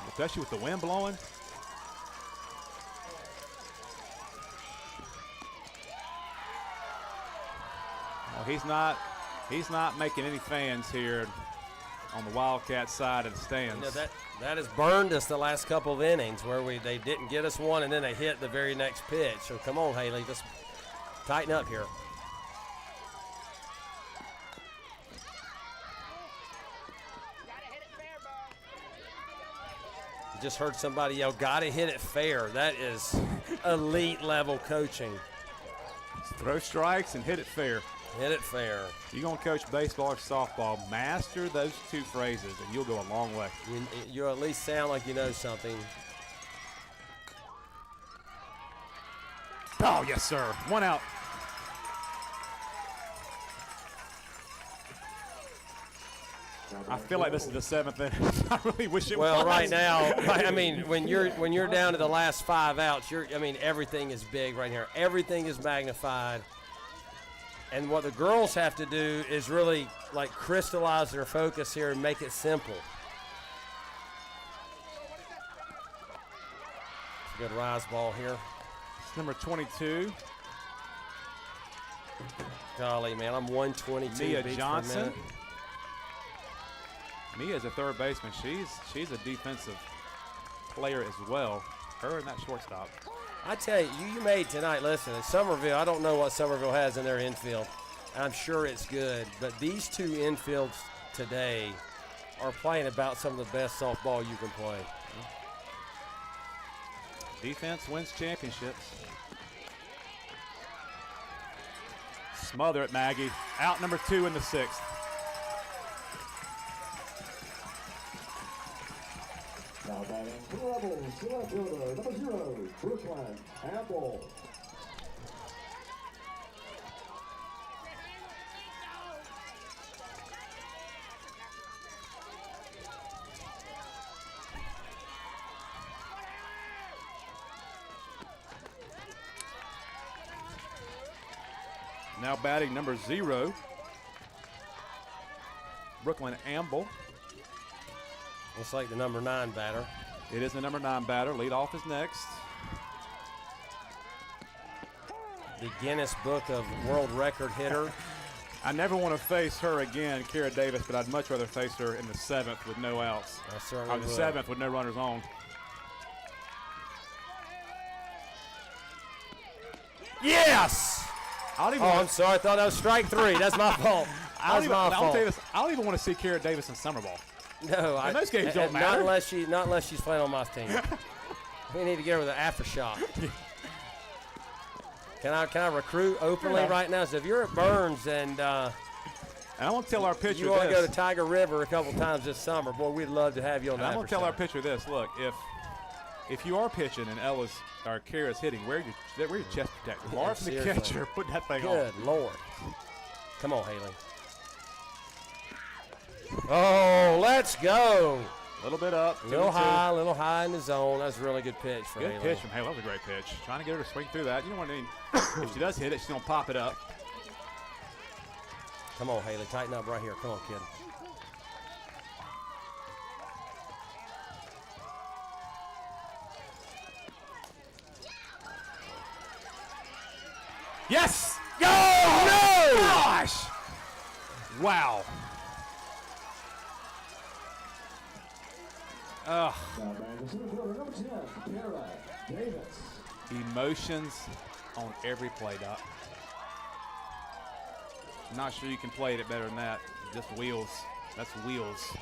Especially with the wind blowing. Well, he's not making any fans here on the Wildcat side of the stands. You know, that has burned us the last couple of innings where they didn't get us one and then they hit the very next pitch. So come on, Haley, let's tighten up here. I just heard somebody yell, "Gotta hit it fair." That is elite level coaching. Throw strikes and hit it fair. Hit it fair. You're going to coach baseball or softball, master those 2 phrases, and you'll go a long way. You at least sound like you know something. Oh, yes, sir. 1 out. I feel like this is the 7th inning. I really wish it was. Well, right now, I mean, when you're down to the last 5 outs, everything is big right here. Everything is magnified. And what the girls have to do is really like crystallize their focus here and make it simple. Good rise ball here. It's number 22. Golly, man, I'm 122 Mia beats Johnson. per minute. Mia's a third baseman. She's a defensive player as well. Her and that shortstop. I tell you, you made tonight, listen, at Somerville, I don't know what Somerville has in their infield. I'm sure it's good, but these 2 infields today are playing about some of the best softball you can play. Defense wins championships. Smother it, Maggie. Out number 2 in the 6th. Now batting to the levels, the left fielder, number 0, Brooklyn Apple. Now batting number 0, Brooklyn Amble. Looks like the number 9 batter. It is the number 9 batter. Lead off is next. The Guinness Book of World Record hitter. I never want to face her again, Kara Davis, but I'd much rather face her in the 7th with no outs. I certainly Or the would. 7th with no runners on. Yes! I don't even Oh, want I'm sorry. I thought that was strike 3. That's my fault. I That's my fault. don't even want to see Kara Davis in summer ball. No, And those games don't not matter. unless she's playing on my team. We need to get her with an aftershock. Can I recruit openly Yeah. right now? So if you're at Byrnes and And I want to tell our pitcher you want to this. go to Tiger River a couple times this summer, boy, we'd love to have you on And the I'm going to tell our aftershock. pitcher this. Look, if you are pitching and Ella's or Kara's hitting, wear your chest protector. Far from the seriously. catcher, put that thing on. Good Lord. Come on, Haley. Oh, let's go. A little bit up. A 2 little and 2. high in the zone. That's a really good pitch for Good Haley. pitch from Haley. That was a great pitch. Trying to get her to swing through that. You know what I mean? If she does hit it, she's going to pop it up. Come on, Haley. Tighten up right here. Come on, kid. Yes! Oh, no! Gosh! Wow. Now batting the center fielder, number 10, Kara Davis. Emotions on every play, Doc. I'm not sure you can play it better than that. Just wheels. That's wheels.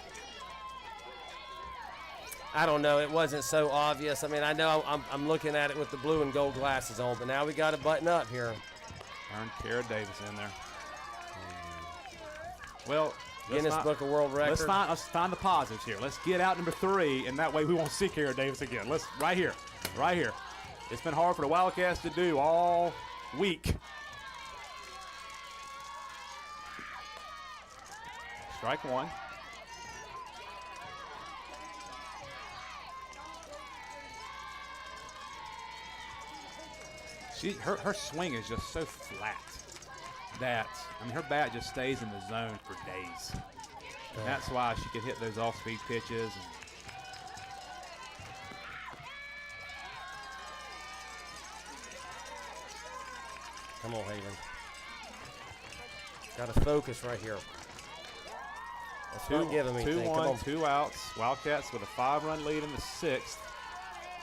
I don't know. It wasn't so obvious. I mean, I know I'm looking at it with the blue and gold glasses on, but now we got to button up here. Earned Kara Davis in there. Well, Guinness Book of World Record. let's find the positives here. Let's get out number 3, and that way we won't see Kara Davis again. Right here. It's been hard for the Wildcats to do all week. Strike 1. Her swing is just so flat that, I mean, her bat just stays in the zone for days. And that's why she can hit those off-speed pitches. Come on, Haley. Got to focus right here. That's not giving me anything. Come 2-1, on. 2 outs. Wildcats with a 5-run lead in the 6th.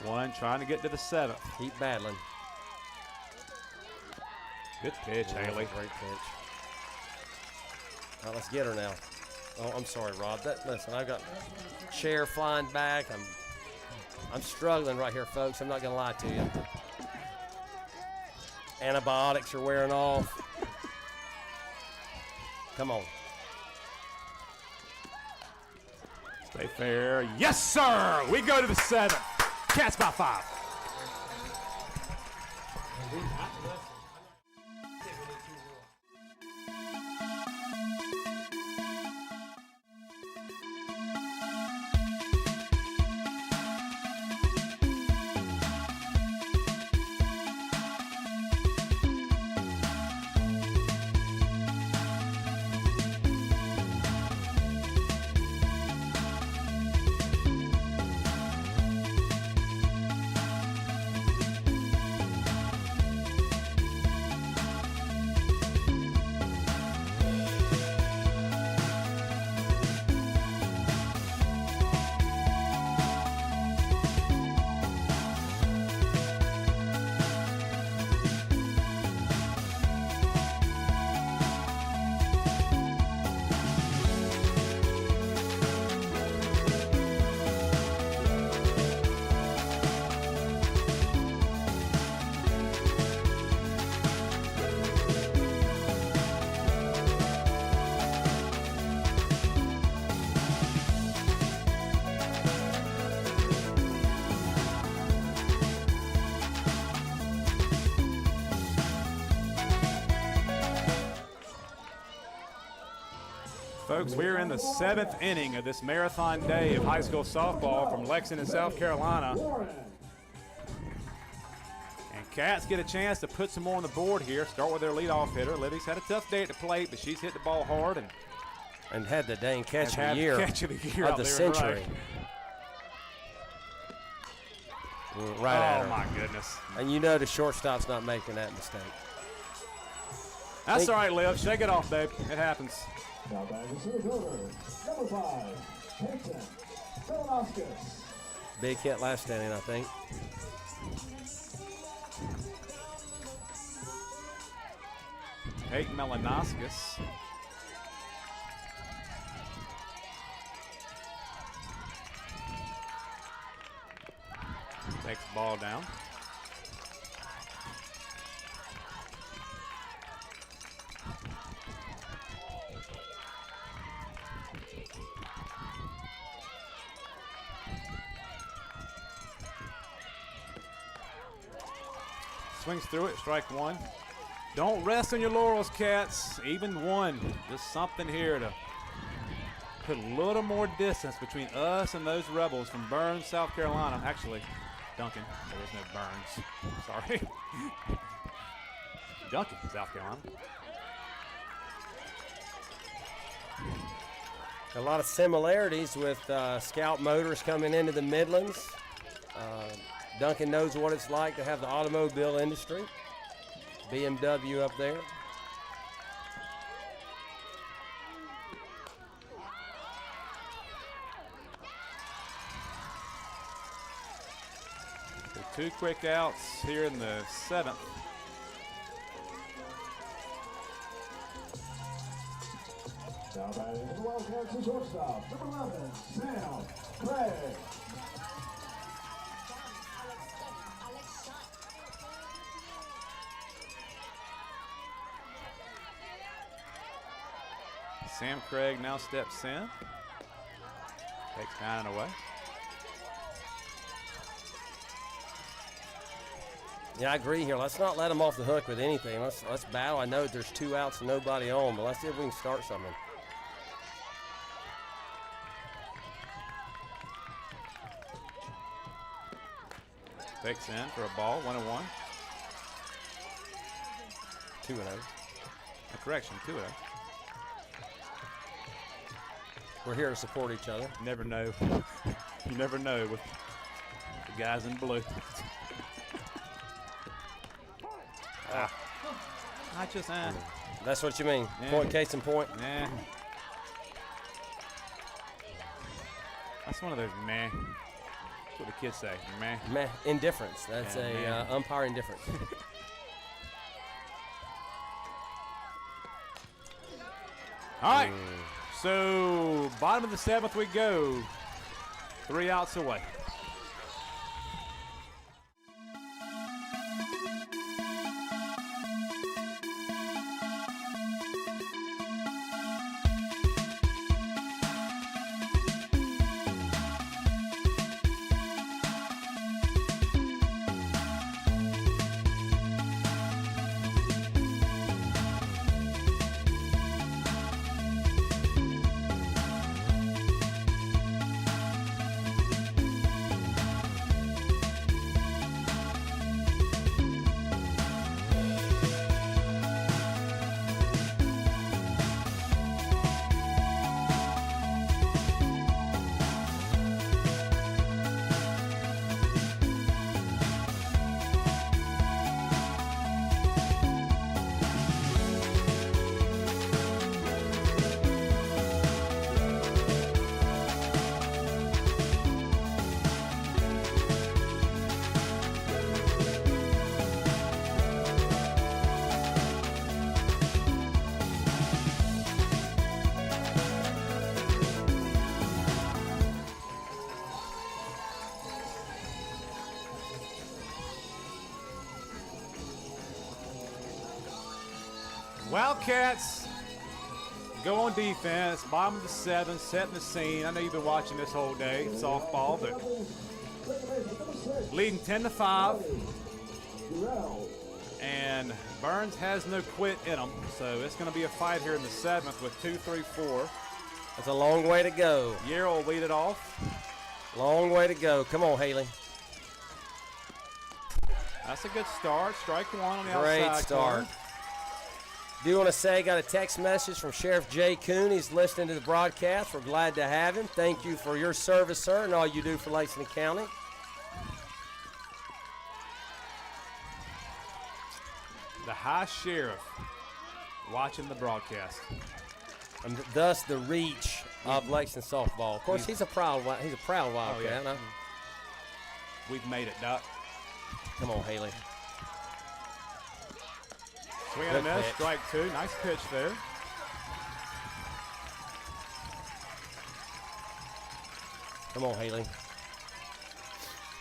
1 trying to get to the 7th. Keep battling. Good pitch, Haley. Great pitch. All right, let's get her now. Oh, I'm sorry, Rob. Listen, I've got chair flying back. I'm struggling right here, folks. I'm not gonna lie to you. Antibiotics are wearing off. Come on. Stay fair. Yes, sir. We go to the 7th. Cats by 5. Folks, we're in the 7th inning of this marathon day of high school softball from Lexington, South Carolina. And Cats get a chance to put some more on the board here. Start with their leadoff hitter. Livy's had a tough day at the plate, but she's hit the ball hard and had the dang catch of the had year, catch of the year of out the there in century. Right Oh, at her. my goodness. And you know the shortstop's not making that mistake. That's all right, Liv. Shake it off, babe. It happens. Now back to center fielder, number 5, Peyton Velanoskis. Big hit last inning, I think. Peyton Melanoskis. Takes the ball down. Swings through it, strike one. Don't rest on your laurels, Cats. Even one. Just something here to put a little more distance between us and those Rebels from Byrnes, South Carolina. Actually, Duncan. There is no Byrnes. Sorry. Duncan, South Carolina. A lot of similarities with Scout Motors coming into the Midlands. Duncan knows what it's like to have the automobile industry. BMW up there. So 2 quick outs here in the 7th. Now batting for the Wildcats is shortstop, number 11, Sam Craig. Sam Craig now steps in. Takes down and away. Yeah, I agree here. Let's not let them off the hook with anything. Let's battle. I know there's 2 outs and nobody on, but let's see if we can start something. Takes in for a ball, 1-1. 2-0. A correction, 2-0. We're here to support each other. You never know. You never know with the guys in blue. I just, That's what you mean. Yeah. Point, case in point. nah. That's one of those meh. That's what the kids say, meh. Meh, indifference. That's Yeah, a umpire indifference. All right, so bottom of the 7th we go. 3 outs away. Wildcats go on defense, bottom of the 7th, setting the scene. I know you've been watching this whole day, softball, but leading 10-5. And Byrnes has no quit in them, so it's going to be a fight here in the 7th with 2, 3, 4. It's a long way to go. Yarrow will lead it off. Long way to go. Come on, Haley. That's a good start. Strike one on the Great outside start. corner. Do want to say, got a text message from Sheriff Jay Coon. He's listening to the broadcast. We're glad to have him. Thank you for your service, sir, and all you do for Lexington County. The High Sheriff watching the broadcast. And thus the reach of Lexington softball. Of course, he's a proud Wildcat. Oh, yeah. We've made it, Doc. Come on, Haley. Swing and a Good miss, pitch. strike two. Nice pitch there. Come on, Haley.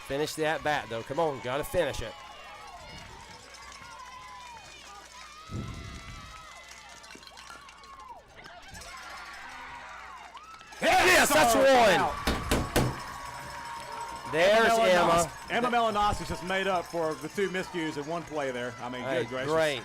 Finish the at-bat, though. Come on, got to finish it. Yes, that's one. There's Emma. Emma Melanosi's just made up for the two miscues in one play there. I mean, Hey, good gracious.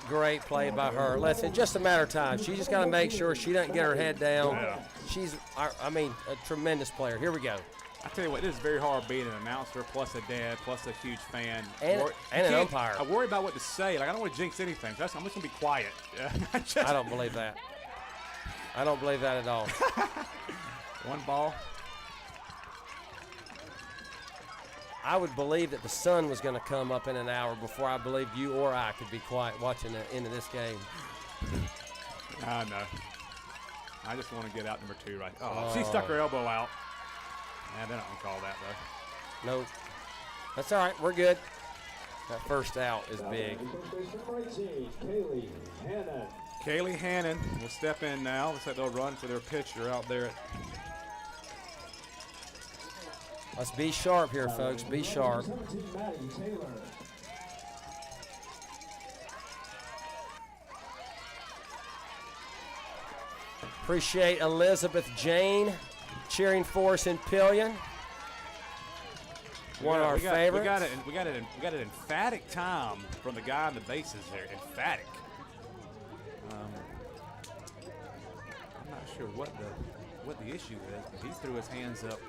great play by her. Listen, just a matter of time. She just got to make sure she doesn't get her head down. Yeah. She's, I mean, a tremendous player. Here we go. I tell you what, it is very hard being an announcer, plus a dad, plus a huge fan. And an can't- umpire. I worry about what to say. Like, I don't want to jinx anything. So I'm just going to be quiet. I don't believe that. I don't believe that at all. One ball. I would believe that the sun was going to come up in an hour before I believed you or I could be quiet watching the end of this game. I know. I just want to get out number two right. Oh, she stuck her elbow out. Yeah, they're not going to call that, though. Nope. That's all right. We're good. That first out is big. Kaylee Hannon will step in now. Looks like they'll run for their pitcher out there. Let's be sharp here, folks. Be sharp. Appreciate Elizabeth Jane cheering for us in Pillion. One of our favorites. We got an emphatic time from the guy on the bases there. Emphatic. I'm not sure what the issue is, but he threw his hands up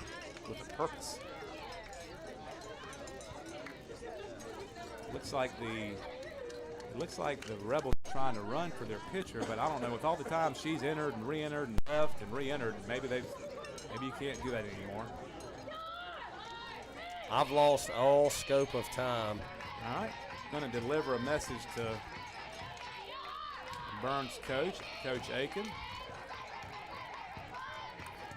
with a purpose. Looks like the Rebels are trying to run for their pitcher, but I don't know. With all the time she's entered and re-entered and left and re-entered, maybe you can't do that anymore. I've lost all scope of time. All right, going to deliver a message to Byrnes coach, Coach Aiken.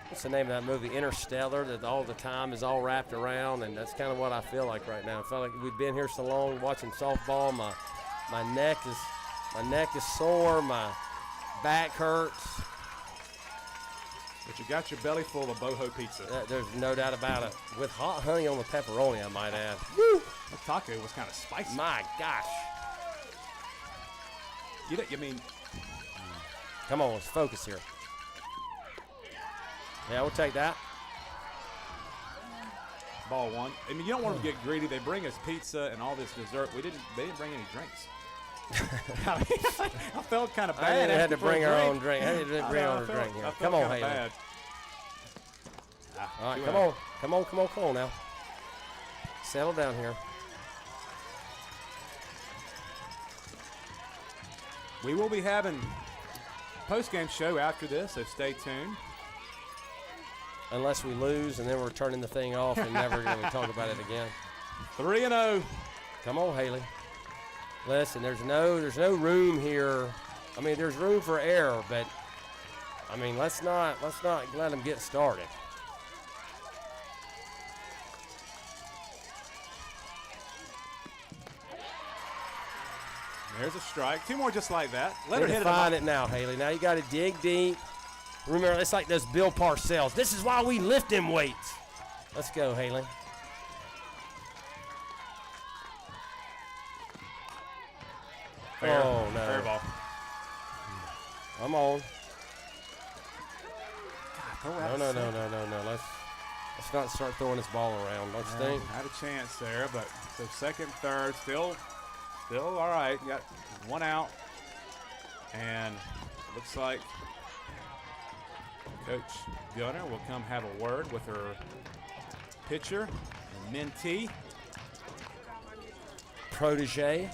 What's the name of that movie? Interstellar, that all the time is all wrapped around, and that's kind of what I feel like right now. I feel like we've been here so long watching softball. My neck is sore. My back hurts. But you got your belly full of boho pizza. There's no doubt about it. With hot honey on the pepperoni, I might add. Woo! The taco was kind of spicy. My gosh. You mean, Come on, let's focus here. Yeah, we'll take that. ball one. I mean, you don't want them to get greedy. They bring us pizza and all this dessert. They didn't bring any drinks. I felt kind of bad. I had to after bring the our drink. own drink. I had to bring our own drink I here. felt Come on, kinda Haley. bad. All right, Too come bad. on. Come on now. Settle down here. We will be having post-game show after this, so stay tuned. Unless we lose, and then we're turning the thing off and never going to talk about it again. 3-0. Come on, Haley. Listen, there's no room here. I mean, there's room for error, but I mean, let's not let them get started. There's a strike. Two more just like that. Let Let her her hit find it. it now, Haley. Now you got to dig deep. Remember, it's like those Bill Parcells. This is why we lift them weights. Let's go, Haley. Fair. Oh, no. Fair ball. Come on. Throw No, out no, center. no. Let's not start throwing this ball around. Don't you think? Had a chance there, but so second, third, still all right. You got one out, and looks like Coach Gunner will come have a word with her pitcher and mentee, Protege.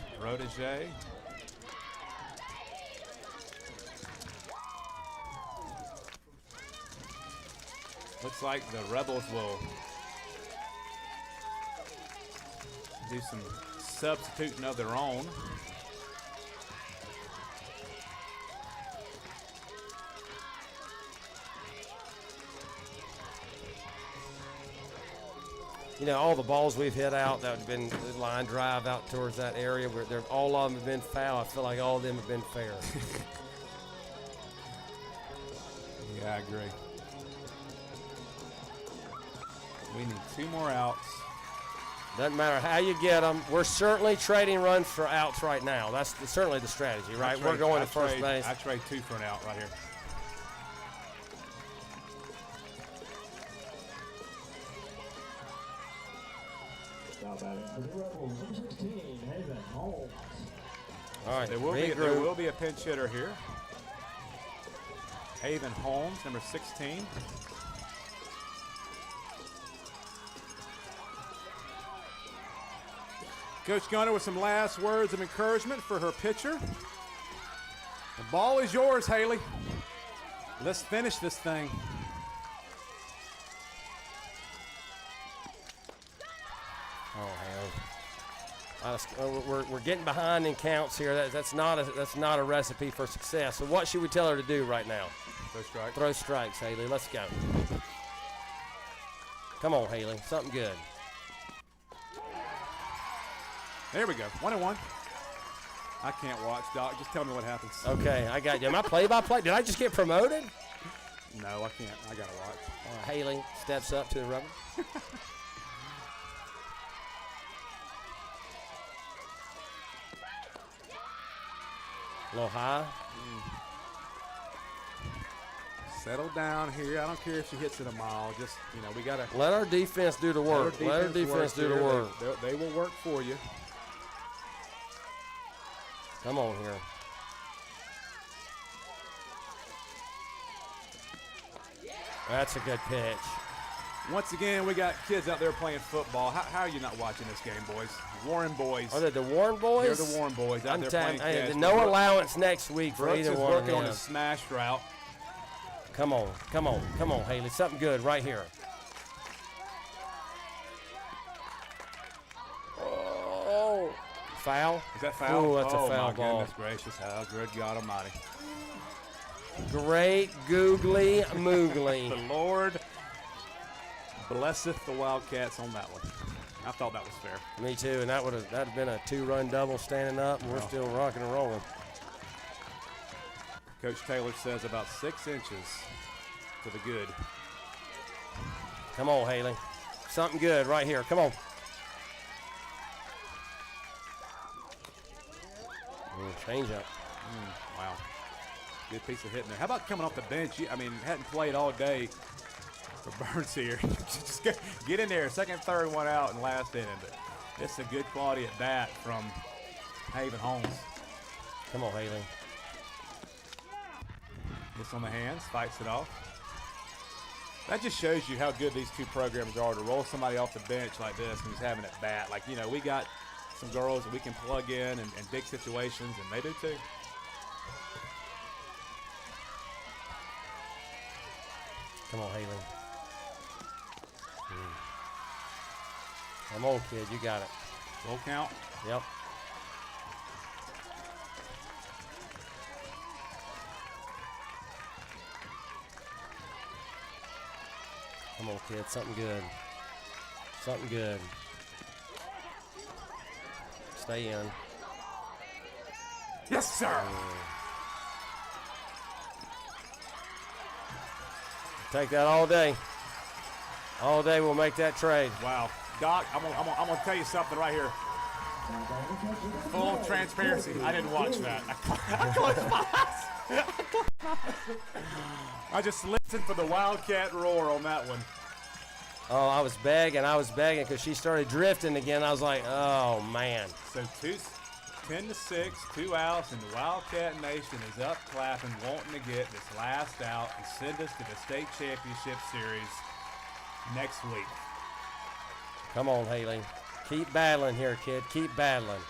Looks like the Rebels will do some substituting of their own. You know, all the balls we've hit out that have been the line drive out towards that area, where all of them have been foul. I feel like all of them have been fair. Yeah, I agree. We need 2 more outs. Doesn't matter how you get them. We're certainly trading runs for outs right now. That's certainly the strategy, right? We're going to first base. I trade 2 for an out right here. Now batting for the Rebels, number 16, Haven Holmes. All right, There will be a pinch hitter here. Haven Holmes, number 16. Coach Gunner with some last words of encouragement for her pitcher. The ball is yours, Haley. Let's finish this thing. We're getting behind in counts here. That's not a recipe for success. So what should we tell her to do right now? Throw strike. Throw strikes, Haley. Let's go. Come on, Haley. Something good. There we go. 1-1. I can't watch, Doc. Just tell me what happens. Okay, I got you. Am I play-by-play? Did I just get promoted? No, I can't. I gotta watch. Haley steps up to the rubber. A little high. Settle down here. I don't care if she hits it a mile. Just, we got to let our defense do the work. Let our defense do the work. They will work for you. Come on here. That's a good pitch. Once again, we got kids out there playing football. How are you not watching this game, boys? Warren boys. Are they the Warren boys? They're the Warren boys out there playing catch. No allowance next week for Brooks either is one of working them. on a smash route. Come on, Haley. Something good right here. Oh, foul? Is that foul? Oh, that's a foul ball. Oh, my goodness gracious. How good God Almighty. Great googly moogly. The Lord blesseth the Wildcats on that one. I thought that was fair. Me too, and that'd have been a 2-run double standing up, and we're still rocking and rolling. Coach Taylor says about 6 inches to the good. Come on, Haley. Something good right here. Come on. Change up. Wow. Good piece of hitting there. How about coming off the bench? Hadn't played all day for Byrnes here. Just get in there. Second, third, one out, and last inning. But it's a good quality at bat from Haven Holmes. Come on, Haley. Gets on the hands, fights it off. That just shows you how good these two programs are to roll somebody off the bench like this and he's having it bat. Like, we got some girls that we can plug in and big situations, and they do too. Come on, Haley. Come on, kid. You got it. Full count. Yep. Come on, kid. Something good. Something good. Stay in. Yes, sir. Take that all day. All day we'll make that trade. Wow. Doc, I'm gonna tell you something right here. Full transparency. I didn't watch that. I closed my eyes. I just listened for the Wildcat roar on that one. Oh, I was begging because she started drifting again. I was like, oh, man. So 10-6, 2 outs, and the Wildcat Nation is up clapping, wanting to get this last out and send us to the state championship series next week. Come on, Haley. Keep battling here, kid. Keep battling.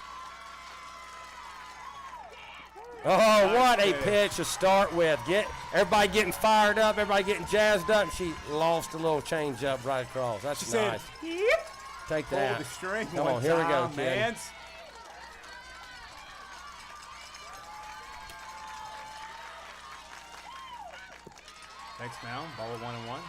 Oh, what a pitch to start with. Get everybody getting fired up, everybody getting jazzed up, and she lost a little change up right across. That's She nice. said, "Yep." Take Pull that. the string. Come one on, here we go, time, kid. man. Next mound, ball 1-1.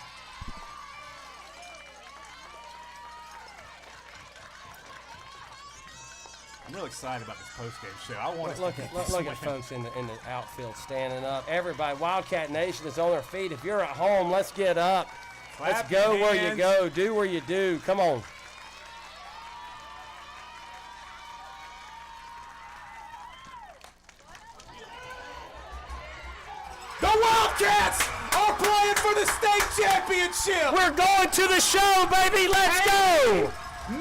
I'm really excited about this postgame show. I want us Look to at get this win. folks in the outfield standing up. Everybody, Wildcat Nation is on their feet. If you're at home, let's get up. Clap Let's your go where you hands. go. Do where you do. Come on. The Wildcats are playing for the state championship. We're going to the show, baby. Let's go.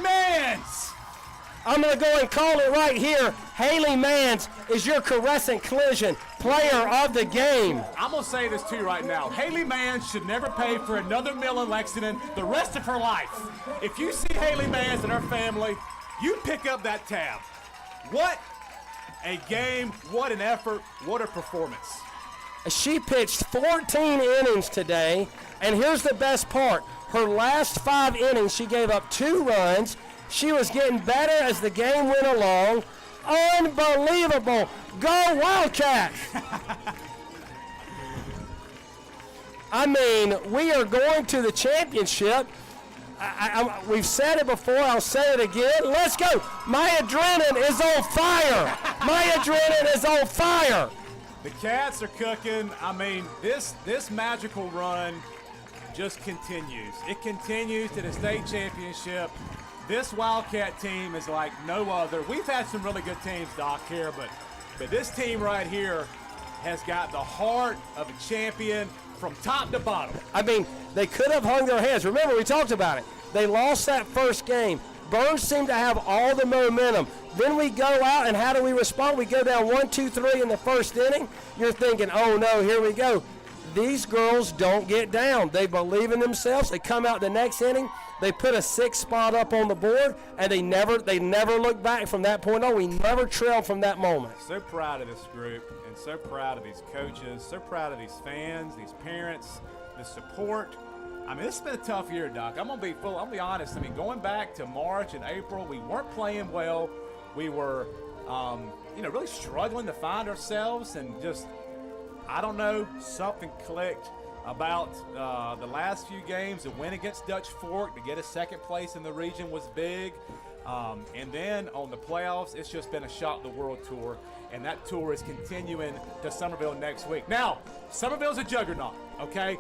Mans. I'm going to go and call it right here. Haley Mans is your Crescent Collision player of the game. I'm going to say this to you right now. Haley Mans should never pay for another meal in Lexington the rest of her life. If you see Haley Mans and her family, you pick up that tab. What a game, what an effort, what a performance. She pitched 14 innings today, and here's the best part. Her last 5 innings, she gave up 2 runs. She was getting better as the game went along. Unbelievable. Go Wildcats. I mean, we are going to the championship. We've said it before. I'll say it again. Let's go. My adrenaline is on fire. My adrenaline is on fire. The Cats are cooking. I mean, this magical run just continues. It continues to the state championship. This Wildcat team is like no other. We've had some really good teams, Doc, here, but this team right here has got the heart of a champion from top to bottom. I mean, they could have hung their heads. Remember, we talked about it. They lost that first game. Byrnes seemed to have all the momentum. Then we go out, and how do we respond? We go down 1-2-3 in the first inning. You're thinking, oh, no, here we go. These girls don't get down. They believe in themselves. They come out the next inning. They put a 6th spot up on the board, and they never look back from that point on. We never trailed from that moment. So proud of this group and so proud of these coaches, so proud of these fans, these parents, the support. I mean, this has been a tough year, Doc. I'm gonna be honest. I mean, going back to March and April, we weren't playing well. We were, really struggling to find ourselves, and just, I don't know, something clicked about the last few games. The win against Dutch Fork to get a 2nd place in the region was big. And then on the playoffs, it's just been a Shock the World tour, and that tour is continuing to Somerville next week. Now, Somerville's a juggernaut, okay?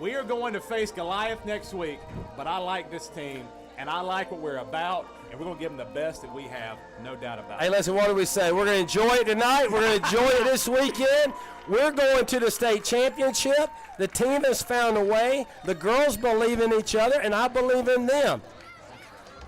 We are going to face Goliath next week, but I like this team, and I like what we're about, and we're going to give them the best that we have, no doubt about Hey, it. listen, what do we say? We're going to enjoy it tonight. We're going to enjoy it this weekend. We're going to the state championship. The team has found a way. The girls believe in each other, and I believe in them.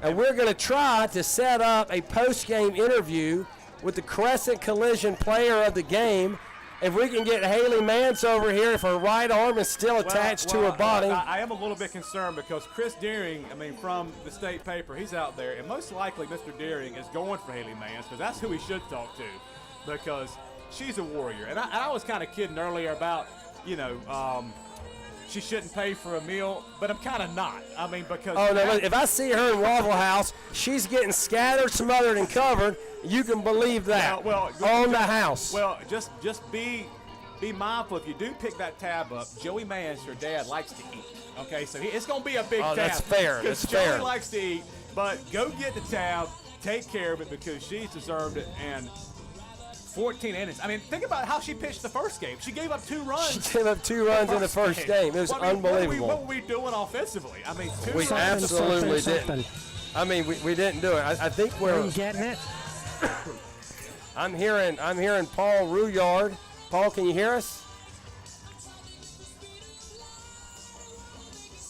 And we're going to try to set up a post-game interview with the Crescent Collision player of the game. If we can get Haley Mance over here, if her right arm is still attached to her body. I am a little bit concerned because Chris Deering, from the state paper, he's out there, and most likely Mr. Deering is going for Haley Mance because that's who he should talk to, because she's a warrior. And I was kind of kidding earlier about, she shouldn't pay for a meal, but I'm kind of not. Because Oh, no, if I see her in Waffle House, she's getting scattered, smothered, and covered. You can believe that. On the house. Well, just be mindful. If you do pick that tab up, Joey Mans, her dad, likes to eat. Okay, so it's going to be a big tab. That's fair. That's fair. Joey likes to eat, but go get the tab, take care of it, because she's deserved it. And 14 innings. Think about how she pitched the first game. She gave up 2 runs. She gave up 2 runs in the first game. It was unbelievable. What were we doing offensively? 2 We runs. absolutely didn't. We didn't do it. I think we're. Are you getting it? I'm hearing Paul Rouillard. Paul, can you hear us?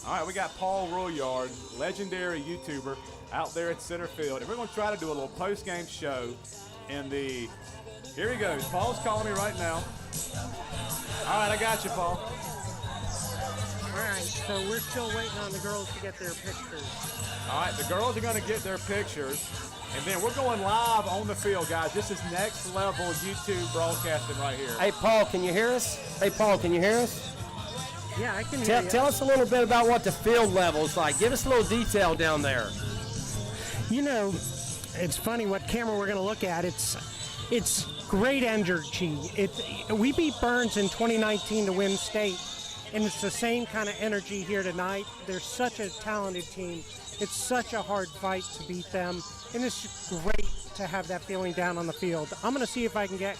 All right, we got Paul Rouillard, legendary YouTuber, out there at center field. And we're going to try to do a little post-game show in the, here he goes. Paul's calling me right now. All right, I got you, Paul. All right, so we're still waiting on the girls to get their pictures. All right, the girls are going to get their pictures, and then we're going live on the field, guys. This is next level YouTube broadcasting right here. Hey, Paul, can you hear us? Hey, Paul, can you hear us? Yeah, I can hear you. Tell us a little bit about what the field level's like. Give us a little detail down there. You know, it's funny what camera we're going to look at. It's great energy. We beat Byrnes in 2019 to win state, and it's the same kind of energy here tonight. They're such a talented team. It's such a hard fight to beat them, and it's great to have that feeling down on the field. I'm going to see if I can get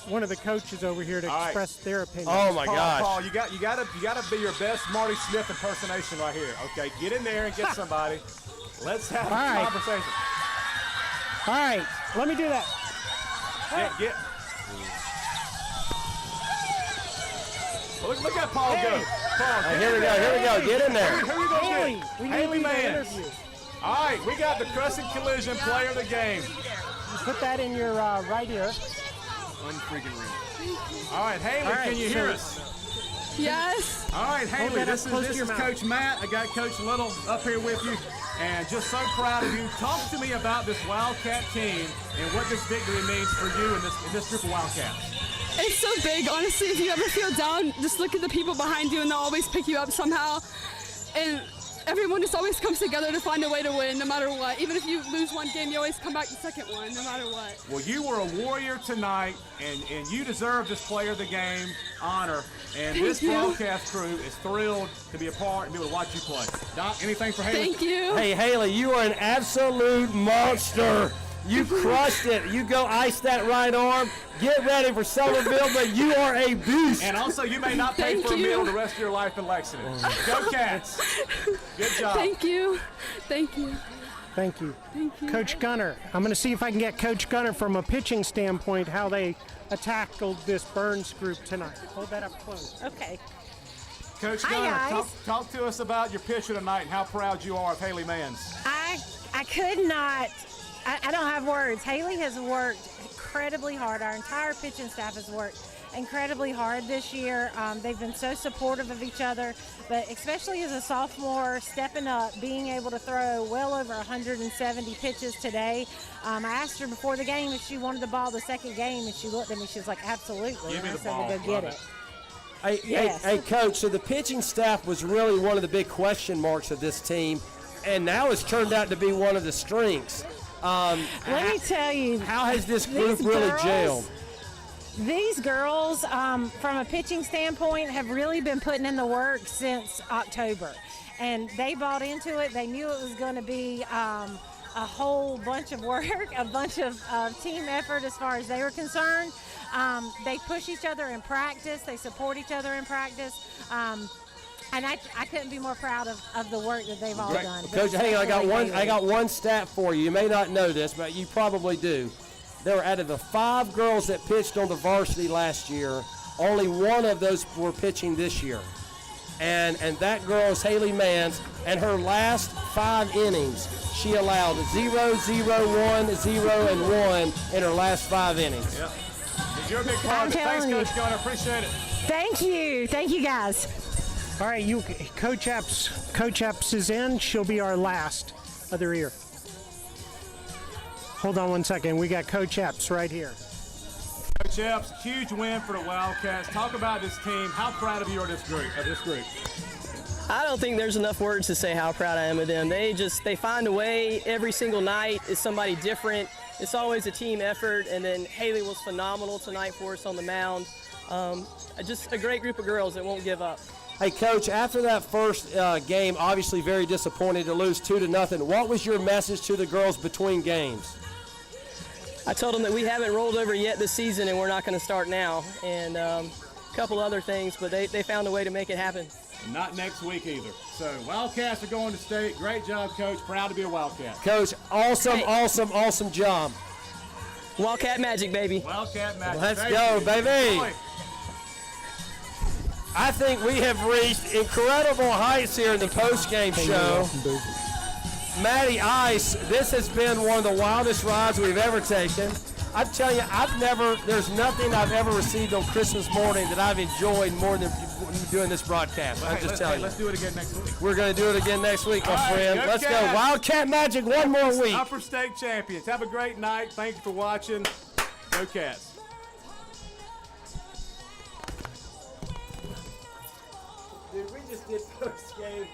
one of the coaches over here to express their opinion. Oh my gosh! Paul, you got to be your best Marty Smith impersonation right here. Okay, get in there and get somebody. Let's have a conversation. All right, let me do that. Get. Look at Paul go. Paul, Here we go. Get in there. Who you gonna Haley, get? we Haley need the Mans. interview. All right, we got the Crescent Collision player of the game. You put that in your right ear. All right, Haley, All right, can you hear so- us? Yes. All right, Haley, that this up close to is your mouth. Coach Matt. I got Coach Little up here with you, and just so proud of you. Talk to me about this Wildcat team and what this victory means for you and this group of Wildcats. It's so big. Honestly, if you ever feel down, just look at the people behind you and they'll always pick you up somehow. And everyone just always comes together to find a way to win, no matter what. Even if you lose one game, you always come back the second one, no matter what. Well, you were a warrior tonight, and you deserve this player of the game honor. And this you. broadcast crew is thrilled to be a part and be able to watch you play. Doc, anything for Haley? Thank you. Hey, Haley, you are an absolute monster. You crushed it. You go ice that right arm. Get ready for Somerville, but you are a beast. And also, you may not pay Thank for a you. meal the rest of your life in Lexington. Go Cats. Good job. Thank you. Thank you. Thank you. Thank you. Coach Gunner, I'm going to see if I can get Coach Gunner from a pitching standpoint how they tackled this Byrnes group tonight. Hold that up close. Okay. Coach Hi, Gunner, guys. talk to us about your pitcher tonight and how proud you are of Haley Mans. I could not, I don't have words. Haley has worked incredibly hard. Our entire pitching staff has worked incredibly hard this year. They've been so supportive of each other, but especially as a sophomore, stepping up, being able to throw well over 170 pitches today. I asked her before the game if she wanted the ball the second game, and she looked at me, she was like, absolutely. Give me and I the said, ball. well, go get Love it. Hey, hey, Coach, so the pitching staff was really one of the big question marks of this team, and now it's turned out to be one of the strengths. Let me tell you, How has this group these really girls- gelled? These girls, from a pitching standpoint, have really been putting in the work since October. And they bought into it. They knew it was going to be a whole bunch of work, a bunch of team effort as far as they were concerned. They push each other in practice. They support each other in practice. And I couldn't be more proud of the work that they've all done. Coach, hang on, I Especially Haley. got one stat for you. You may not know this, but you probably do. There were out of the 5 girls that pitched on the varsity last year, only one of those were pitching this year. And that girl is Haley Mans, and her last 5 innings, she allowed 0, 0, 1, 0, and 1 in her last 5 innings. Yep. You're a big part of it. Thanks, telling you. Coach Gunner. Appreciate it. Thank you guys. All right, Coach Epps is in. She'll be our last other ear. Hold on one second. We got Coach Epps right here. Coach Epps, huge win for the Wildcats. Talk about this team. How proud of you are this group? I don't think there's enough words to say how proud I am of them. They find a way every single night. It's somebody different. It's always a team effort. And then Haley was phenomenal tonight for us on the mound. Just a great group of girls that won't give up. Hey, Coach, after that first game, obviously very disappointed to lose 2-0. What was your message to the girls between games? I told them that we haven't rolled over yet this season and we're not going to start now. And a couple other things, but they found a way to make it happen. And not next week either. So Wildcats are going to state. Great job, Coach. Proud to be a Wildcat. Coach, awesome, Hey. awesome job. Wildcat magic, baby. Wildcat magic. Let's Thank go, you. baby. Boy. I think we have reached incredible heights here in the post-game show. Matty Ice, this has been one of the wildest rides we've ever taken. I'm telling you, there's nothing I've ever received on Christmas morning that I've enjoyed more than doing this broadcast. I'm just telling you. Let's do it again next week. We're going to do it again next week, my friend. go Let's go. Cats. Wildcat Magic one more week. Upper State champions. Have a great night. Thank you for watching. Go Cats. Dude, we just did post game.